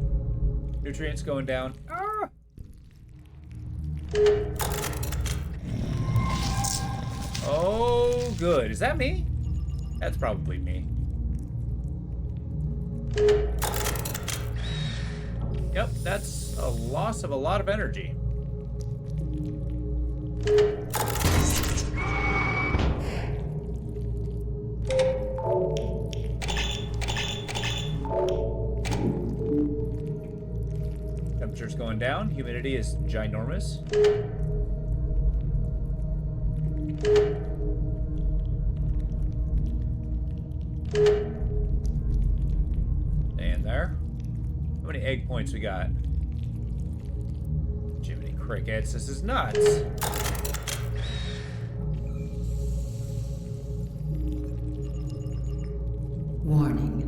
Nutrients going down. Ah! Oh, good. Is that me? That's probably me. Yep, that's a loss of a lot of energy. Temperature's going down. Humidity is ginormous. And there. How many egg points we got? Jiminy crickets, this is nuts. Warning.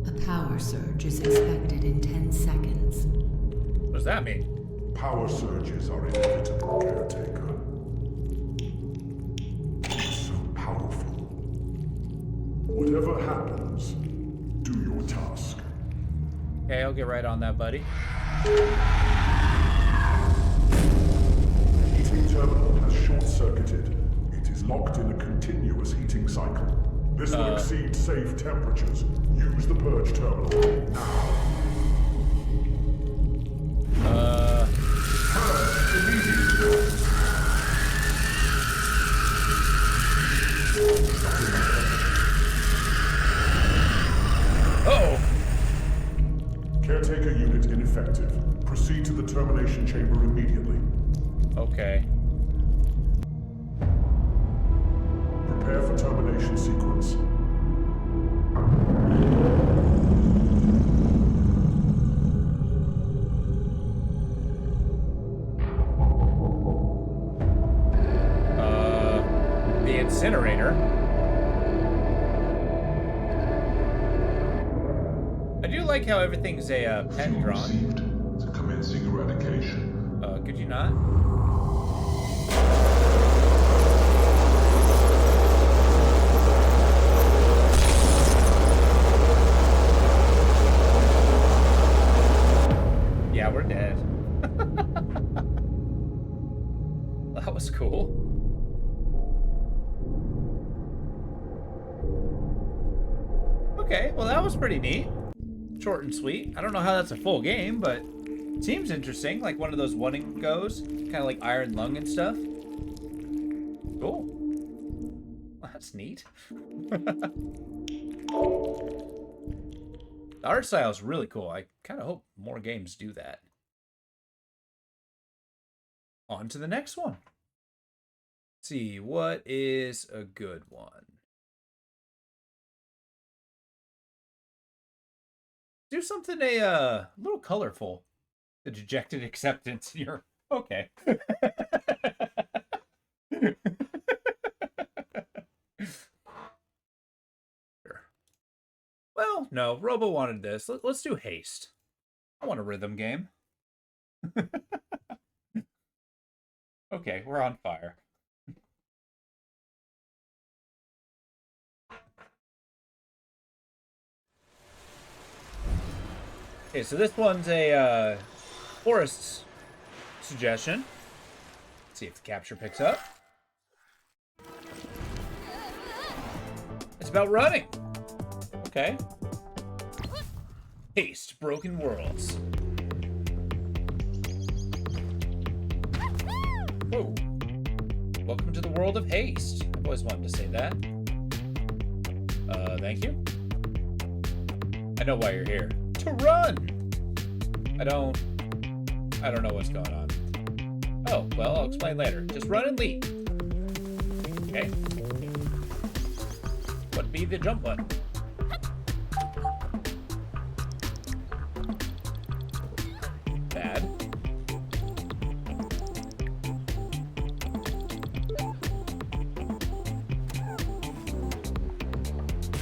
A power surge is expected in 10 seconds. What does that mean? Power surges are inevitable, Caretaker. It's so powerful. Whatever happens, do your task. Okay, I'll get right on that, buddy. The heating terminal has short-circuited. It is locked in a continuous heating cycle. This will exceed safe temperatures. Use the purge terminal now. Purge immediately. Uh-oh. Caretaker unit ineffective. Proceed to the termination chamber immediately. Okay. Prepare for termination sequence. The incinerator. I do like how everything's a pen drawn. To commencing eradication. Could you not? Yeah, we're dead. That was cool. Okay, well that was pretty neat. Short and sweet. I don't know how that's a full game, but it seems interesting. Like one of those one and goes. Kind of like Iron Lung and stuff. Cool. Well, that's neat. The art style is really cool. I kind of hope more games do that. On to the next one. Let's see, what is a good one? Do something a little colorful. The dejected acceptance. You're okay. Sure. Well, no, Robo wanted this. Let's do Haste. I want a rhythm game. Okay, we're on fire. Okay, so this one's a Forrest's suggestion. Let's see if the capture picks up. It's about running. Okay. Haste, Broken Worlds. Whoa. Welcome to the world of Haste. I've always wanted to say that. Thank you. I know why you're here. To run! I don't know what's going on. Oh, well, I'll explain later. Just run and leap. Okay. What be the jump button? Bad.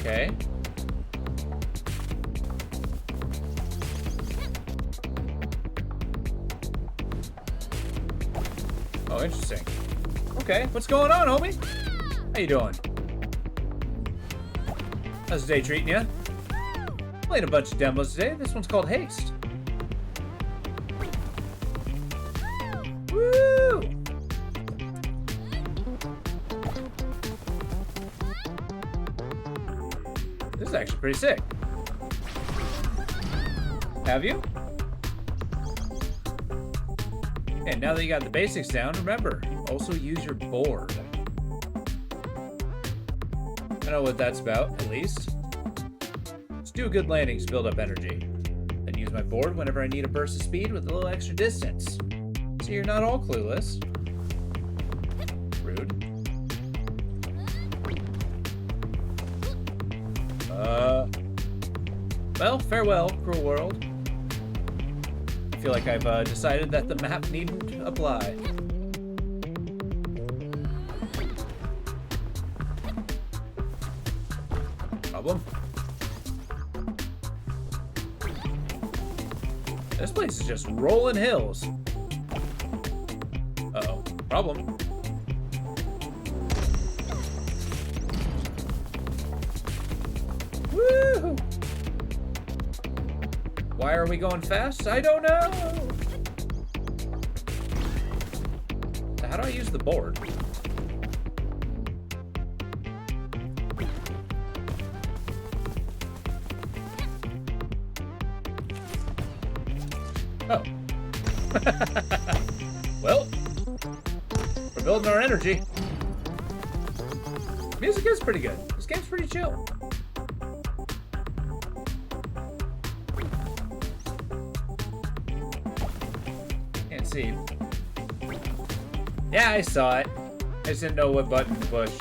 Okay. Oh, interesting. Okay, what's going on, homie? How you doing? How's the day treating you? Played a bunch of demos today. This one's called Haste. Woo! This is actually pretty sick. Have you? And now that you got the basics down, remember, also use your board. I know what that's about, at least. Let's do a good landing to build up energy. Then use use my board whenever I need a burst of speed with a little extra distance. So you're not all clueless. Rude. Well, farewell, cruel world. I feel like I've decided that the map needn't apply. Problem? This place is just rolling hills. Uh-oh. Problem. Woo! Why are we going fast? I don't know! So how do I use the board? Oh. Well, we're building our energy. Music is pretty good. This game's pretty chill. Can't see. Yeah, I saw it. I just didn't know what button to push.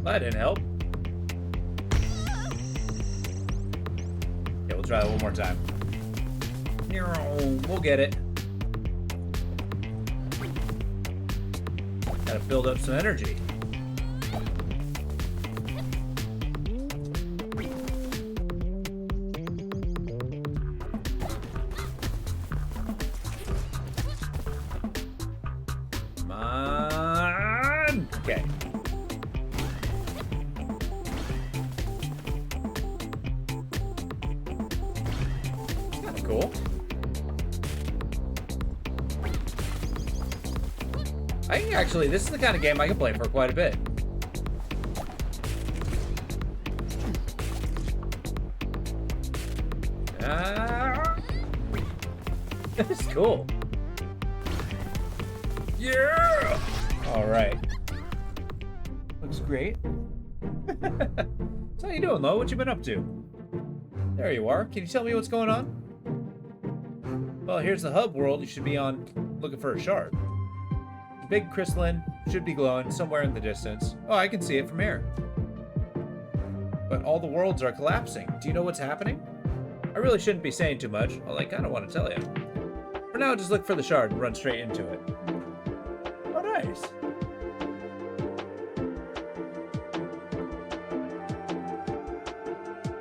That didn't help. Okay, we'll try it one more time. We'll get it. Gotta build up some energy. Come on. Okay. Kind of cool. I think actually this is the kind of game I can play for quite a bit. It's cool. Yeah! Alright. Looks great. So how you doing, Lo? What you been up to? There you are. Can you tell me what's going on? Well, here's the hub world you should be on looking for a shard. The big crystalline should be glowing somewhere in the distance. Oh, I can see it from here. But all the worlds are collapsing. Do you know what's happening? I really shouldn't be saying too much, although I kind of want to tell you. For now, just look for the shard and run straight into it. Oh, nice.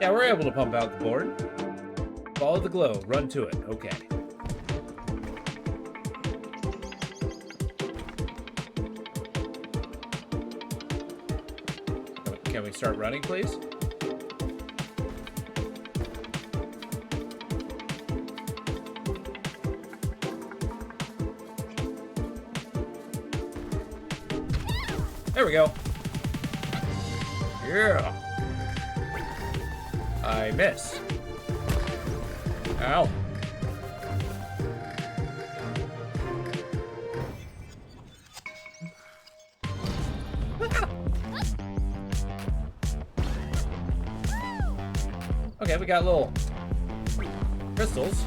Yeah, we're able to pump out the board. Follow the glow, run to it. Okay. Can we start running, please? There we go. Yeah. I missed. Ow. Okay, we got little crystals.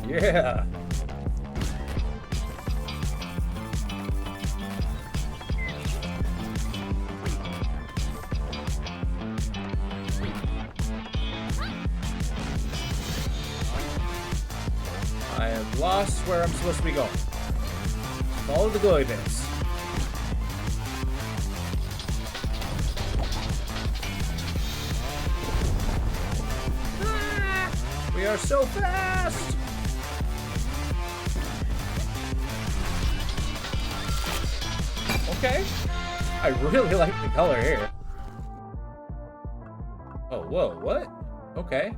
Yeah. I have lost where I'm supposed to be going. Follow the glowy bits. We are so fast! Okay. I really like the color here. Oh, whoa, what? Okay.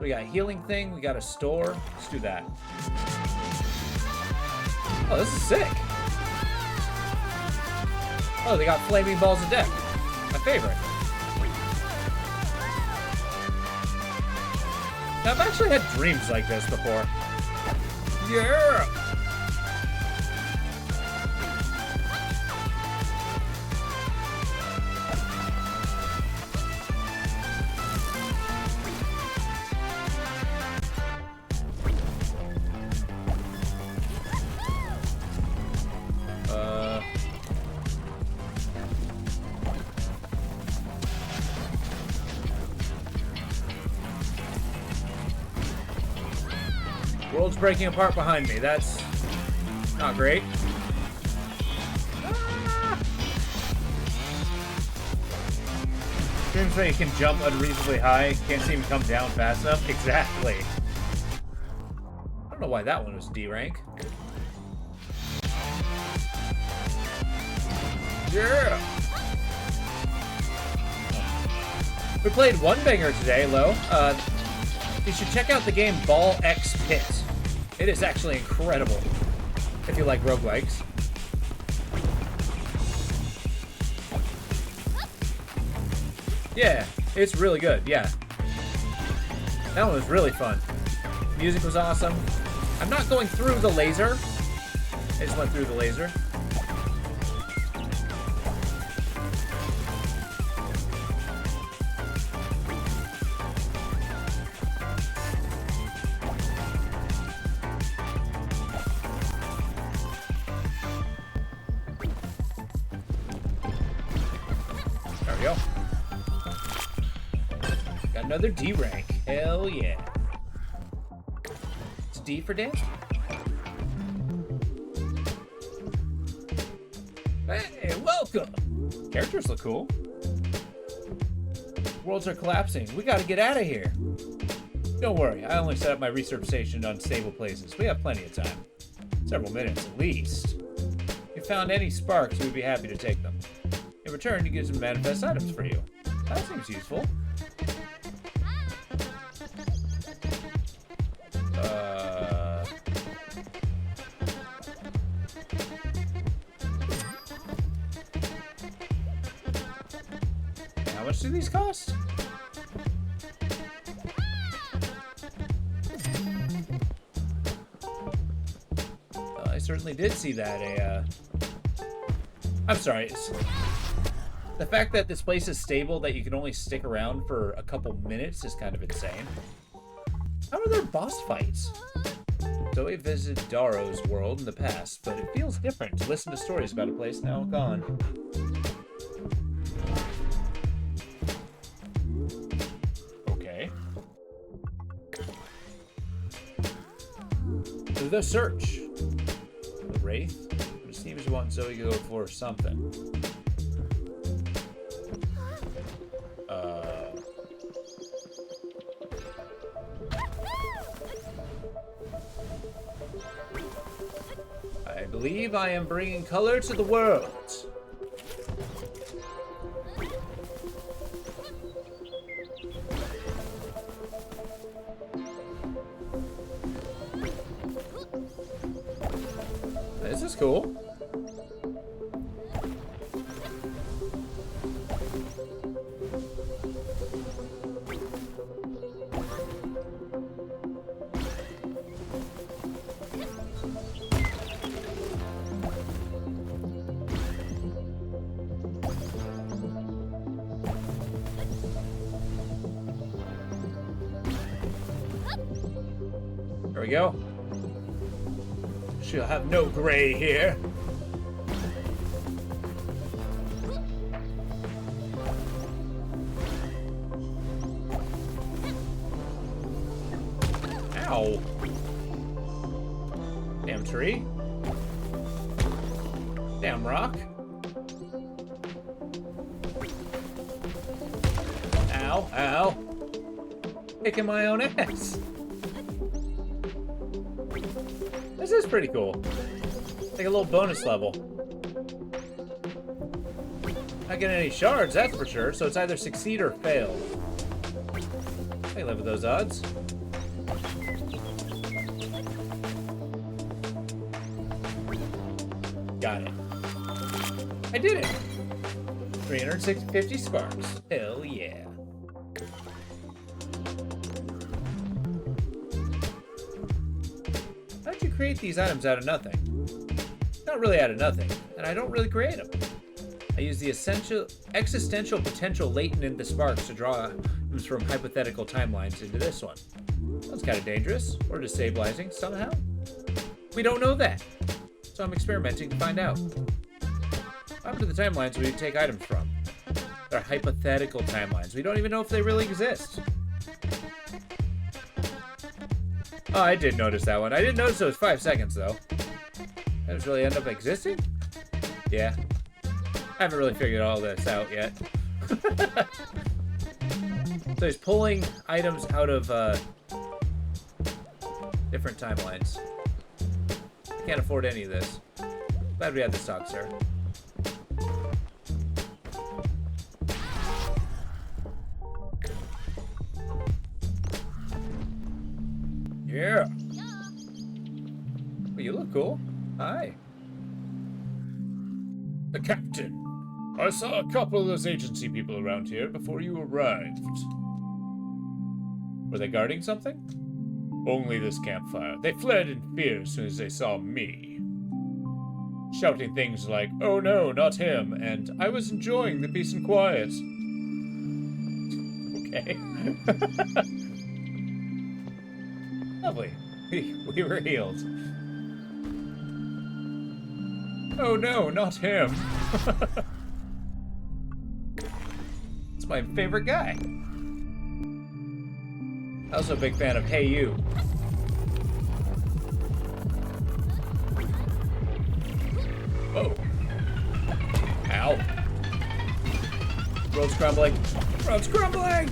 We got a healing thing, we got a store. Let's do that. Oh, this is sick. Oh, they got flaming balls of death. My favorite. Now, I've actually had dreams like this before. Yeah! World's breaking apart behind me. That's not great. Seems like you can jump unreasonably high, can't seem to come down fast enough. Exactly. I don't know why that one was D rank. Yeah! We played one banger today, Lo. You should check out the game Ball X Pit. It is actually incredible if you like roguelikes. Yeah, it's really good, yeah. That one was really fun. Music was awesome. I'm not going through the laser. I just went through the laser. There we go. Got another D rank. Hell yeah. It's D for dance. Hey, welcome. Characters look cool. Worlds are collapsing. We gotta get out of here. Don't worry, I only set up my research station in unstable places. We have plenty of time. Several minutes at least. If you found any sparks, we'd be happy to take them. In return, you get some manifest items for you. That seems useful. How much do these cost? I certainly did see that. I'm sorry. The fact that this place is stable, that you can only stick around for a couple minutes, is kind of insane. How are there boss fights? Zoe visited Darrow's world in the past, but it feels different to listen to stories about a place now gone. Okay. The search. The Wraith? It seems you want Zoe to go for something. I believe I am bringing color to the world. This is cool. There we go. She'll have no gray here. Ow. Damn tree. Damn rock. Ow, ow. Kicking my own ass. This is pretty cool. It's like a little bonus level. Not getting any shards, that's for sure, so it's either succeed or fail. I can live with those odds. Got it. I did it! 350 sparks. Hell yeah. How'd you create these items out of nothing? Not really out of nothing, and I don't really create them. I use the existential potential latent in the sparks to draw items from hypothetical timelines into this one. That's kind of dangerous, or destabilizing somehow. We don't know that, so I'm experimenting to find out. What happened to the timelines we take items from? They're hypothetical timelines. We don't even know if they really exist. Oh, I did notice that one. I didn't notice it was 5 seconds, though. That just really end up existing? Yeah. I haven't really figured all this out yet. So he's pulling items out of different timelines. Can't afford any of this. Glad we had this talk, sir. Yeah. Well, you look cool. Hi. The captain. I saw a couple of those agency people around here before you arrived. Were they guarding something? Only this campfire. They fled in fear as soon as they saw me. Shouting things like, "Oh no, not him," and "I was enjoying the peace and quiet." Okay. Lovely. We were healed. Oh no, not him. It's my favorite guy. Also a big fan of Hey You. Whoa. Ow. Road's crumbling. Road's crumbling!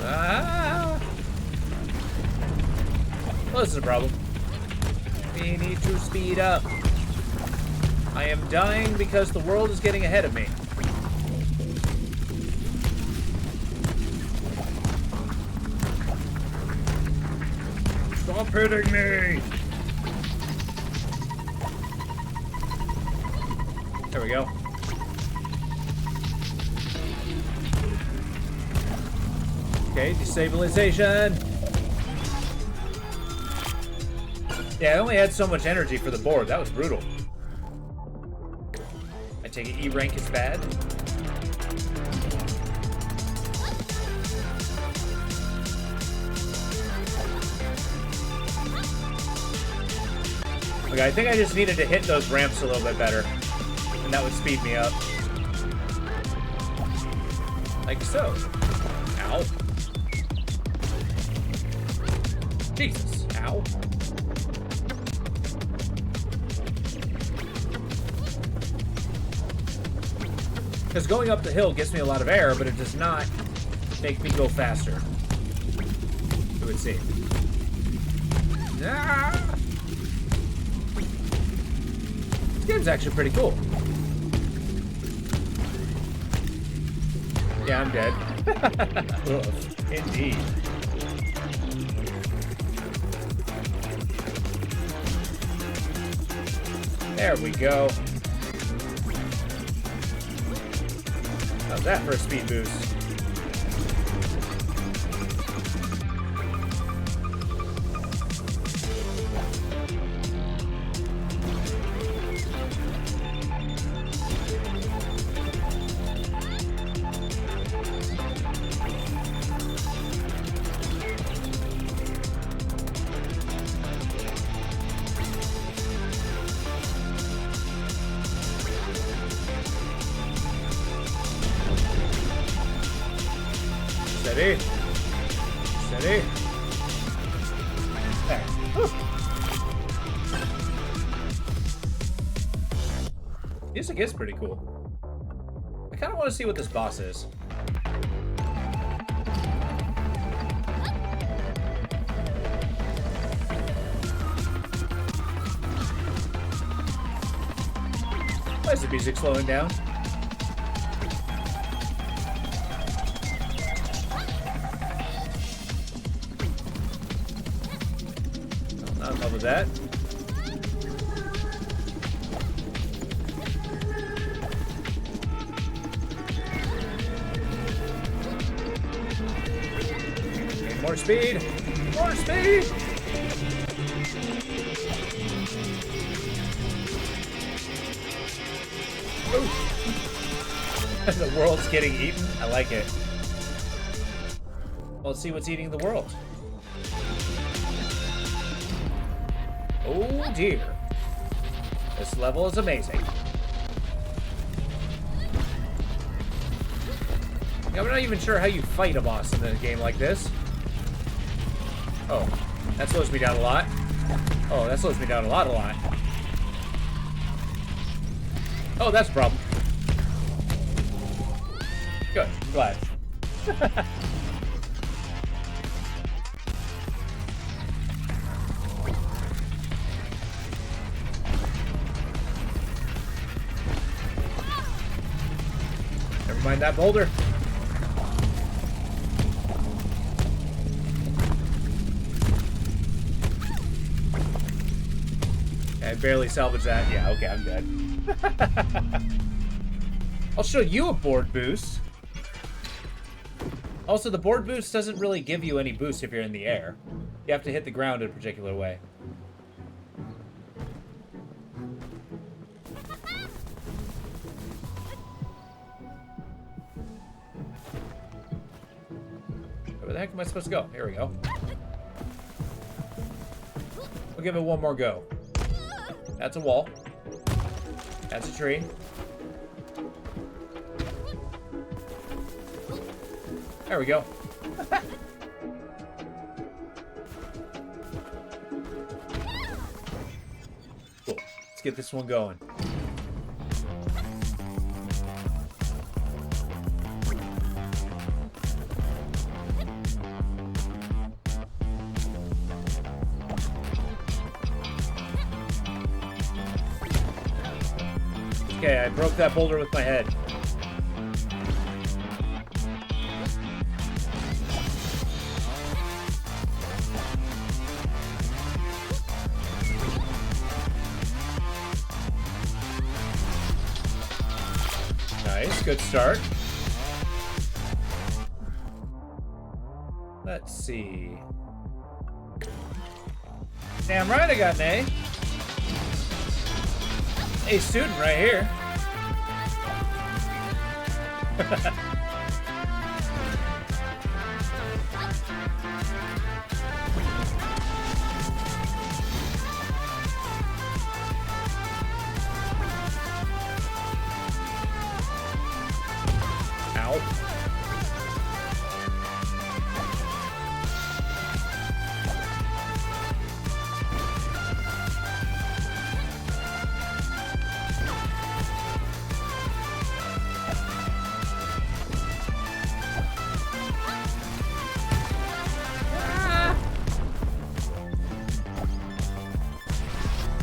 Ah! Well, this is a problem. We need to speed up. I am dying because the world is getting ahead of me. Stop hitting me! There we go. Okay, destabilization. Yeah, I only had so much energy for the board. That was brutal. I take it E rank is bad. Okay, I think I just needed to hit those ramps a little bit better, and that would speed me up. Like so. Ow. Jesus. Ow. Because going up the hill gives me a lot of air, but it does not make me go faster. It would seem. Ah! This game's actually pretty cool. Yeah, I'm dead. Ugh, indeed. There we go. How's that for a speed boost? Steady. Steady. There. Whew. Music is pretty cool. I kind of want to see what this boss is. Why is the music slowing down? Not in love with that. Okay, more speed! More speed! The world's getting eaten? I like it. Well, let's see what's eating the world. Oh dear. This level is amazing. Yeah, I'm not even sure how you fight a boss in a game like this. Oh, that slows me down a lot. Oh, that slows me down a lot. Oh, that's a problem. Good, I'm glad. Never mind that boulder. I barely salvaged that. Yeah, okay, I'm good. I'll show you a board boost. Also, the board boost doesn't really give you any boost if you're in the air. You have to hit the ground in a particular way. Where the heck am I supposed to go? Here we go. We'll give it one more go. That's a wall. That's a tree. There we go. Cool. Let's get this one going. Okay, I broke that boulder with my head. Nice, good start. Let's see. Damn right I got an A. A student right here. Ow.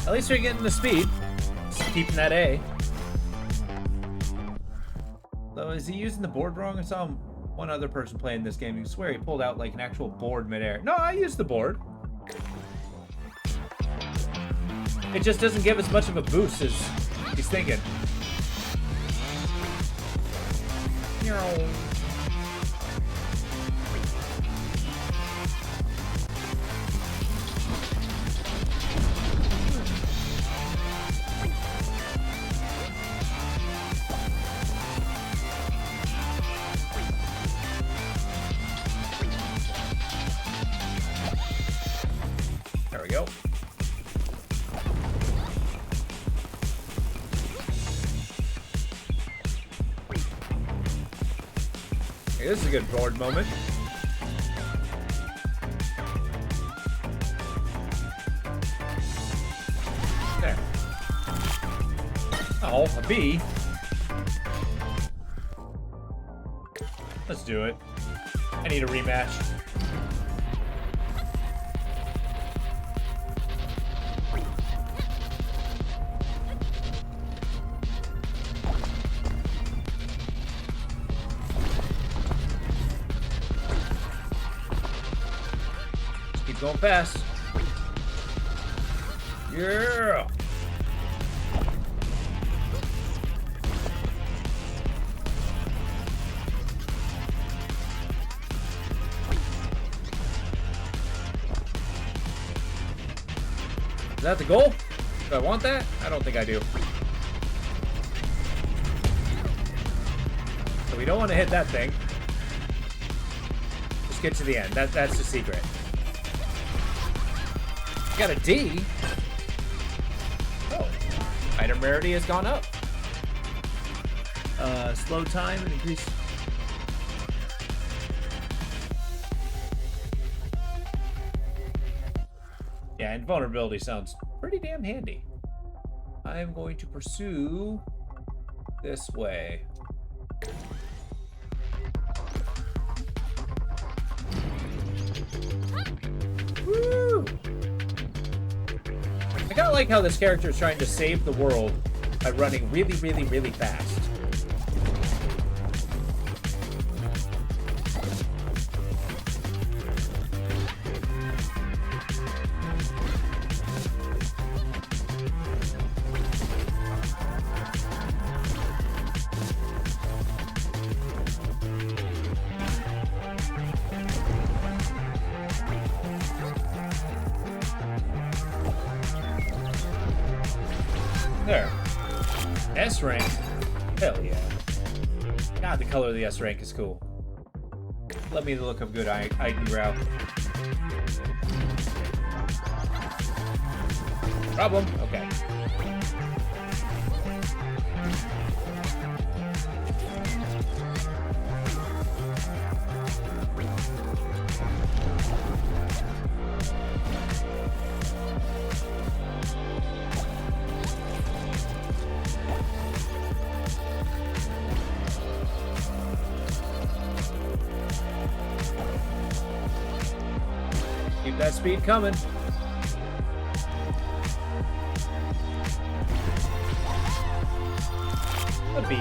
At least we're getting the speed. Just keeping that A. Though, is he using the board wrong? I saw one other person playing this game. You swear he pulled out like an actual board midair. No, I used the board. It just doesn't give as much of a boost as he's thinking. There we go. Hey, this is a good board moment. There. Oh, a B. Let's do it. I need a rematch. Keep going fast. Yeah. Is that the goal? Do I want that? I don't think I do. So we don't want to hit that thing. Just get to the end. That's the secret. Got a D. Oh. Item rarity has gone up. Slow time and increase. invulnerability sounds pretty damn handy. I am going to pursue this way. Woo! I kind of like how this character is trying to save the world by running really, really, really fast. There. S rank. Hell yeah. God, the color of the S rank is cool. Let me look up good I can growl. Problem? Okay. Keep that speed coming. A B.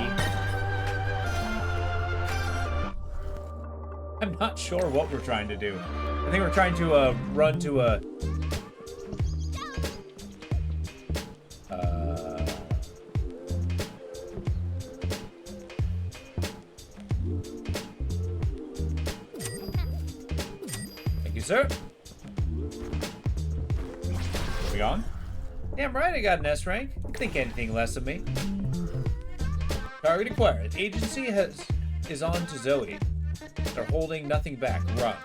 I'm not sure what we're trying to do. I think we're trying to run to a... Thank you, sir. Are we on? Damn right I got an S rank. Don't think anything less of me. Target acquired. The agency is on to Zoe. They're holding nothing back. Run.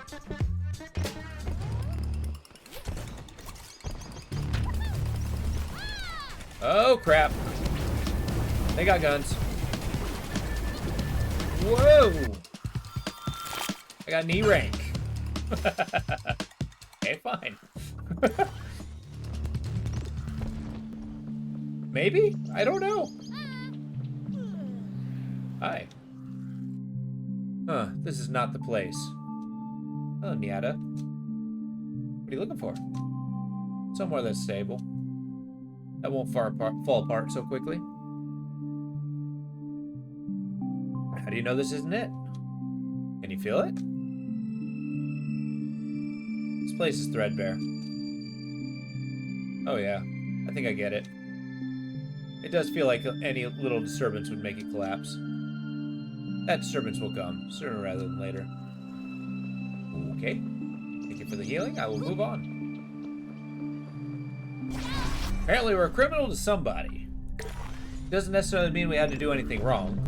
Oh crap. They got guns. Whoa! I got an E rank. Okay, fine. Maybe? I don't know. Hi. Huh, this is not the place. Hello, Nyada. What are you looking for? Somewhere that's stable. That won't fall apart so quickly. How do you know this isn't it? Can you feel it? This place is threadbare. Oh yeah, I think I get it. It does feel like any little disturbance would make it collapse. That disturbance will come, sooner rather than later. Okay. Thank you for the healing. I will move on. Apparently we're a criminal to somebody. Doesn't necessarily mean we had to do anything wrong.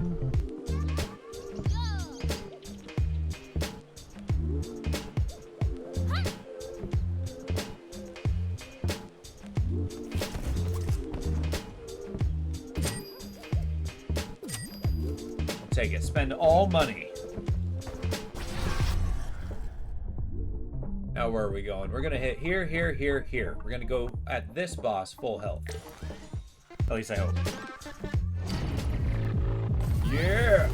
Take it. Spend all money. Now where are we going? We're gonna hit here, here, here, here. We're gonna go at this boss full health. At least I hope. Yeah!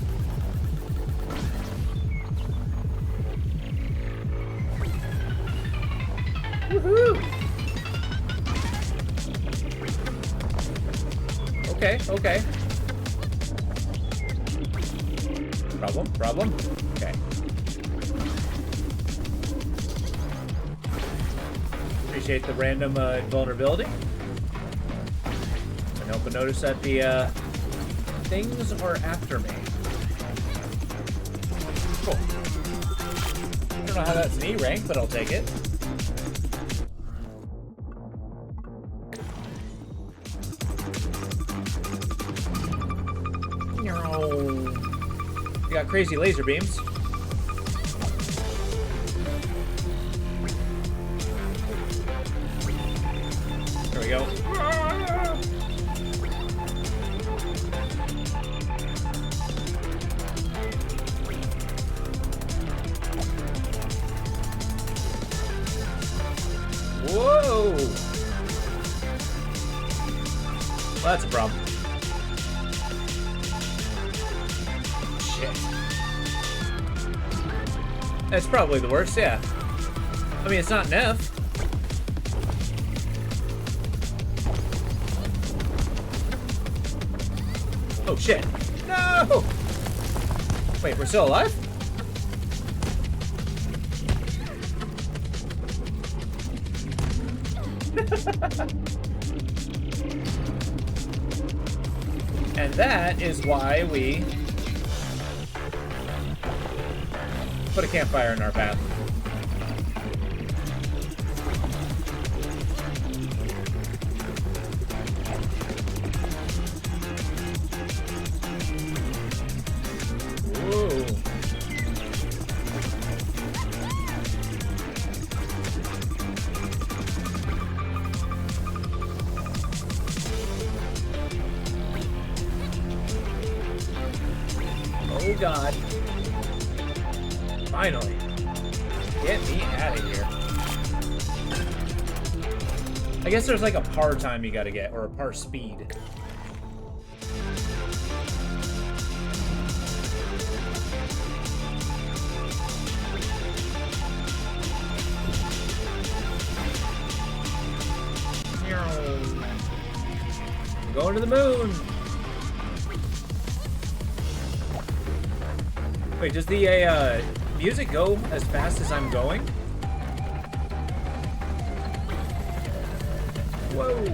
Woohoo! Okay, okay. Problem? Okay. Appreciate the random invulnerability. And hope to notice that the things are after me. Cool. I don't know how that's an E rank, but I'll take it. We got crazy laser beams. There we go. Whoa! that's a problem. Shit. That's probably the worst, yeah. I mean, it's not Neff. Oh, shit. No! Wait, we're still alive? And that is why we put a campfire in our path. Whoa. Oh God. Finally. Get me out of here. I guess there's like a par time you gotta get, or a par speed. I'm going to the moon. Wait, does the music go as fast as I'm going? Whoa.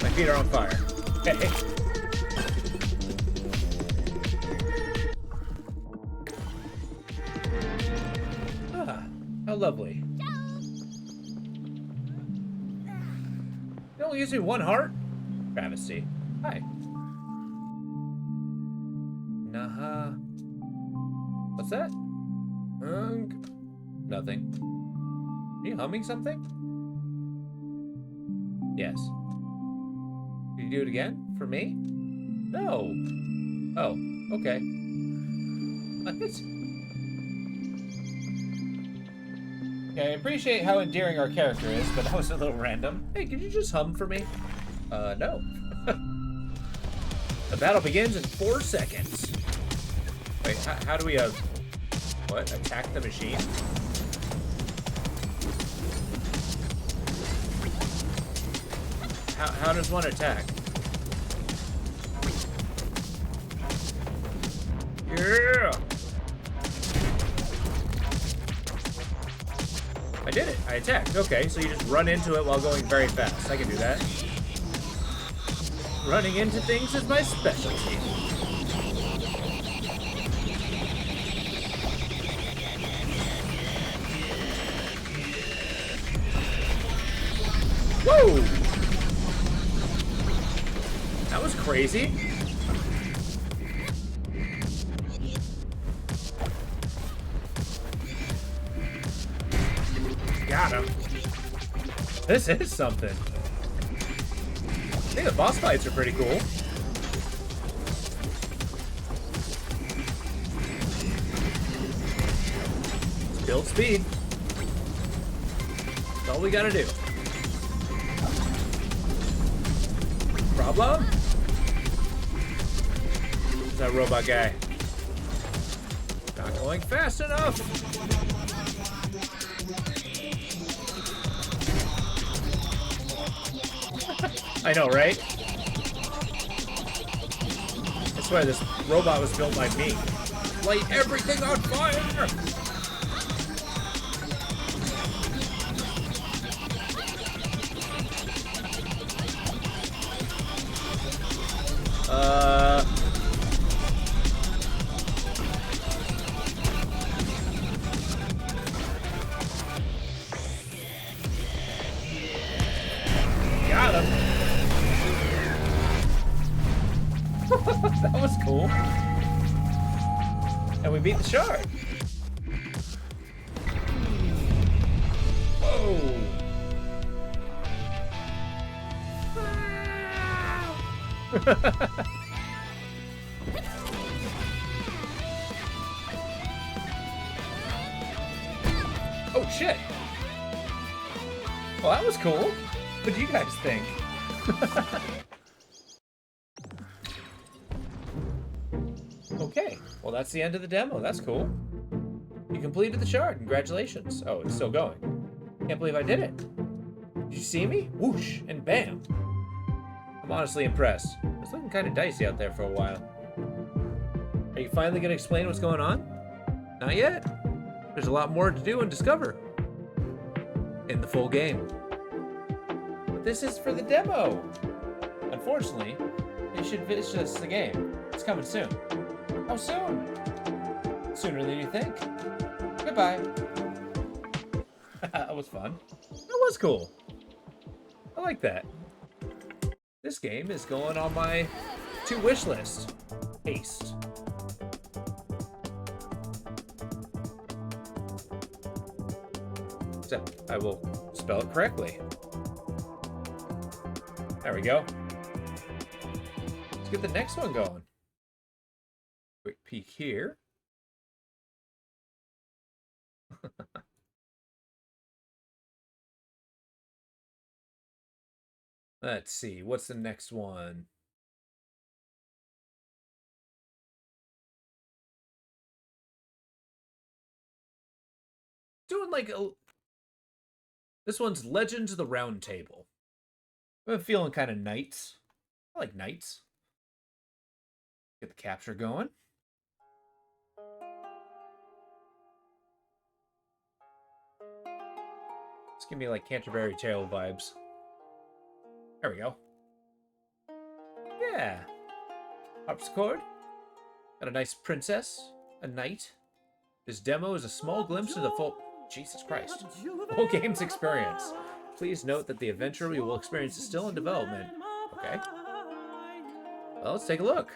My feet are on fire. Hey. How lovely. You only gives me one heart? Travesty. Hi. Nah. What's that? Nothing. Are you humming something? Yes. Did you do it again? For me? No. Oh, okay. Yeah, I appreciate how endearing our character is, but that was a little random. Hey, could you just hum for me? No. The battle begins in 4 seconds. Wait, how do we, what? Attack the machine? How does one attack? Yeah! I did it. I attacked. Okay, so you just run into it while going very fast. I can do that. Running into things is my specialty. Whoa! That was crazy. Got him. This is something. I think the boss fights are pretty cool. Let's build speed. That's all we gotta do. Problem? Who's that robot guy? Not going fast enough. I know, right? I swear this robot was built by me. Light everything on fire! Got him. That was cool. And we beat the shark. Whoa. Oh shit! Well, that was cool. What do you guys think? Okay, well that's the end of the demo. That's cool. You completed the shard. Congratulations. Oh, it's still going. Can't believe I did it. Did you see me? Whoosh, and bam. I'm honestly impressed. It's looking kind of dicey out there for a while. Are you finally going to explain what's going on? Not yet. There's a lot more to do and discover in the full game. But this is for the demo. Unfortunately, you should finish the game. It's coming soon. How soon? Sooner than you think. Goodbye. That was fun. That was cool. I like that. This game is going on my to-wish list. Haste. Except I will spell it correctly. There we go. Let's get the next one going. Quick peek here. Let's see, what's the next one? Doing like a... This one's Legends of the Round Table. I'm feeling kind of knights. I like knights. Get the capture going. It's gonna be like Canterbury Tale vibes. There we go. Yeah. Harpsichord. Got a nice princess. A knight. This demo is a small glimpse of the full... Jesus Christ. Full game's experience. Please note that the adventure we will experience is still in development. Okay. Well, let's take a look.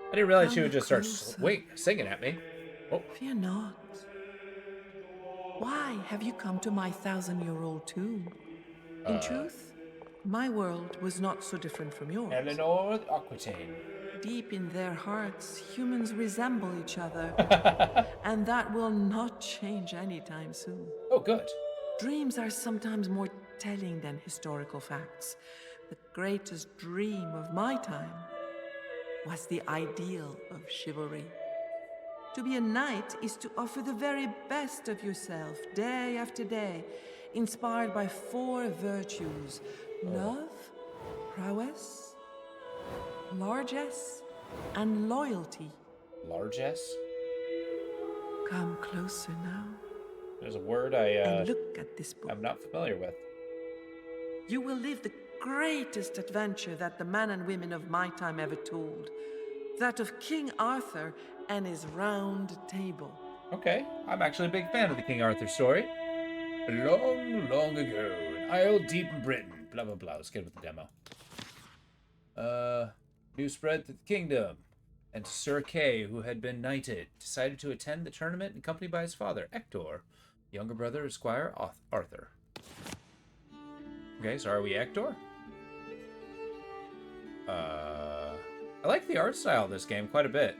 I didn't realize she would just start singing at me. Oh. Fear not. Why have you come to my 1,000-year-old tomb? In truth, my world was not so different from yours. Eleanor Aquitaine. Deep in their hearts, humans resemble each other. And that will not change anytime soon. Oh, good. Dreams are sometimes more telling than historical facts. The greatest dream of my time was the ideal of chivalry. To be a knight is to offer the very best of yourself, day after day, inspired by 4 virtues: love, prowess, largesse, and loyalty. Largesse? Come closer now. There's a word and look at this book. I'm not familiar with. You will live the greatest adventure that the men and women of my time ever told. That of King Arthur and his round table. Okay, I'm actually a big fan of the King Arthur story. Long, long ago, in Isle deep in Britain. Blah, blah, blah. Let's get with the demo. News spread to the kingdom. And Sir Kay, who had been knighted, decided to attend the tournament accompanied by his father, Ector, younger brother of Squire Arthur. Okay, so are we Ector? I like the art style of this game quite a bit.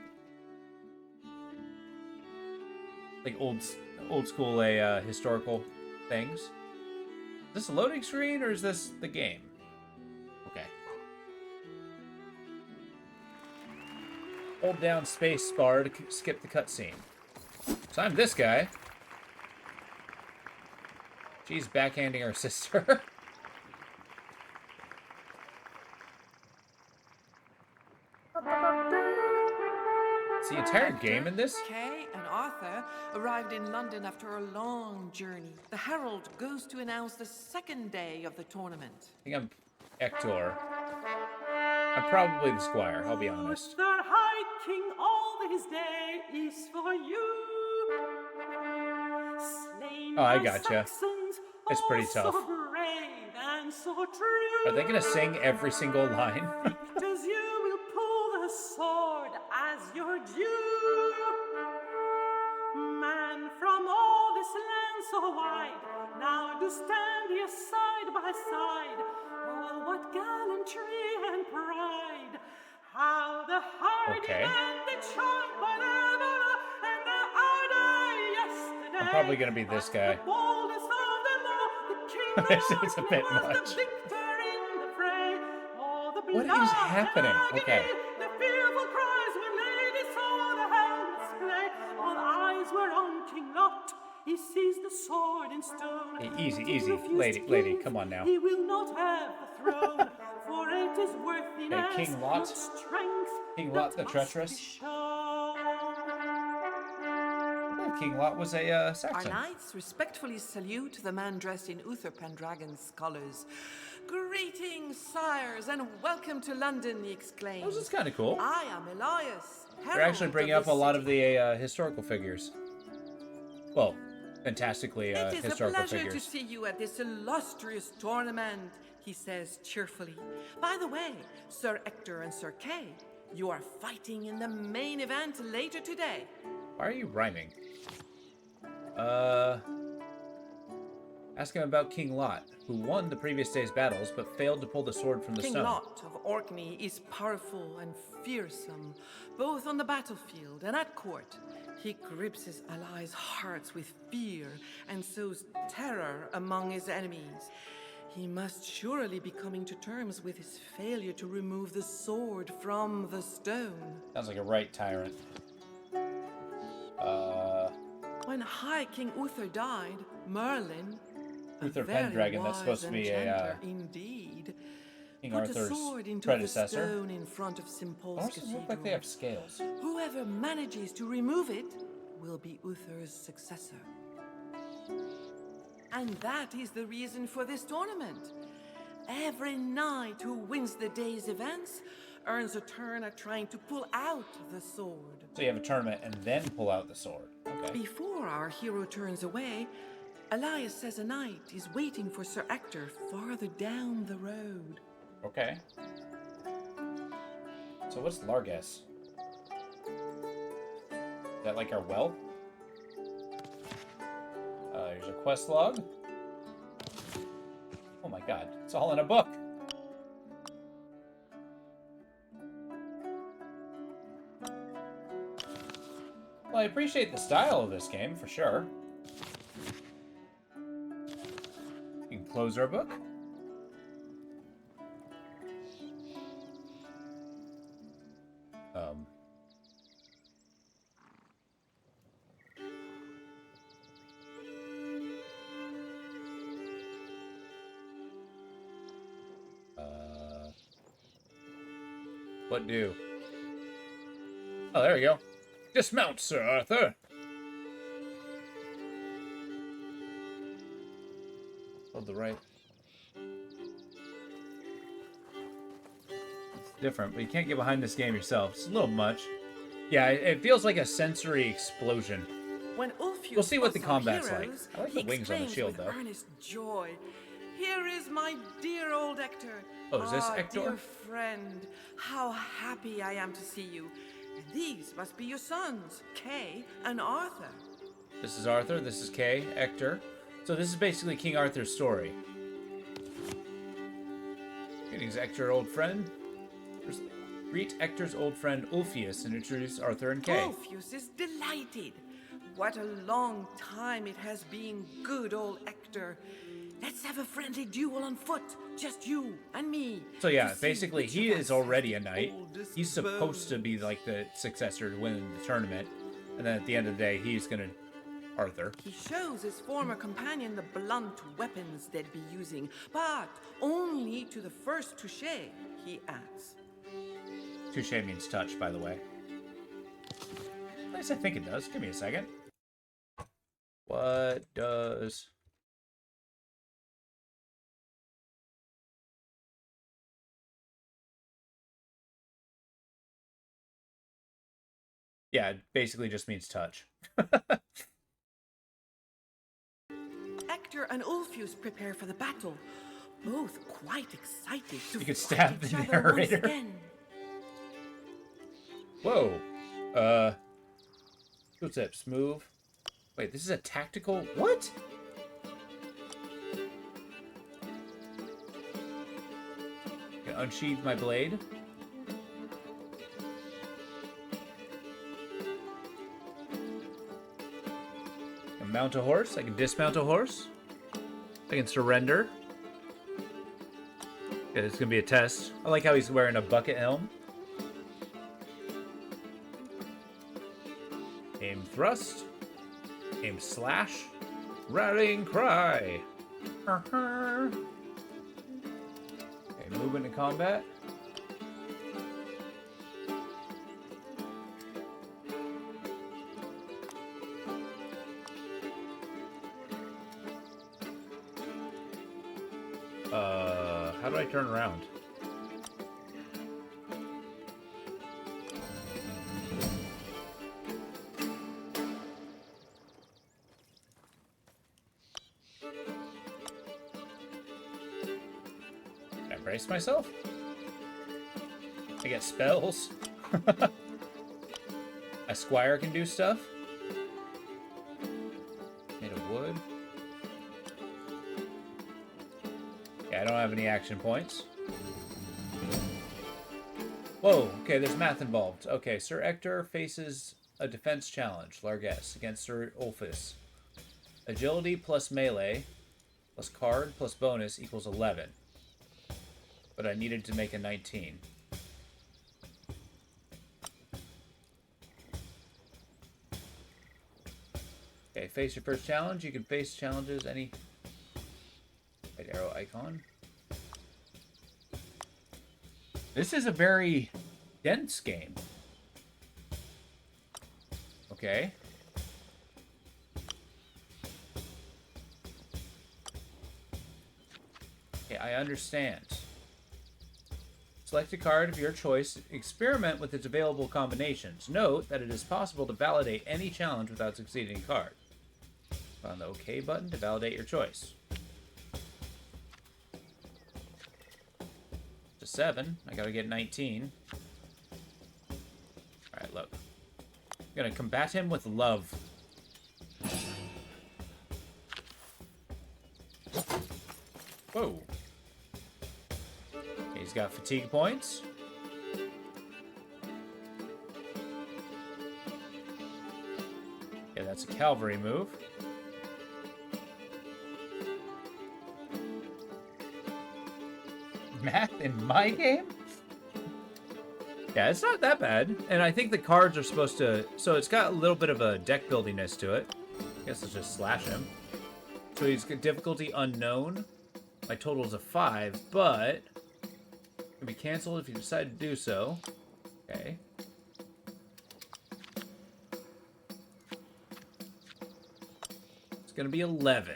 Like old school historical things. Is this a loading screen or is this the game? Okay. Hold down space bar to skip the cutscene. So I'm this guy. She's backhanding her sister. It's the entire game in this? Kay and Arthur arrived in London after a long journey. The herald goes to announce the second day of the tournament. I think I'm Ector. I'm probably the Squire, I'll be honest. The High King all this day is for you. Oh, I gotcha. It's pretty tough. So brave and so true. Are they gonna sing every single line? Because you will pull the sword as your due. Man from all this land so wide, now do stand here side by side. Oh, what gallantry and pride! How the hardy Okay. men they tried by their valor and their ardor yesterday. I'm probably gonna be this guy. The boldest of them all, the king This is a bit was much. the victor in the fray. Oh, the What blood is happening? and Okay. agony, the fearful cries when ladies saw the helmets play. All eyes were on King Lot. He seized the sword in stone. Easy, King easy. refused Lady, King, come on now. He will not have the throne, for it is worthiness, King Lot? not strength. King Lot the Treacherous? King Lot was a Our Saxon. knights respectfully salute the man dressed in Uther Pendragon's colours. Greetings, sires, and welcome to London, he exclaimed. This is kind of cool. I am Elias. They're actually bringing up a lot of the historical figures. Well, fantastically It is a historical pleasure to figures. see you at this illustrious tournament, he says cheerfully. By the way, Sir Ector and Sir Kay, you are fighting in the main event later today. Why are you rhyming? Ask him about King Lot, who won the previous day's battles but failed to pull the sword from the King stone. Lot of Orkney is powerful and fearsome, both on the battlefield and at court. He grips his allies' hearts with fear and sows terror among his enemies. He must surely be coming to terms with his failure to remove the sword from the stone. Sounds like a right tyrant. When High King Uther died, Merlin, Uther a very Pendragon, that's supposed to wise be enchanter a indeed, King put Arthur's a sword into predecessor. the stone in front of St. Paul's Horses Cathedral. look like they have scales. Whoever manages to remove it will be Uther's successor. And that is the reason for this tournament. Every knight who wins the day's events earns a turn at trying to pull out the sword. So you have a tournament and then pull out the sword. Okay. Before our hero turns away, Elias says a knight is waiting for Sir Ector farther down the road. Okay. So what's Largas? Is that like our well? Here's a quest log. Oh my god, it's all in a book. Well, I appreciate the style of this game, for sure. You can close our book. What do? Oh, there we go. Dismount, Sir Arthur. Hold the right. It's different, but you can't get behind this game yourself. It's a little much. Yeah, it feels like a sensory explosion. When Ulfius We'll see what the spots our combat's like. heroes, I like the he wings on the exclaims shield, with though. earnest joy. Here is my dear old Ector. Oh, is this Ector? Dear friend, how happy I am to see you. And these must be your sons, Kay and Arthur. This is Arthur, this is Kay, Ector. So this is basically King Arthur's story. Greetings, Ector, old friend. Greet Ector's old friend Ulfius and introduce Arthur and Kay. Ulfius is delighted. What a long time it has been, good old Ector. Let's have a friendly duel on foot, just you and me. So yeah, to see basically which he of is us already a has the knight. oldest He's supposed to bone. be like the successor to win the tournament. And then at the end of the day, he's gonna... Arthur. He shows his former companion the blunt weapons they'd be using, but only to the first touché, he adds. Touché means touch, by the way. At least I think it does. Give me a second. What does... Yeah, it basically just means touch. Hector and Ulfius prepare for the battle, both quite excited to You could fight stab each the other narrator. once again. Whoa. Tool tips. Move. Wait, this is a tactical... What? unsheath my blade. I can mount a horse. I can dismount a horse. I can surrender. Okay, it's gonna be a test. I like how he's wearing a bucket helm. Aim thrust. Aim slash. Rallying cry. Okay, move into combat. How do I turn around? Can I brace myself? I get spells. A squire can do stuff. Made of wood. Yeah, I don't have any action points. Whoa, okay, there's math involved. Okay, Sir Ector faces a defense challenge, Largess, against Sir Ulfis. Agility plus melee plus card plus bonus equals 11. But I needed to make a 19. Okay, face your first challenge. You can face challenges any... Right arrow icon. This is a very dense game. Okay. Okay, I understand. Select a card of your choice. Experiment with its available combinations. Note that it is possible to validate any challenge without succeeding card. Click on the OK button to validate your choice. 7. I gotta get 19. Alright, look. I'm gonna combat him with love. Whoa. Okay, he's got fatigue points. Yeah, that's a cavalry move. Math in my game? Yeah, it's not that bad. And I think the cards are supposed to... So it's got a little bit of a deck buildiness to it. I guess let's just slash him. So he's got difficulty unknown. My total is a 5, but... It can be canceled if you decide to do so. Okay. It's going to be 11.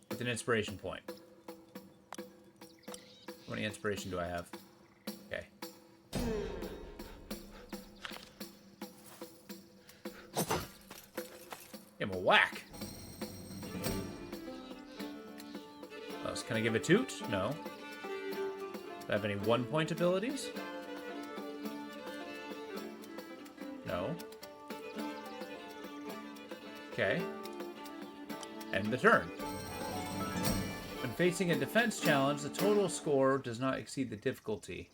With an inspiration point. How many inspiration do I have? Okay. Give him a whack. Oh, so can I give a toot? No. Do I have any 1-point abilities? No. Okay. End the turn. When facing a defense challenge, the total score does not exceed the difficulty.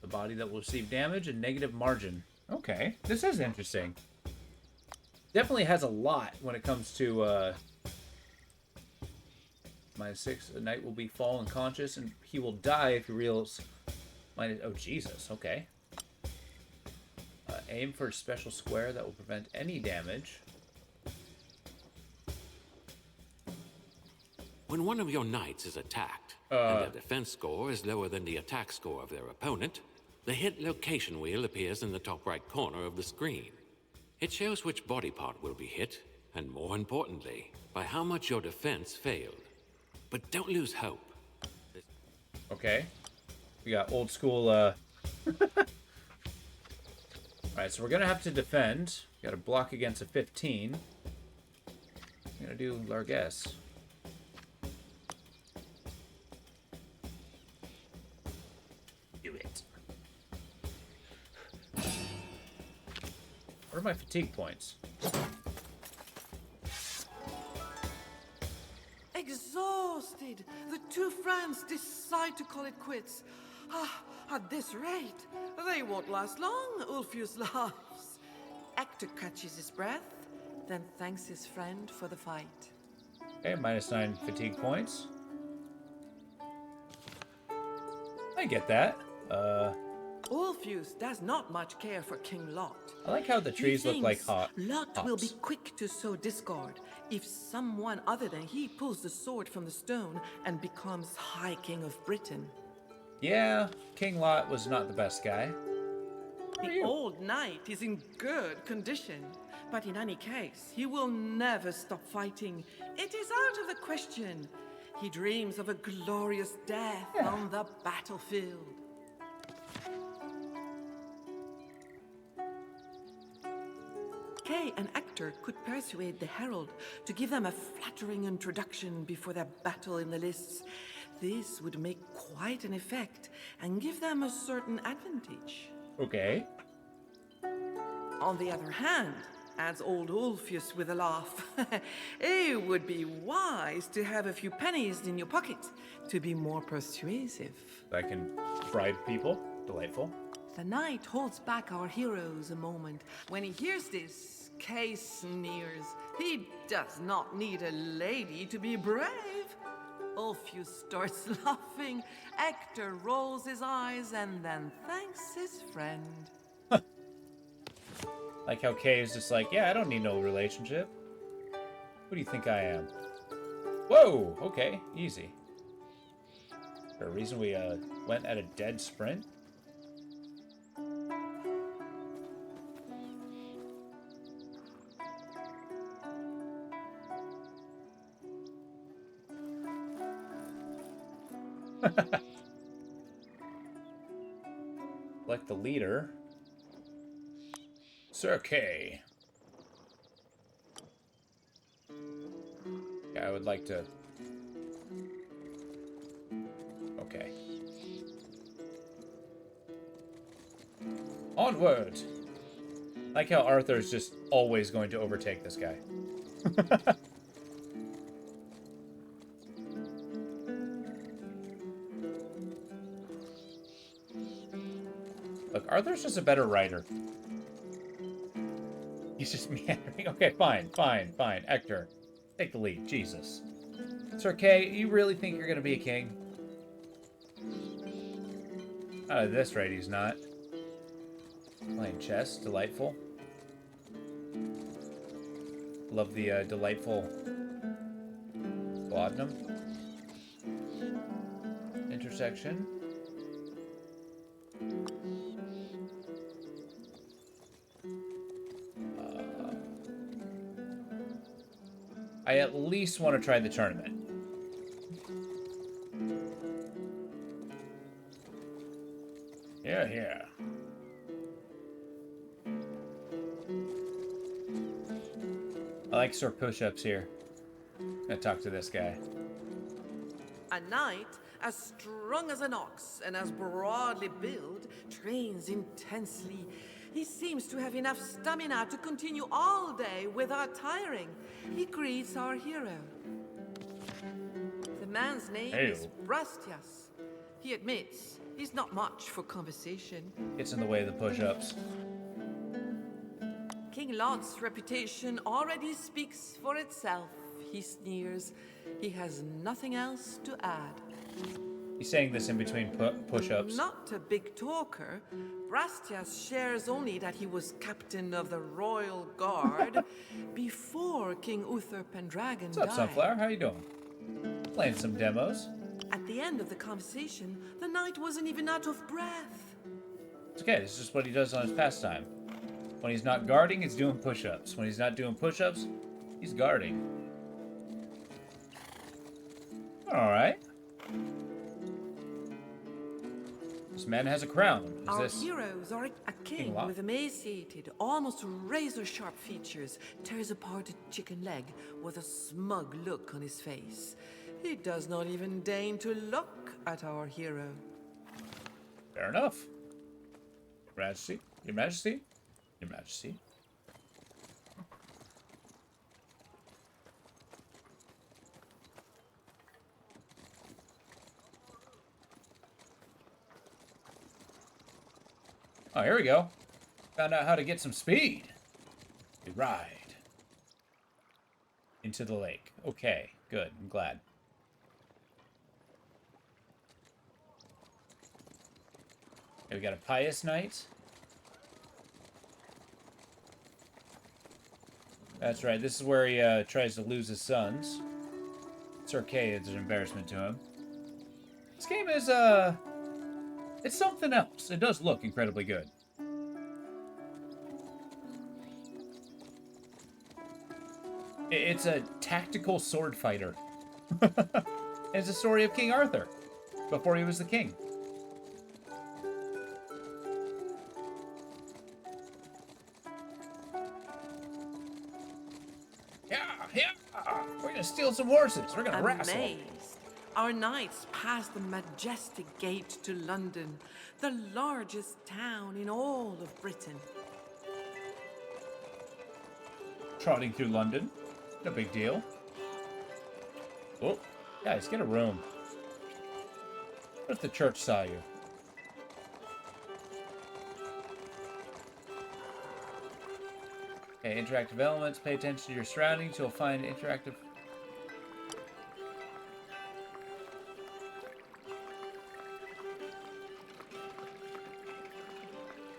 The body that will receive damage and negative margin. Okay, this is interesting. Definitely has a lot when it comes to -6. A knight will be fallen unconscious and he will die if he reels. Oh Jesus, okay. Aim for a special square that will prevent any damage. When one of your knights is attacked, and their defense score is lower than the attack score of their opponent, the hit location wheel appears in the top right corner of the screen. It shows which body part will be hit, and more importantly, by how much your defense failed. But don't lose hope. Okay. We got old school, Alright, so we're gonna have to defend. We gotta block against a 15. I'm gonna do Largess. Do it. What are my fatigue points? Exhausted. exhausted. The two friends decide to call it quits. At this rate, they won't last long, Ulfius laughs. Hector catches his breath, then thanks his friend for the fight. Okay, -9 fatigue points. I get that. Ulfius does not much care for King Lot. I like how the trees look like Lot will be hops. quick to sow discord if someone other than he pulls the sword from the stone and becomes High King of Britain. Yeah, King Lot was not the best guy. The old knight is in good condition, but in any case, he will never stop fighting. It is out of the question. He dreams of a glorious death on the battlefield. Kay and Hector could persuade the herald to give them a flattering introduction before their battle in the lists. This would make quite an effect and give them a certain advantage. Okay. On the other hand, adds old Ulfius with a laugh, it would be wise to have a few pennies in your pocket to be more persuasive. I can bribe people. Delightful. The knight holds back our heroes a moment. When he hears this, Kay sneers. He does not need a lady to be brave. Ulfius starts laughing. Hector rolls his eyes and then thanks his friend. Like how Kay is just like, yeah, I don't need no relationship. Who do you think I am? Whoa, okay, easy. Is there a reason we went at a dead sprint? Like the leader. Sir Kay. Yeah, I would like to... Okay. Onward! Like how Arthur is just always going to overtake this guy. Look, Arthur's just a better writer. He's just meandering. Okay, fine. Hector, take the lead. Jesus. Sir Kay, you really think you're gonna be a king? Not at this rate, he's not. Playing chess, delightful. Love the delightful laudanum. Intersection. I at least want to try the tournament. Yeah. I like sore push-ups here. I'm gonna talk to this guy. A knight as strong as an ox and as broadly built trains intensely. He seems to have enough stamina to continue all day without tiring. He greets our hero. The man's name is Brastias. He admits he's not much for conversation. Gets in the way of the push-ups. King Lot's reputation already speaks for itself. He sneers. He has nothing else to add. He's saying this in between push-ups. Not a big talker, Brastias shares only that he was captain of the Royal Guard before King Uther Pendragon What's up, died. Sunflower? How you doing? Playing some demos. At the end of the conversation, the knight wasn't even out of breath. It's okay. This is just what he does on his pastime. When he's not guarding, he's doing push-ups. When he's not doing push-ups, he's guarding. All right. This man has a crown. Is Our this heroes are a king Lot? with emaciated, almost razor-sharp features, tears apart a chicken leg with a smug look on his face. He does not even deign to look at our hero. Fair enough. Your Majesty. Your Majesty. Your Majesty. Oh, here we go. Found out how to get some speed. We ride into the lake. Okay, good. I'm glad. Okay, we got a pious knight. That's right. This is where he tries to lose his sons. Sir Kay is an embarrassment to him. This game is it's something else. It does look incredibly good. It's a tactical sword fighter. It's a story of King Arthur before he was the king. We're gonna steal some horses. We're gonna wrestle. Amazed, our knights pass the majestic gate to London, the largest town in all of Britain. Trotting through London. No big deal. Oh, guys, get a room. What if the church saw you? Okay, interactive elements. Pay attention to your surroundings. You'll find interactive...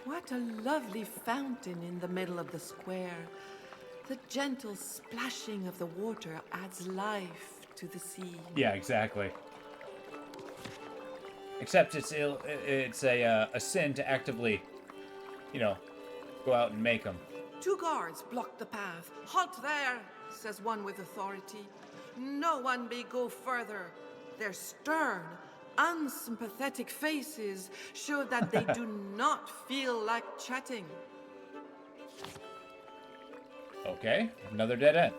What a lovely fountain in the middle of the square. The gentle splashing of the water adds life to the sea. Yeah, exactly. Except it's a sin to actively, you know, go out and make them. 2 guards block the path. Halt there, says one with authority. No one may go further. Their stern, unsympathetic faces show that they do not feel like chatting. Okay, another dead end.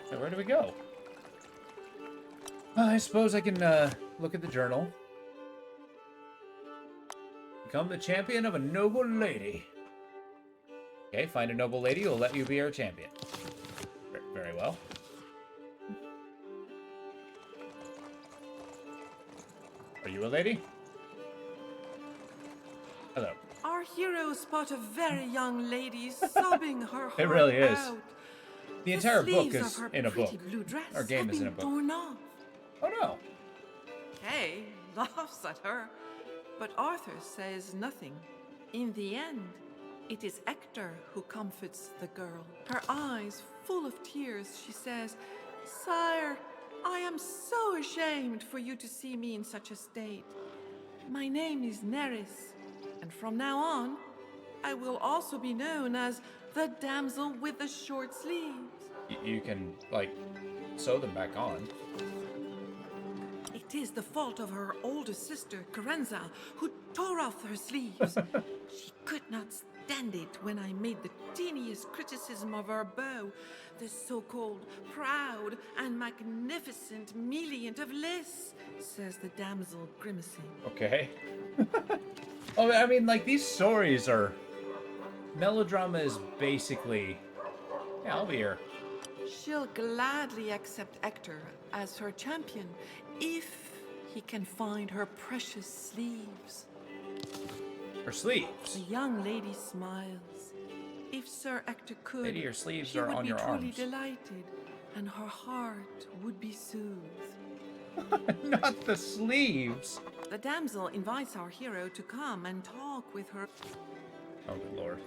So where do we go? I suppose I can look at the journal. Become the champion of a noble lady. Okay, find a noble lady who will let you be our champion. Very well. Are you a lady? Hello. Our heroes spot a very young lady sobbing her heart It really is. out. The entire book sleeves is of her in a book. pretty blue dress Our game have is in a been book. torn off. Oh no. Kay laughs at her, but Arthur says nothing. In the end, it is Hector who comforts the girl. Her eyes full of tears, she says, "Sire, I am so ashamed for you to see me in such a state. My name is Neris, and from now on, I will also be known as the damsel with the short sleeves." You can, like, sew them back on. It is the fault of her older sister, Carenza, who tore off her sleeves. She could not stand it when I made the teeniest criticism of her bow, the so-called proud and magnificent Meliant of Lys, says the damsel, grimacing. Okay. Oh, I mean, like, these stories are... Melodrama is basically... Yeah, I'll be here. She'll gladly accept Hector as her champion if he can find her precious sleeves. Her sleeves? The young lady smiles. If Sir Hector could, Lady, your sleeves she are would on be your truly arms. delighted, and her heart would be soothed. Not the sleeves! The damsel invites our hero to come and talk with her. Oh, good lord.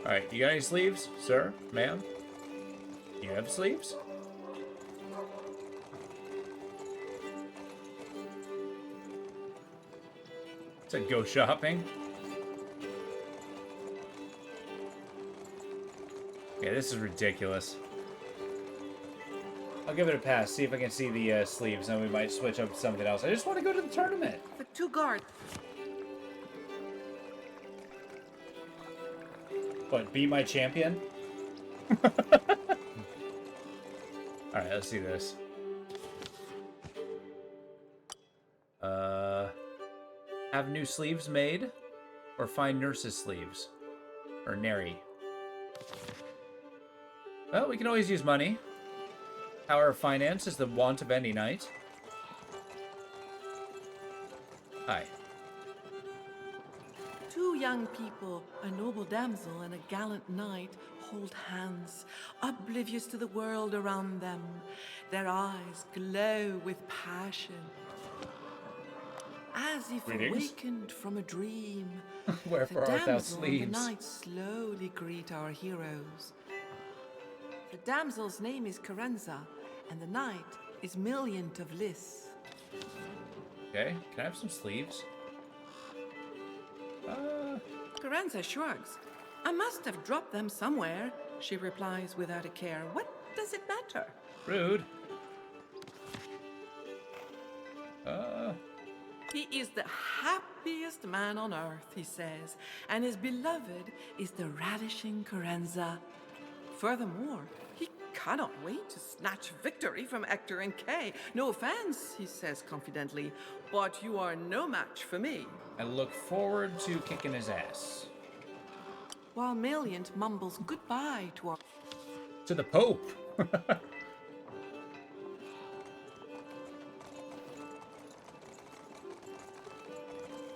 Alright, you got any sleeves, sir? Ma'am? You have sleeves? It said go shopping. Yeah, this is ridiculous. I'll give it a pass, see if I can see the sleeves, and we might switch up to something else. I just want to go to the tournament. The 2 guards. What, be my champion? Alright, let's see this. Have new sleeves made? Or find nurse's sleeves? Or nary? Well, we can always use money. Power of finance is the want of any knight. Hi. Two young people, a noble damsel and a gallant knight, hold hands, oblivious to the world around them. Their eyes glow with passion. As if Greetings. awakened from a dream, Wherefore the art thou damsel and the sleeves? knight slowly greet our heroes. The damsel's name is Carenza, and the knight is Milliant of Lys. Okay, can I have some sleeves? Carenza shrugs. I must have dropped them somewhere, she replies without a care. What does it matter? Rude. He is the happiest man on earth, he says, and his beloved is the ravishing Carenza. Furthermore, he cannot wait to snatch victory from Hector and Kay. No offense, he says confidently, but you are no match for me. I look forward to kicking his ass. While Milliant mumbles goodbye to our... To the Pope!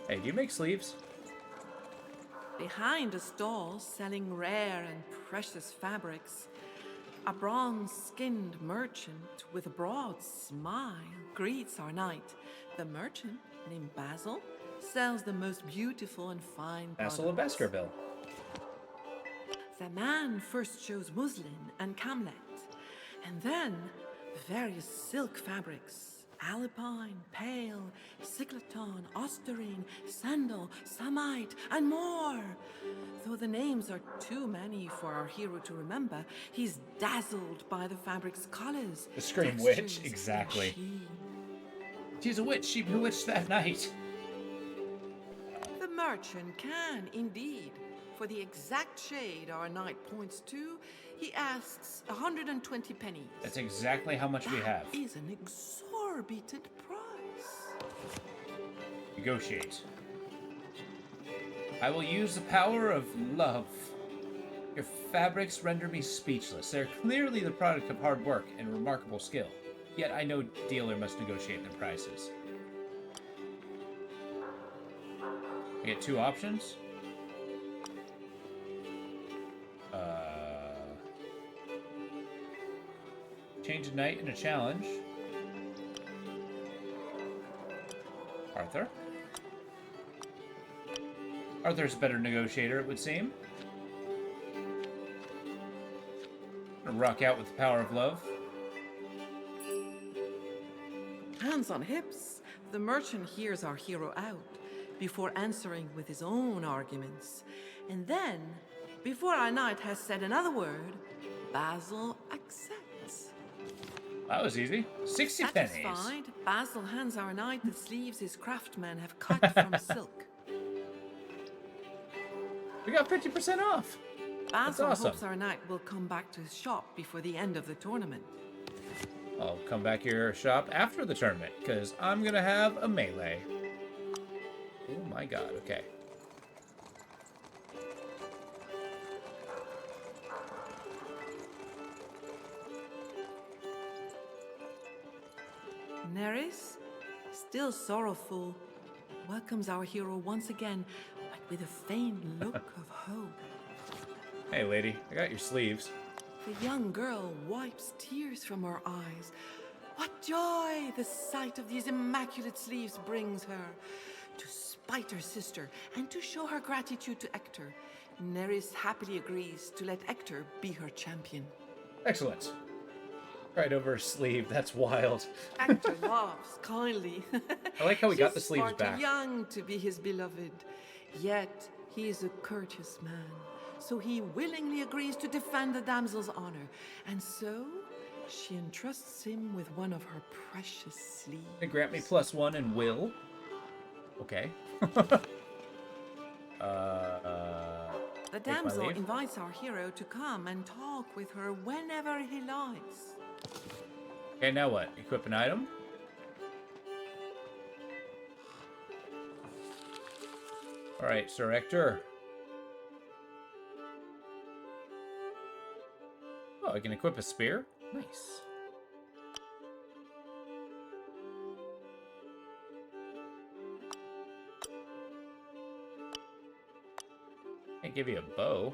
Hey, do you make sleeves? Behind a stall selling rare and precious fabrics, a bronze-skinned merchant with a broad smile greets our knight. The merchant, named Basil, sells the most beautiful and fine Basil of products. Baskerville. The man first shows muslin and camlet, and then various silk fabrics. Alpine, pale, cycloton, osterine, sandal, samite, and more. Though the names are too many for our hero to remember, he's dazzled by the fabric's colors. The Scream textures, Witch, exactly. and sheen. She's a witch, she bewitched that night. The merchant can, indeed. For the exact shade our knight points to, he asks 120 pennies. That's exactly how much we have. That is an exorbitant price. Negotiate. I will use the power of love. Your fabrics render me speechless. They're clearly the product of hard work and remarkable skill. Yet I know dealer must negotiate their prices. I get two options. Change a knight in a challenge. Arthur. Arthur's a better negotiator, it would seem. Gonna rock out with the power of love. Hands on hips, the merchant hears our hero out before answering with his own arguments. And then, before our knight has said another word, Basil accepts. That was easy. 60 pennies. Satisfied, Basil hands our knight the sleeves his craftsmen have cut from silk. We got 50% off. That's Basil awesome. hopes our knight will come back to his shop before the end of the tournament. I'll come back here shop after the tournament, because I'm going to have a melee. Oh my god, okay. Nerys, still sorrowful, welcomes our hero once again, but with a faint look of hope. Hey lady, I got your sleeves. The young girl wipes tears from her eyes. What joy the sight of these immaculate sleeves brings her. To spite her sister and to show her gratitude to Hector, Nerys happily agrees to let Hector be her champion. Excellent. Right over her sleeve, that's wild. Hector laughs kindly. I like how we got the She's sleeves far back. too young to be his beloved, yet he is a courteous man. So he willingly agrees to defend the damsel's honor, and so she entrusts him with one of her precious sleeves. They grant me +1 and will. Okay. The take my damsel leave. invites our hero to come and talk with her whenever he likes. Okay, now what? Equip an item? Alright, Sir Hector. Oh, I can equip a spear? Nice. Can't give you a bow.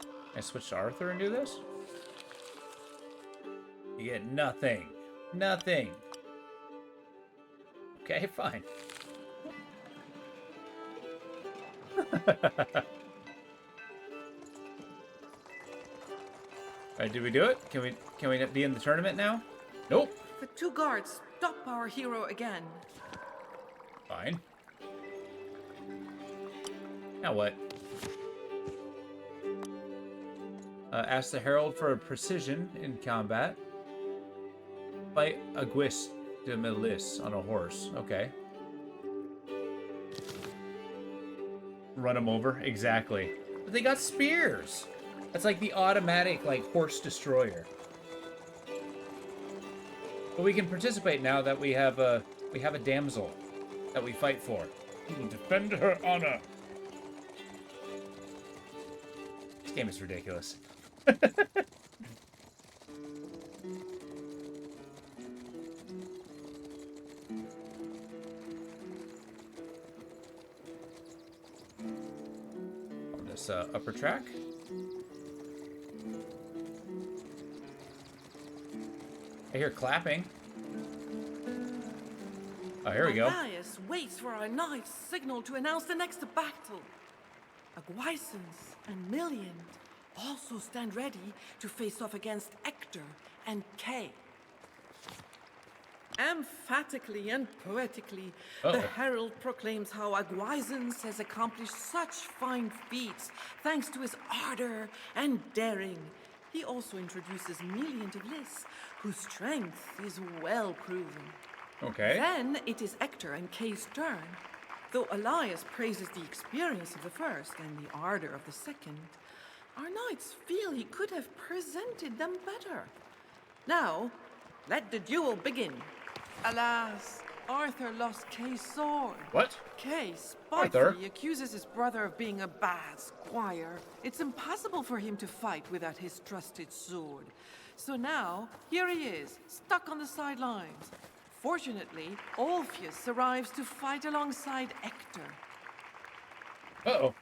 Can I switch to Arthur and do this? You get nothing. Nothing. Okay, fine. Alright, did we do it? Can we be in the tournament now? Nope. The two guards stop our hero again. Fine. Now what? Ask the Herald for precision in combat. Fight Aguis de Melis on a horse. Okay. Run him over. Exactly. But they got spears. That's like the automatic, like, horse destroyer. But we can participate now that we have a damsel that we fight for. We will defend her honor. This game is ridiculous. On this upper track. I hear clapping. Oh, here we go. Elias waits for our knight's signal to announce the next battle. Aguisance and Million also stand ready to face off against Hector and Kay. Emphatically and poetically, the herald proclaims how Aguisance has accomplished such fine feats thanks to his ardor and daring. He also introduces Million of Liss, whose strength is well proven. Okay. Then it is Hector and Kay's turn. Though Elias praises the experience of the first and the ardor of the second, our knights feel he could have presented them better. Now, let the duel begin. Alas, Arthur lost Kay's sword. What? Kay spitefully accuses his brother of being a bad squire. It's impossible for him to fight without his trusted sword. So now, here he is, stuck on the sidelines. Fortunately, Orpheus arrives to fight alongside Hector. Uh-oh.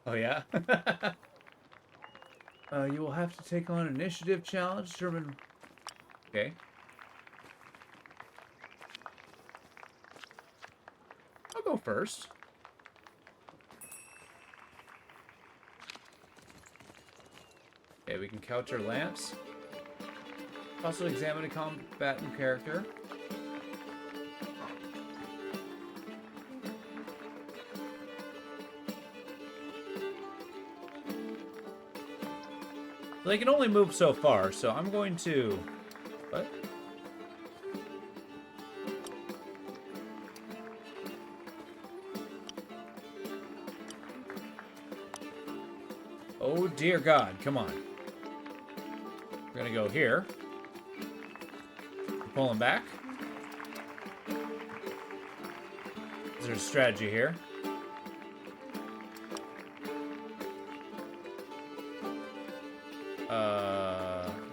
Oh, yeah? You will have to take on an initiative challenge determine... Okay. I'll go first. Okay, we can couch our lance. Also examine a combatant character. They can only move so far, so I'm going to... What? Oh dear God, come on. We're gonna go here. Pull him back. Is there a strategy here?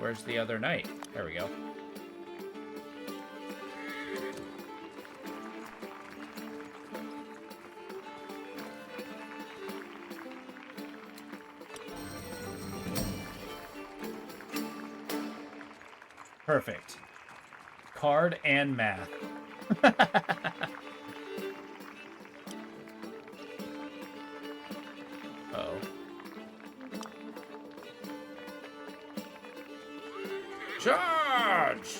Where's the other knight? There we go. Perfect. Card and math. Uh-oh. Charge!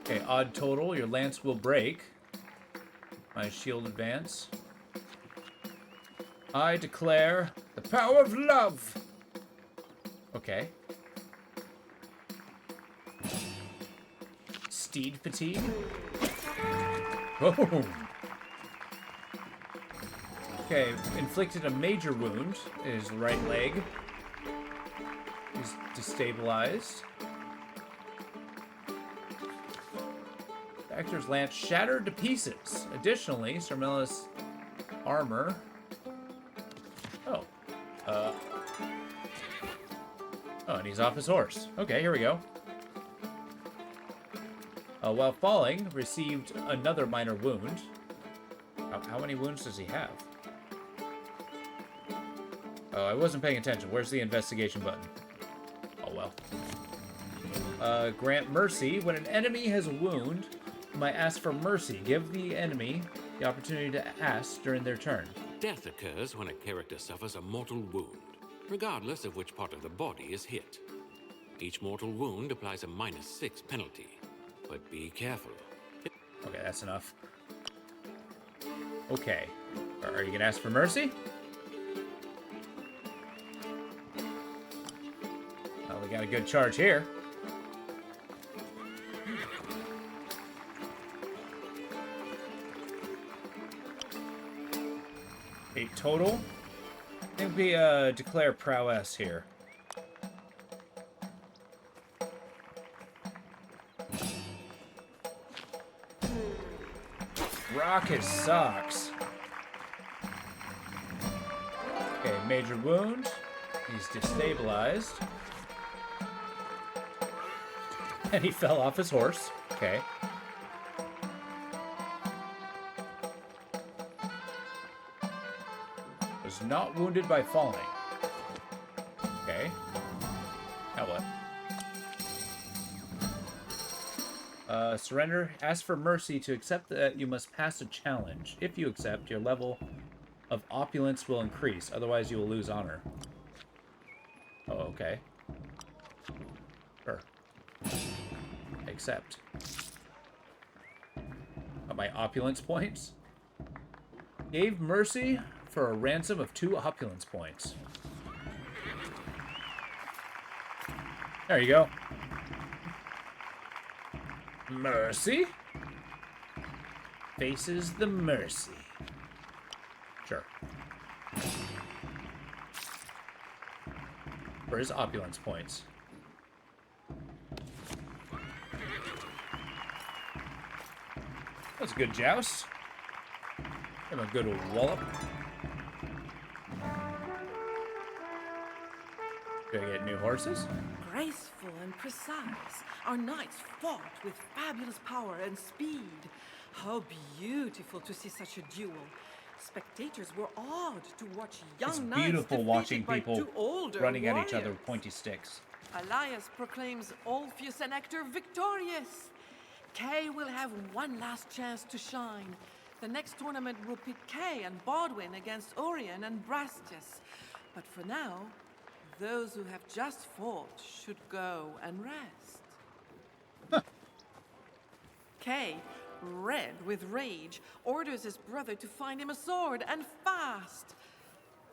Okay, odd total. Your lance will break. My shield advance. I declare the power of love. Okay. Steed fatigue. Boom. Okay, inflicted a major wound in his right leg. He's destabilized. Hector's lance shattered to pieces. Additionally, Sir Melis' armor. Oh. Oh, and he's off his horse. Okay, here we go. While falling, received another minor wound. How many wounds does he have? Oh, I wasn't paying attention. Where's the investigation button? Oh, well. Grant mercy. When an enemy has a wound, you might ask for mercy. Give the enemy the opportunity to ask during their turn. Death occurs when a character suffers a mortal wound, regardless of which part of the body is hit. Each mortal wound applies a -6 penalty, but be careful. Okay, that's enough. Okay. Are you gonna ask for mercy? Well, we got a good charge here. Eight total. I think we declare prowess here. Rock his socks. Okay, major wound. He's destabilized. And he fell off his horse. Okay. Was not wounded by falling. Okay. Now what? Surrender. Ask for mercy. To accept that, you must pass a challenge. If you accept, your level of opulence will increase. Otherwise, you will lose honor. Oh, okay. Sure. Accept. My opulence points. Gave mercy for a ransom of 2 opulence points. There you go. Mercy faces the mercy. Sure. For his opulence points. That's a good joust. Give him a good wallop. Gonna get new horses. Graceful and precise, our knights fought with fabulous power and speed. How beautiful to see such a duel. Spectators were awed to watch young It's knights beautiful watching defeated by people 2 older running at each other warriors. with pointy sticks. Elias proclaims Orpheus and Hector victorious. Kay will have one last chance to shine. The next tournament will pit Kay and Bodwin against Orion and Brastias. But for now, those who have just fought should go and rest. Kay, red with rage, orders his brother to find him a sword, and fast.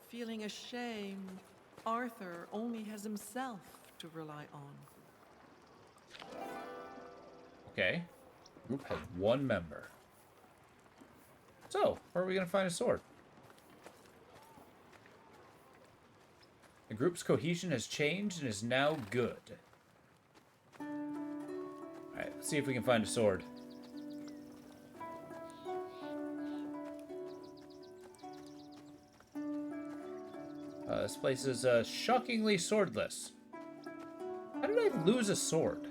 Feeling ashamed, Arthur only has himself to rely on. Okay. Group has 1 member. So, where are we going to find a sword? The group's cohesion has changed and is now good. Alright, let's see if we can find a sword. This place is shockingly swordless. How did I lose a sword?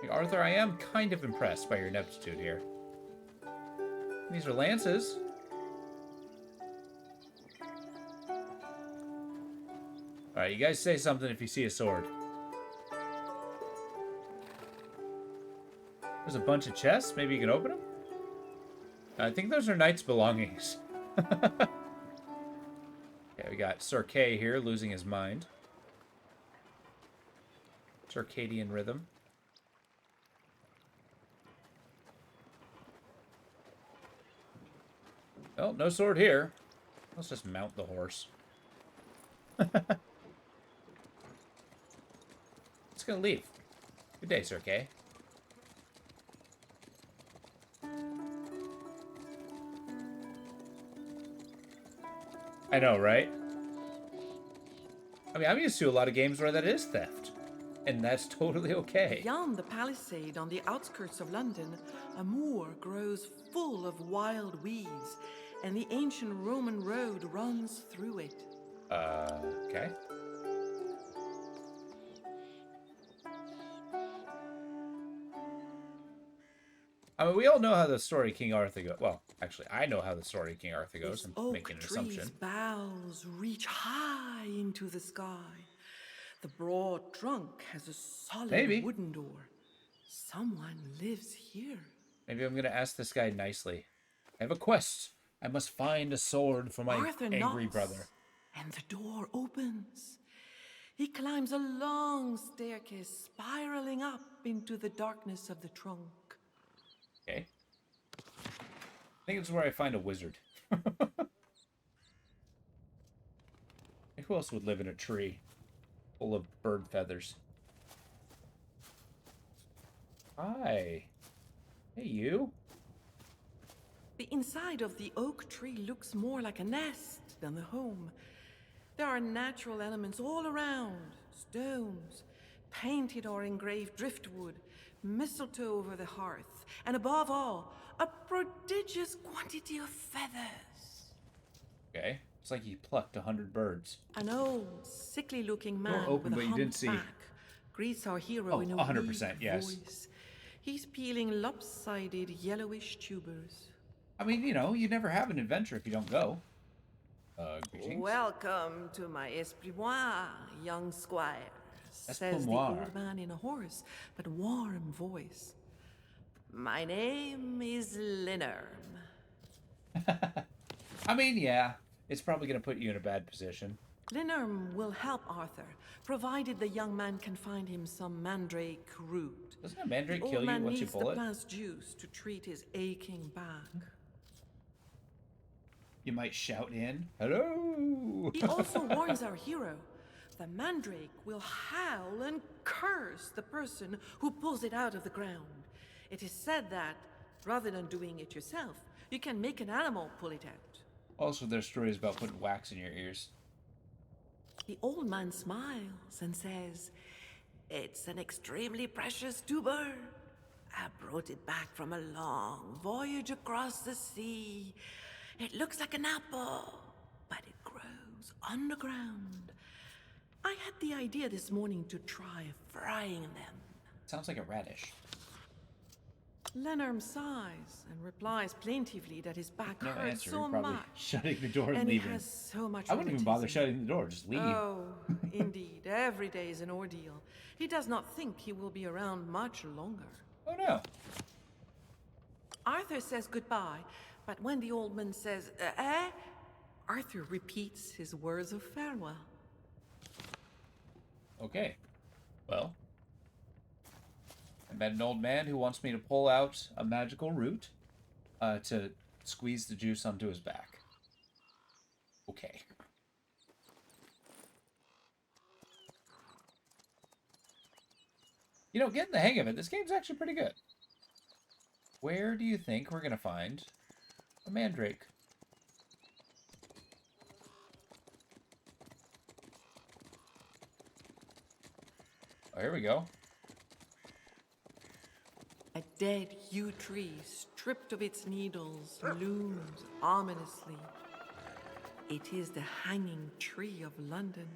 Hey, Arthur, I am kind of impressed by your ineptitude here. These are lances. Alright, you guys say something if you see a sword. There's a bunch of chests. Maybe you can open them? I think those are knights' belongings. Okay, we got Sir Kay here losing his mind. Circadian rhythm. Well, no sword here. Let's just mount the horse. It's gonna leave. Good day, Sir Kay. I know, right? I mean, I'm used to a lot of games where that is theft. And that's totally okay. Beyond the palisade on the outskirts of London, a moor grows full of wild weeds, and the ancient Roman road runs through it. Okay. I mean, we all know how the story of King Arthur goes. Well, actually, I know how the story of King Arthur goes. This I'm oak making an tree's assumption. boughs reach high into the sky. The broad trunk has a solid wooden door. Someone lives here. Maybe I'm going to ask this guy nicely. I have a quest. I must find a sword for my Arthur angry knocks, brother. And the door opens. He climbs a long staircase, spiraling up into the darkness of the trunk. Okay. I think it's where I find a wizard. Who else would live in a tree full of bird feathers? Hi. Hey, you. The inside of the oak tree looks more like a nest than a home. There are natural elements all around. Stones, painted or engraved driftwood, mistletoe over the hearth, and above all, a prodigious quantity of feathers. Okay. It's like he plucked 100 birds. An old, sickly-looking man open, with but a you didn't humped see. back greets our hero in a 100%, weak yes. voice. He's peeling lopsided, yellowish tubers. I mean, you know, you never have an adventure if you don't go. Greetings. Welcome to my esprit noir, young squire, says the old man in a hoarse but warm voice. My name is Linnerm. I mean, yeah, it's probably going to put you in a bad position. Linnerm will help Arthur, provided the young man can find him some mandrake root. Doesn't a mandrake the kill old you man once you needs pull the it? plant's juice to treat his aching back. You might shout in, hello! He also warns our hero. The mandrake will howl and curse the person who pulls it out of the ground. It is said that, rather than doing it yourself, you can make an animal pull it out. Also, there's stories about putting wax in your ears. The old man smiles and says, "It's an extremely precious tuber. I brought it back from a long voyage across the sea. It looks like an apple, but it grows underground. I had the idea this morning to try frying them." Sounds like a radish. Lenarm sighs and replies plaintively that his back No hurts answer. so You're probably much. shutting the door and And leaving. he has so much I wouldn't even bother rheumatism. shutting the door. Just leave. Oh, indeed. Every day is an ordeal. He does not think he will be around much longer. Oh, no. Arthur says goodbye, but when the old man says, Arthur repeats his words of farewell. Okay. Well, I met an old man who wants me to pull out a magical root to squeeze the juice onto his back. Okay. You know, getting the hang of it, this game's actually pretty good. Where do you think we're going to find a mandrake? Oh, here we go. A dead yew tree, stripped of its needles, looms ominously. It is the hanging tree of London.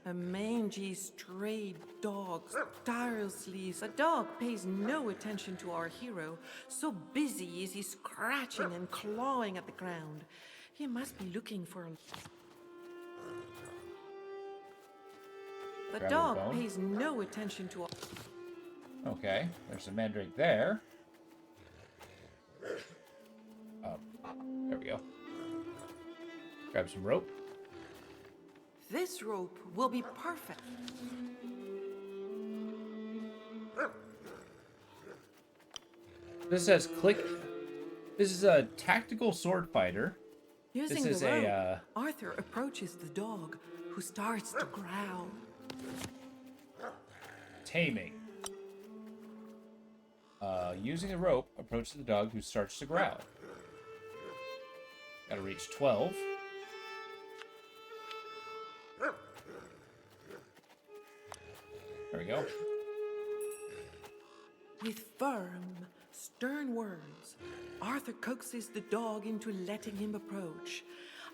A mangy, stray dog tirelessly. A dog pays no attention to our hero. So busy is he scratching and clawing at the ground. He must be looking for The Grab a dog bone. pays no attention to our... Okay, there's a mandrake there. Oh, there we go. Grab some rope. This rope will be perfect. This says click. This is a tactical sword fighter. Using this is the rope, a Arthur approaches the dog, who starts to growl. taming. Using the rope, approach the dog who starts to growl. Gotta reach 12. There we go. With firm, stern words, Arthur coaxes the dog into letting him approach.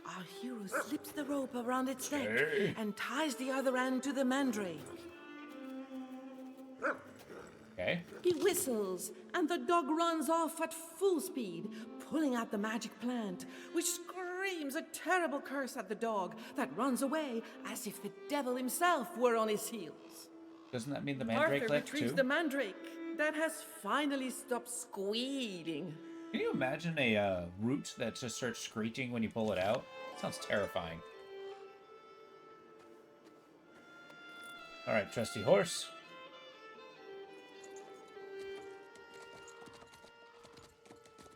Our hero slips the rope around its neck Okay. and ties the other end to the mandrake. Okay. He whistles, and the dog runs off at full speed, pulling out the magic plant, which screams a terrible curse at the dog that runs away as if the devil himself were on his heels. Doesn't that mean the mandrake Arthur left retrieves too? the mandrake that has finally stopped squealing. Can you imagine a root that just starts screeching when you pull it out? Sounds terrifying. All right, trusty horse.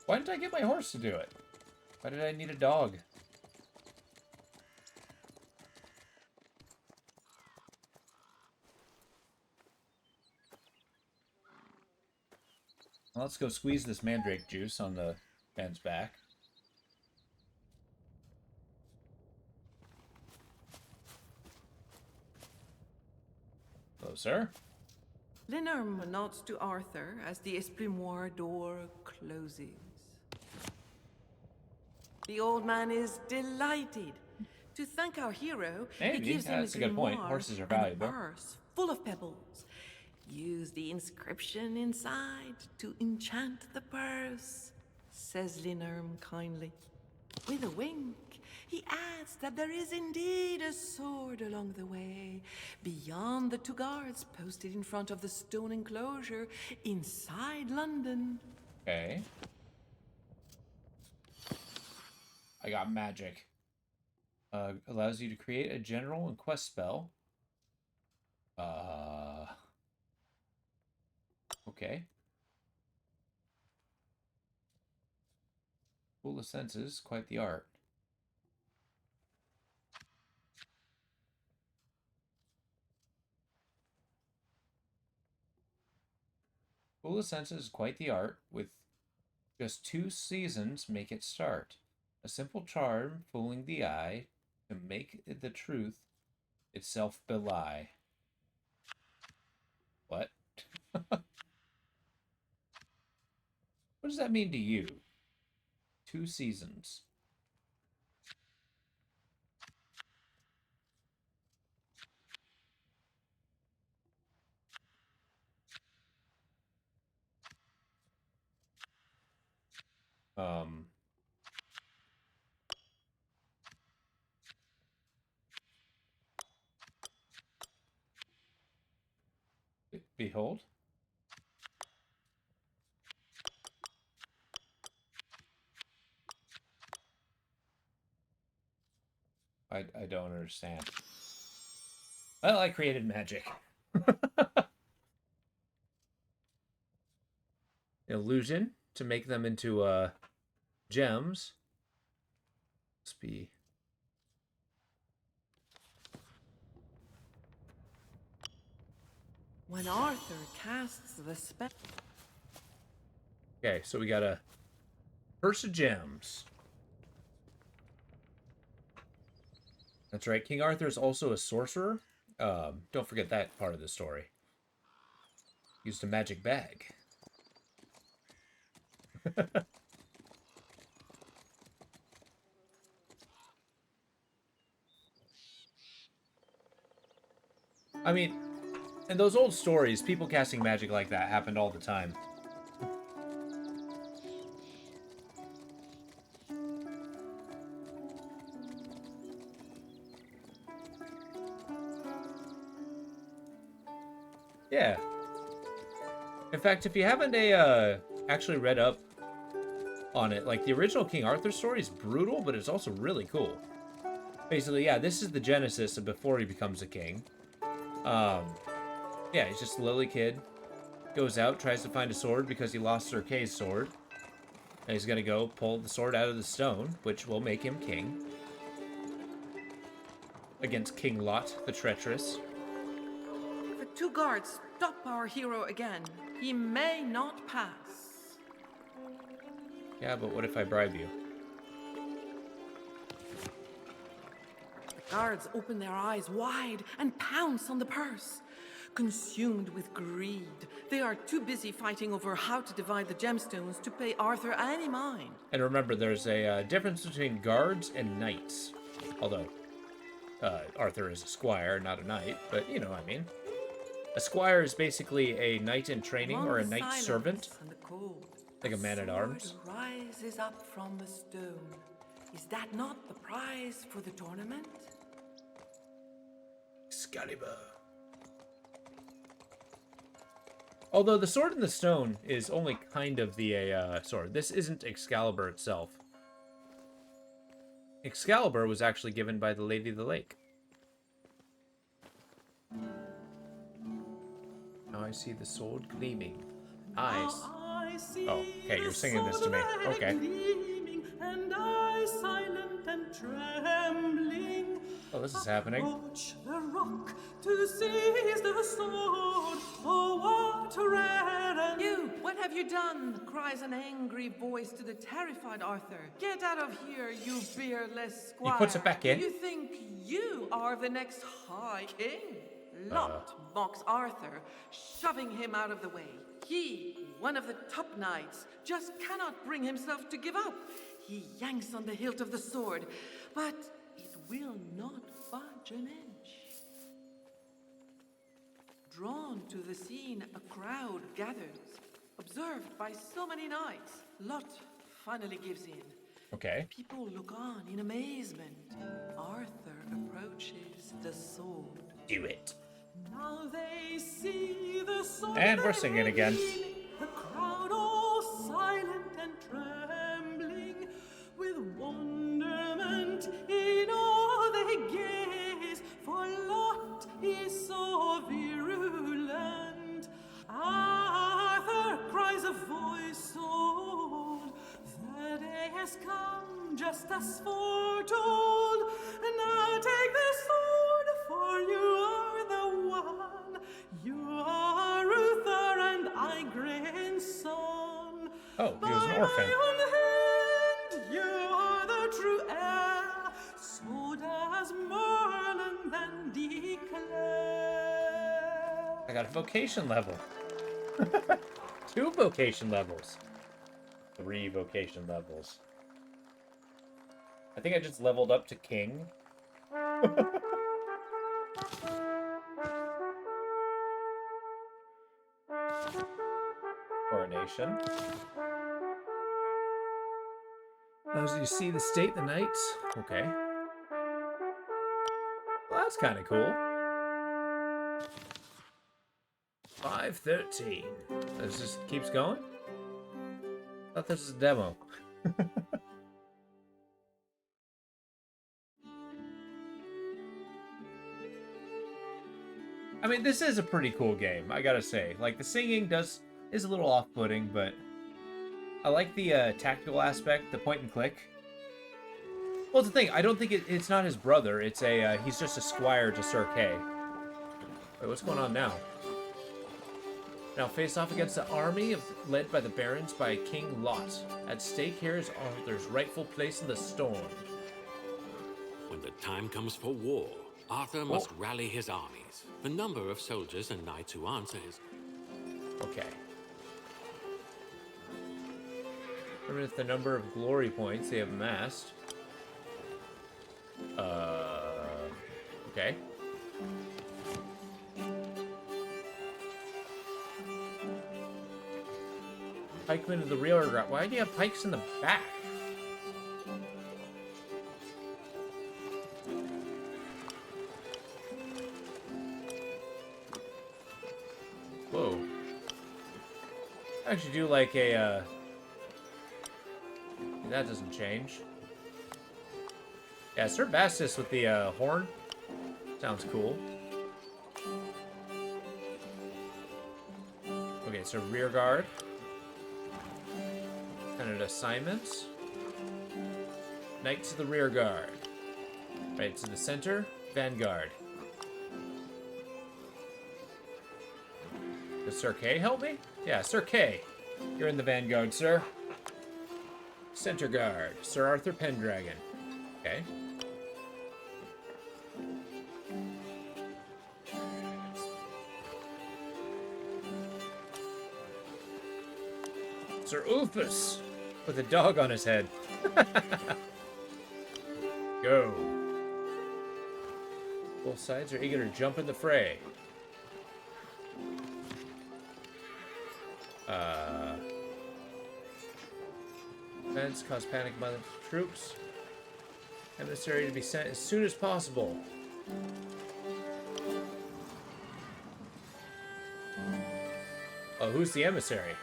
Why didn't I get my horse to do it? Why did I need a dog? Well, let's go squeeze this mandrake juice on the man's back. Hello, sir. Linnerm nods to Arthur as the Esprimoire door closes. The old man is delighted. To thank our hero, Maybe. he gives him That's a a good point. grimoire Horses are and a valuable. purse full of pebbles. Use the inscription inside to enchant the purse, says Linnerm kindly. With a wink, he adds that there is indeed a sword along the way, beyond the 2 guards posted in front of the stone enclosure inside London. Okay. I got magic. Allows you to create a general and quest spell. Okay. Full of senses, quite the art. Full of senses, quite the art. With just 2 seasons, make it start. A simple charm fooling the eye to make the truth itself belie. What? What does that mean to you? 2 seasons. Behold. I don't understand. Well, I created magic. Illusion to make them into gems. Must be. When Arthur casts the spell. Okay, so we got a purse of gems. That's right. King Arthur is also a sorcerer. Don't forget that part of the story. Used a magic bag. I mean, in those old stories, people casting magic like that happened all the time. Yeah. In fact, if you haven't actually read up on it, like the original King Arthur story is brutal, but it's also really cool. Basically, yeah, this is the genesis of before he becomes a king. Yeah, he's just a lily kid. Goes out, tries to find a sword because he lost Sir Kay's sword. And he's gonna go pull the sword out of the stone, which will make him king. Against King Lot, the treacherous. The 2 guards stop our hero again. He may not pass. Yeah, but what if I bribe you? The guards open their eyes wide and pounce on the purse. Consumed with greed, they are too busy fighting over how to divide the gemstones to pay Arthur any mind. And remember, there's a difference between guards and knights. Although, Arthur is a squire, not a knight, but you know what I mean. A squire is basically a knight in training Among or a the knight silence servant, and the cold, like a man-at-arms. sword rises up from the stone. Is that not the prize for the tournament? Excalibur. Although the sword in the stone is only kind of the sword. This isn't Excalibur itself. Excalibur was actually given by the Lady of the Lake. Now I see the sword gleaming. Eyes. Oh, okay, you're singing this to me. Okay. And I silent and trembling. Oh, this is happening. Approach the rock to seize the sword. Oh, what rare and... You, what have you done? Cries an angry voice to the terrified Arthur. Get out of here, you beardless squire. He puts it back in. You think you are the next High King? Lot mocks Arthur, shoving him out of the way. He, one of the top knights, just cannot bring himself to give up. He yanks on the hilt of the sword, but it will not budge an inch. Drawn to the scene, a crowd gathers. Observed by so many knights, Lot finally gives in. Okay. People look on in amazement. Arthur approaches the sword. Do it. Now they see the sword. And we're singing again. The crowd all silent and trembling, with wonderment in all they gaze, for Lot is so virulent. Arthur cries a voice so old, the day has come just as foretold. Now take the sword, for you are the one. You are Uther and I grandson. Oh, he was an orphan. By my own hand, you are the true heir. So does Merlin then declare. I got a vocation level. 2 vocation levels. 3 vocation levels. I think I just leveled up to king. Coronation. As you see the state, the knights. Okay. Well, that's kind of cool. 5:13. This just keeps going? I thought this was a demo. I mean, this is a pretty cool game, I gotta say. Like, the singing is a little off-putting, but I like the tactical aspect, the point and click. Well, it's the thing, I don't think it's not his brother. It's he's just a squire to Sir Kay. Wait, what's going on now? Now face off against the army led by the barons by King Lot. At stake here is Arthur's rightful place in the storm. When the time comes for war, Arthur must rally his armies. The number of soldiers and knights who answer is... Okay. Remember the number of glory points they have amassed. Okay. Pikemen in the rear guard. Why do you have pikes in the back? Whoa. I actually do like a, that doesn't change. Yeah, Sir Bastus with the horn. Sounds cool. Okay, so rear guard. Standard assignments. Knight to the rear guard. Right to the center. Vanguard. Does Sir Kay help me? Yeah, Sir Kay. You're in the vanguard, sir. Center guard. Sir Arthur Pendragon. Okay. Sir Ulfus with a dog on his head. Go. Both sides are eager to jump in the fray. Events cause panic by the troops. Emissary to be sent as soon as possible. Oh, who's the emissary?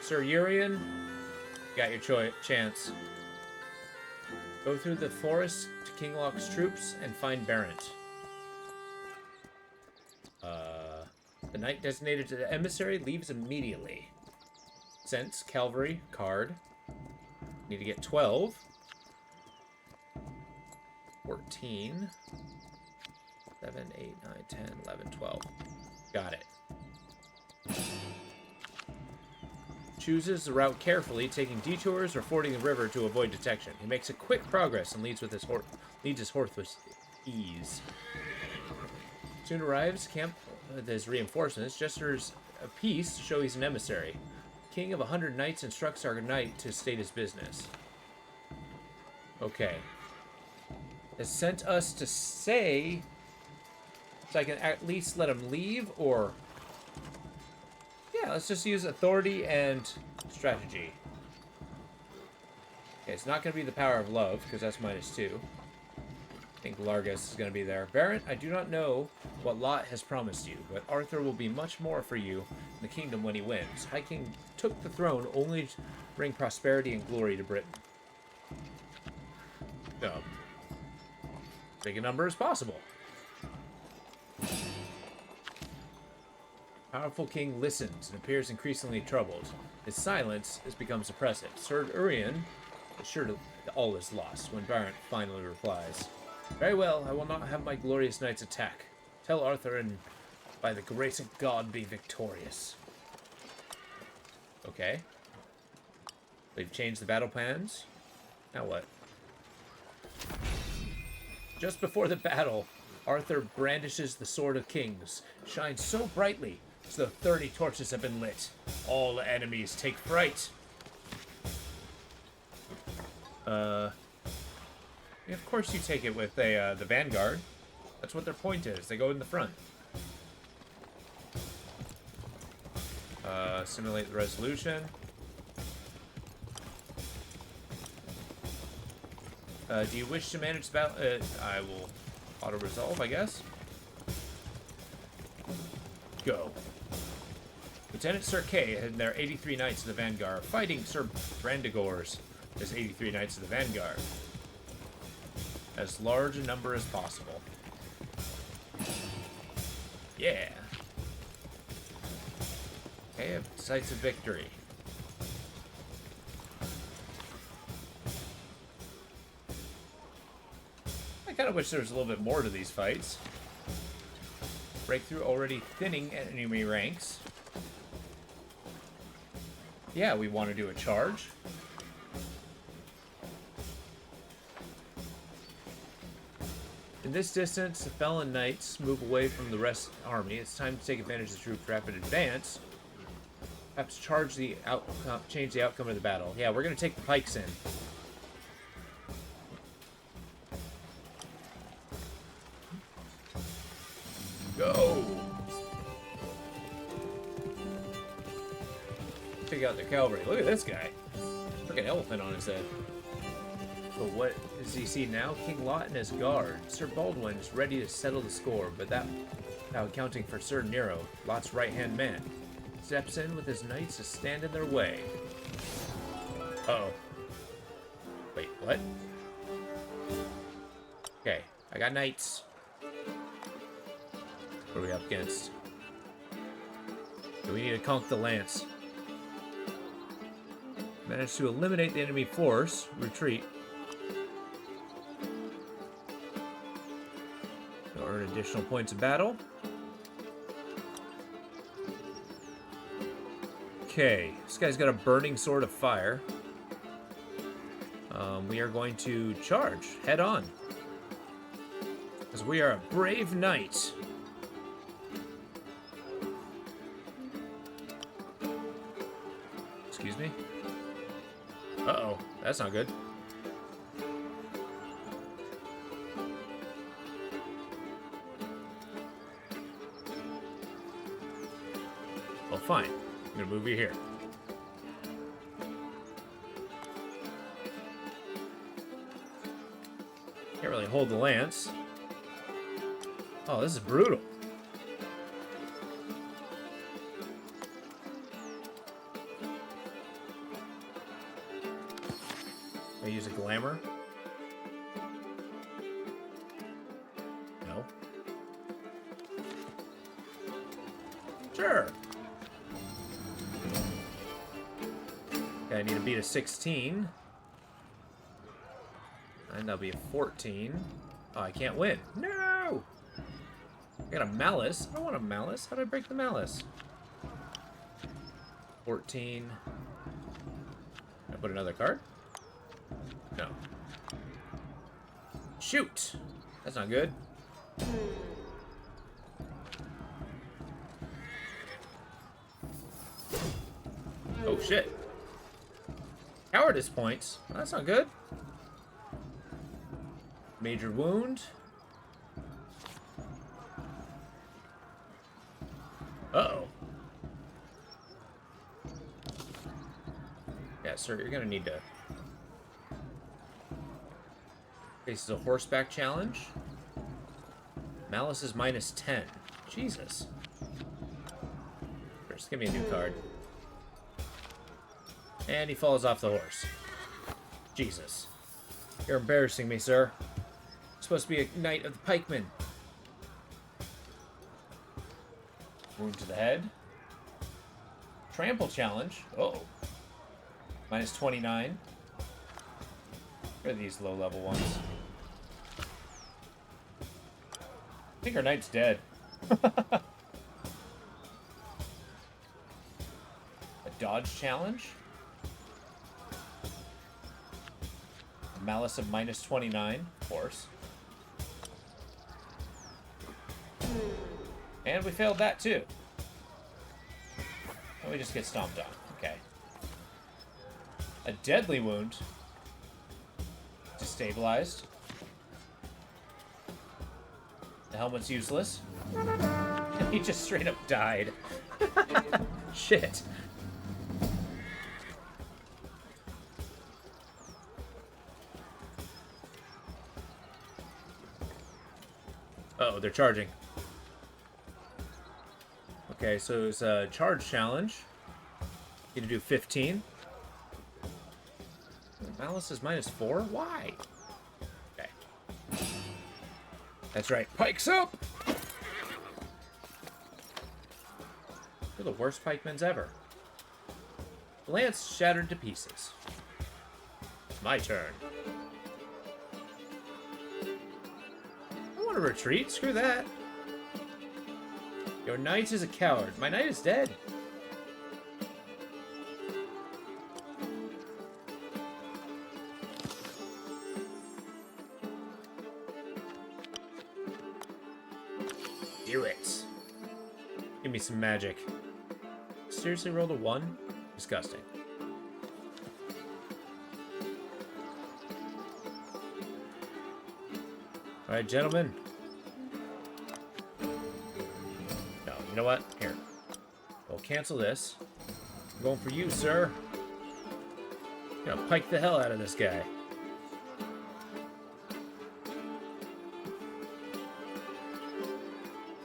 Sir Urian, got your chance. Go through the forest to Kinglock's troops and find Barrent. The knight designated to the emissary leaves immediately. Sense, cavalry, card. Need to get 12. 14. 7, 8, 9, 10, 11, 12. Got it. Chooses the route carefully, taking detours or fording the river to avoid detection. He makes a quick progress and leads his horse with ease. Soon arrives camp with his reinforcements, gestures a peace to show he's an emissary. King of 100 knights instructs our knight to state his business. Okay. Has sent us to say so I can at least let him leave, or yeah, let's just use authority and strategy. Okay, it's not going to be the power of love, because that's -2. I think Largus is going to be there. Barrent, I do not know what Lot has promised you, but Arthur will be much more for you in the kingdom when he wins. High King took the throne only to bring prosperity and glory to Britain. So, big a number as possible. Powerful king listens and appears increasingly troubled. His silence has become suppressive. Sir Urian is sure that all is lost when Barrent finally replies. Very well, I will not have my glorious knights attack. Tell Arthur and by the grace of God be victorious. Okay. They've changed the battle plans. Now what? Just before the battle, Arthur brandishes the Sword of Kings, shines so brightly as though 30 torches have been lit. All enemies take fright. Of course you take it with the Vanguard. That's what their point is. They go in the front. Simulate the resolution. Do you wish to manage the battle? I will auto-resolve, I guess. Go. Lieutenant Sir Kay and their 83 knights of the Vanguard fighting Sir Brandegor's his 83 knights of the Vanguard. As large a number as possible. Yeah. Okay, sights of victory. I kind of wish there was a little bit more to these fights. Breakthrough already thinning enemy ranks. Yeah, we want to do a charge. In this distance, the Felon Knights move away from the rest of the army. It's time to take advantage of the troops' rapid advance. Perhaps change the outcome of the battle. Yeah, we're going to take the pikes in. Go! Take out their cavalry. Look at this guy. Look at an elephant on his head. But what does he see now? King Lot and his guard. Sir Baldwin is ready to settle the score, but that without accounting for Sir Nero, Lot's right-hand man. Steps in with his knights to stand in their way. Uh-oh. Wait, what? Okay, I got knights. What are we up against? Do we need to conk the lance? Managed to eliminate the enemy force. Retreat. Earn additional points of battle. Okay, this guy's got a burning sword of fire. We are going to charge head on. Because we are a brave knight. that's not good. Well, fine. I'm gonna move you here. Can't really hold the lance. Oh, this is brutal. I use a glamour. No. Sure. Okay, I need to beat a 16. And that'll be a 14. Oh, I can't win. No! I got a malice. I don't want a malice. How did I break the malice? 14. Can I put another card? No. Shoot! That's not good. Oh, shit. Cowardice points. That's not good. Major wound. Uh-oh. Yeah, sir, you're gonna need to... This is a horseback challenge. Malice is minus 10. Jesus. First, give me a new card. And he falls off the horse. Jesus. You're embarrassing me, sir. You're supposed to be a knight of the pikemen. Wound to the head. Trample challenge. Uh-oh. Minus 29. Where are these low-level ones? I think our knight's dead. A dodge challenge. A malice of minus 29, of course. And we failed that too. And we just get stomped on. Okay. A deadly wound. Destabilized. The helmet's useless. He just straight up died. Shit. Uh-oh, they're charging. Okay, so it's a charge challenge. You need to do 15. Malice is minus 4? Why? Okay. That's right. Pikes up! You're the worst pikemans ever. The lance shattered to pieces. My turn. I want to retreat. Screw that. Your knight is a coward. My knight is dead. Do it. Give me some magic. Seriously rolled a 1? Disgusting. Alright, gentlemen. No, you know what? Here. We'll cancel this. I'm going for you, sir. I'm gonna pike the hell out of this guy.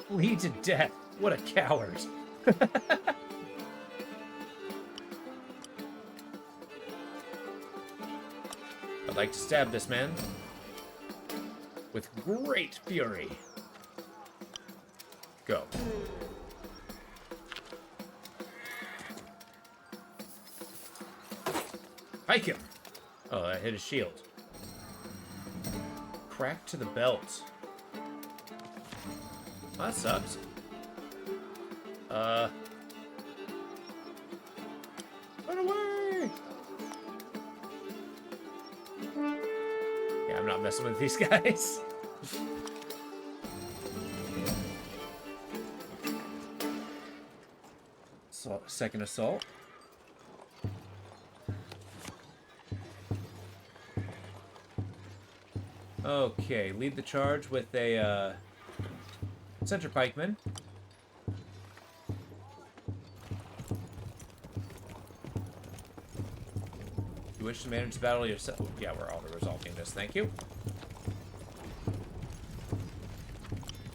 Bleed to death. What a coward. I'd like to stab this man with great fury. Go. Pike him. Oh, I hit his shield. Crack to the belt. Oh, that sucks. Run away! Yeah, I'm not messing with these guys. So, second assault. Okay, lead the charge with a center pikeman. You wish to manage the battle yourself? Yeah, we're auto-resolving this. Thank you.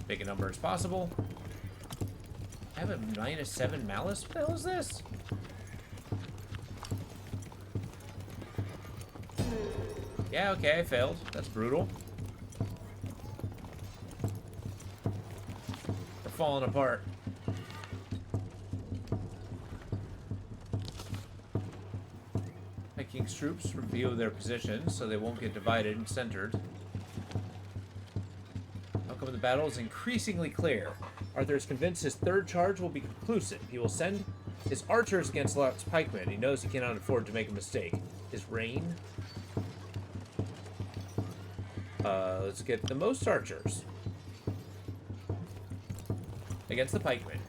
Big a number as possible. I have a -7 malice? What the hell is this? Yeah, okay, I failed. That's brutal. We're falling apart. My King's troops review their positions so they won't get divided and centered. Outcome of the battle is increasingly clear. Arthur is convinced his third charge will be conclusive. He will send his archers against Lot's pikemen. He knows he cannot afford to make a mistake. His reign? Let's get the most archers against the pikemen.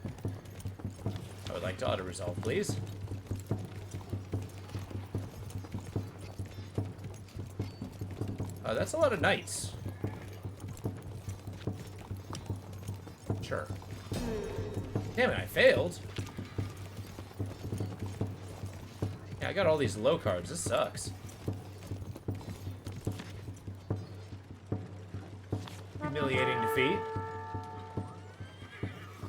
I would like to auto-resolve, please. That's a lot of knights. Sure. Damn it, I failed. Yeah, I got all these low cards. This sucks. Humiliating defeat.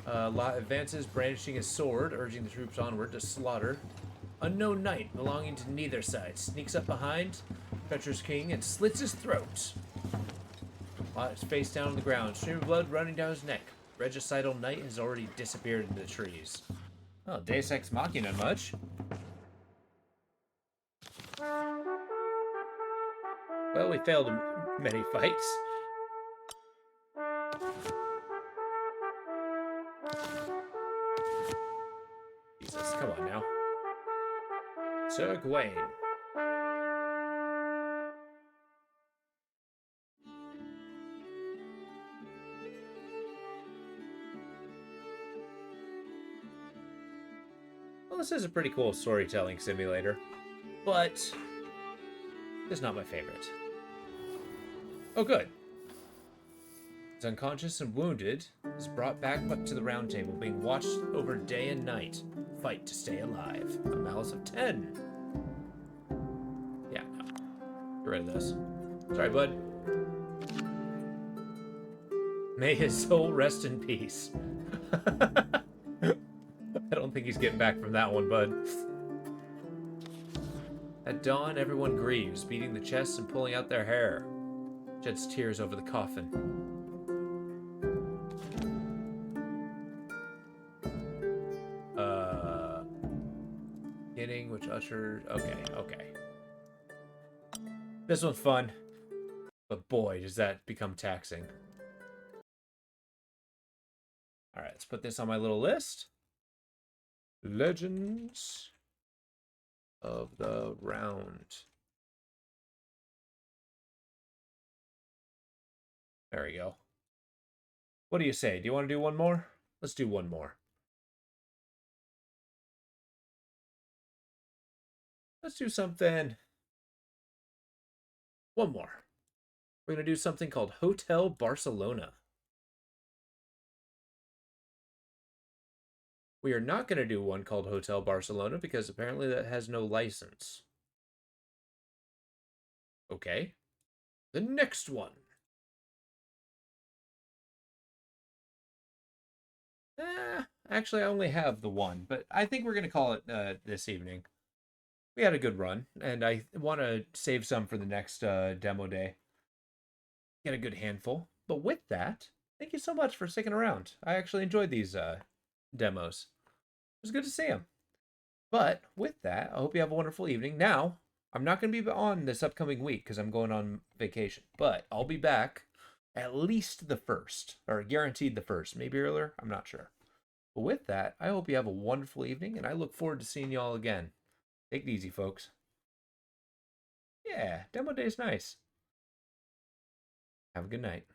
Lot advances, brandishing his sword, urging the troops onward to slaughter. Unknown knight, belonging to neither side, sneaks up behind Treacherous King and slits his throat. Lot is face down on the ground, stream of blood running down his neck. Regicidal knight has already disappeared into the trees. Oh, Deus Ex Machina much. Well, we failed many fights. Jesus, come on now. Sir Gawain. Well, this is a pretty cool storytelling simulator, but it's not my favorite. Oh, good. He's unconscious and wounded. Is brought back up to the round table, being watched over day and night. Fight to stay alive. A malice of 10. Yeah, no. Get rid of this. Sorry, bud. May his soul rest in peace. I don't think he's getting back from that one, bud. At dawn, everyone grieves, beating the chests and pulling out their hair. Sheds tears over the coffin. Beginning, which ushered... Okay. This one's fun. But boy, does that become taxing. Alright, let's put this on my little list. Legends of the Round. There we go. What do you say? Do you want to do one more? Let's do one more. Let's do something. One more. We're going to do something called Hotel Barcelona. We are not going to do one called Hotel Barcelona because apparently that has no license. Okay. The next one. Actually, I only have the one, but I think we're going to call it this evening. We had a good run, and I want to save some for the next demo day. Get a good handful. But with that, thank you so much for sticking around. I actually enjoyed these demos. It was good to see them. But with that, I hope you have a wonderful evening. Now, I'm not going to be on this upcoming week because I'm going on vacation, but I'll be back at least the 1st, or guaranteed the 1st, maybe earlier, I'm not sure. But with that, I hope you have a wonderful evening, and I look forward to seeing you all again. Take it easy, folks. Yeah, demo day's nice. Have a good night.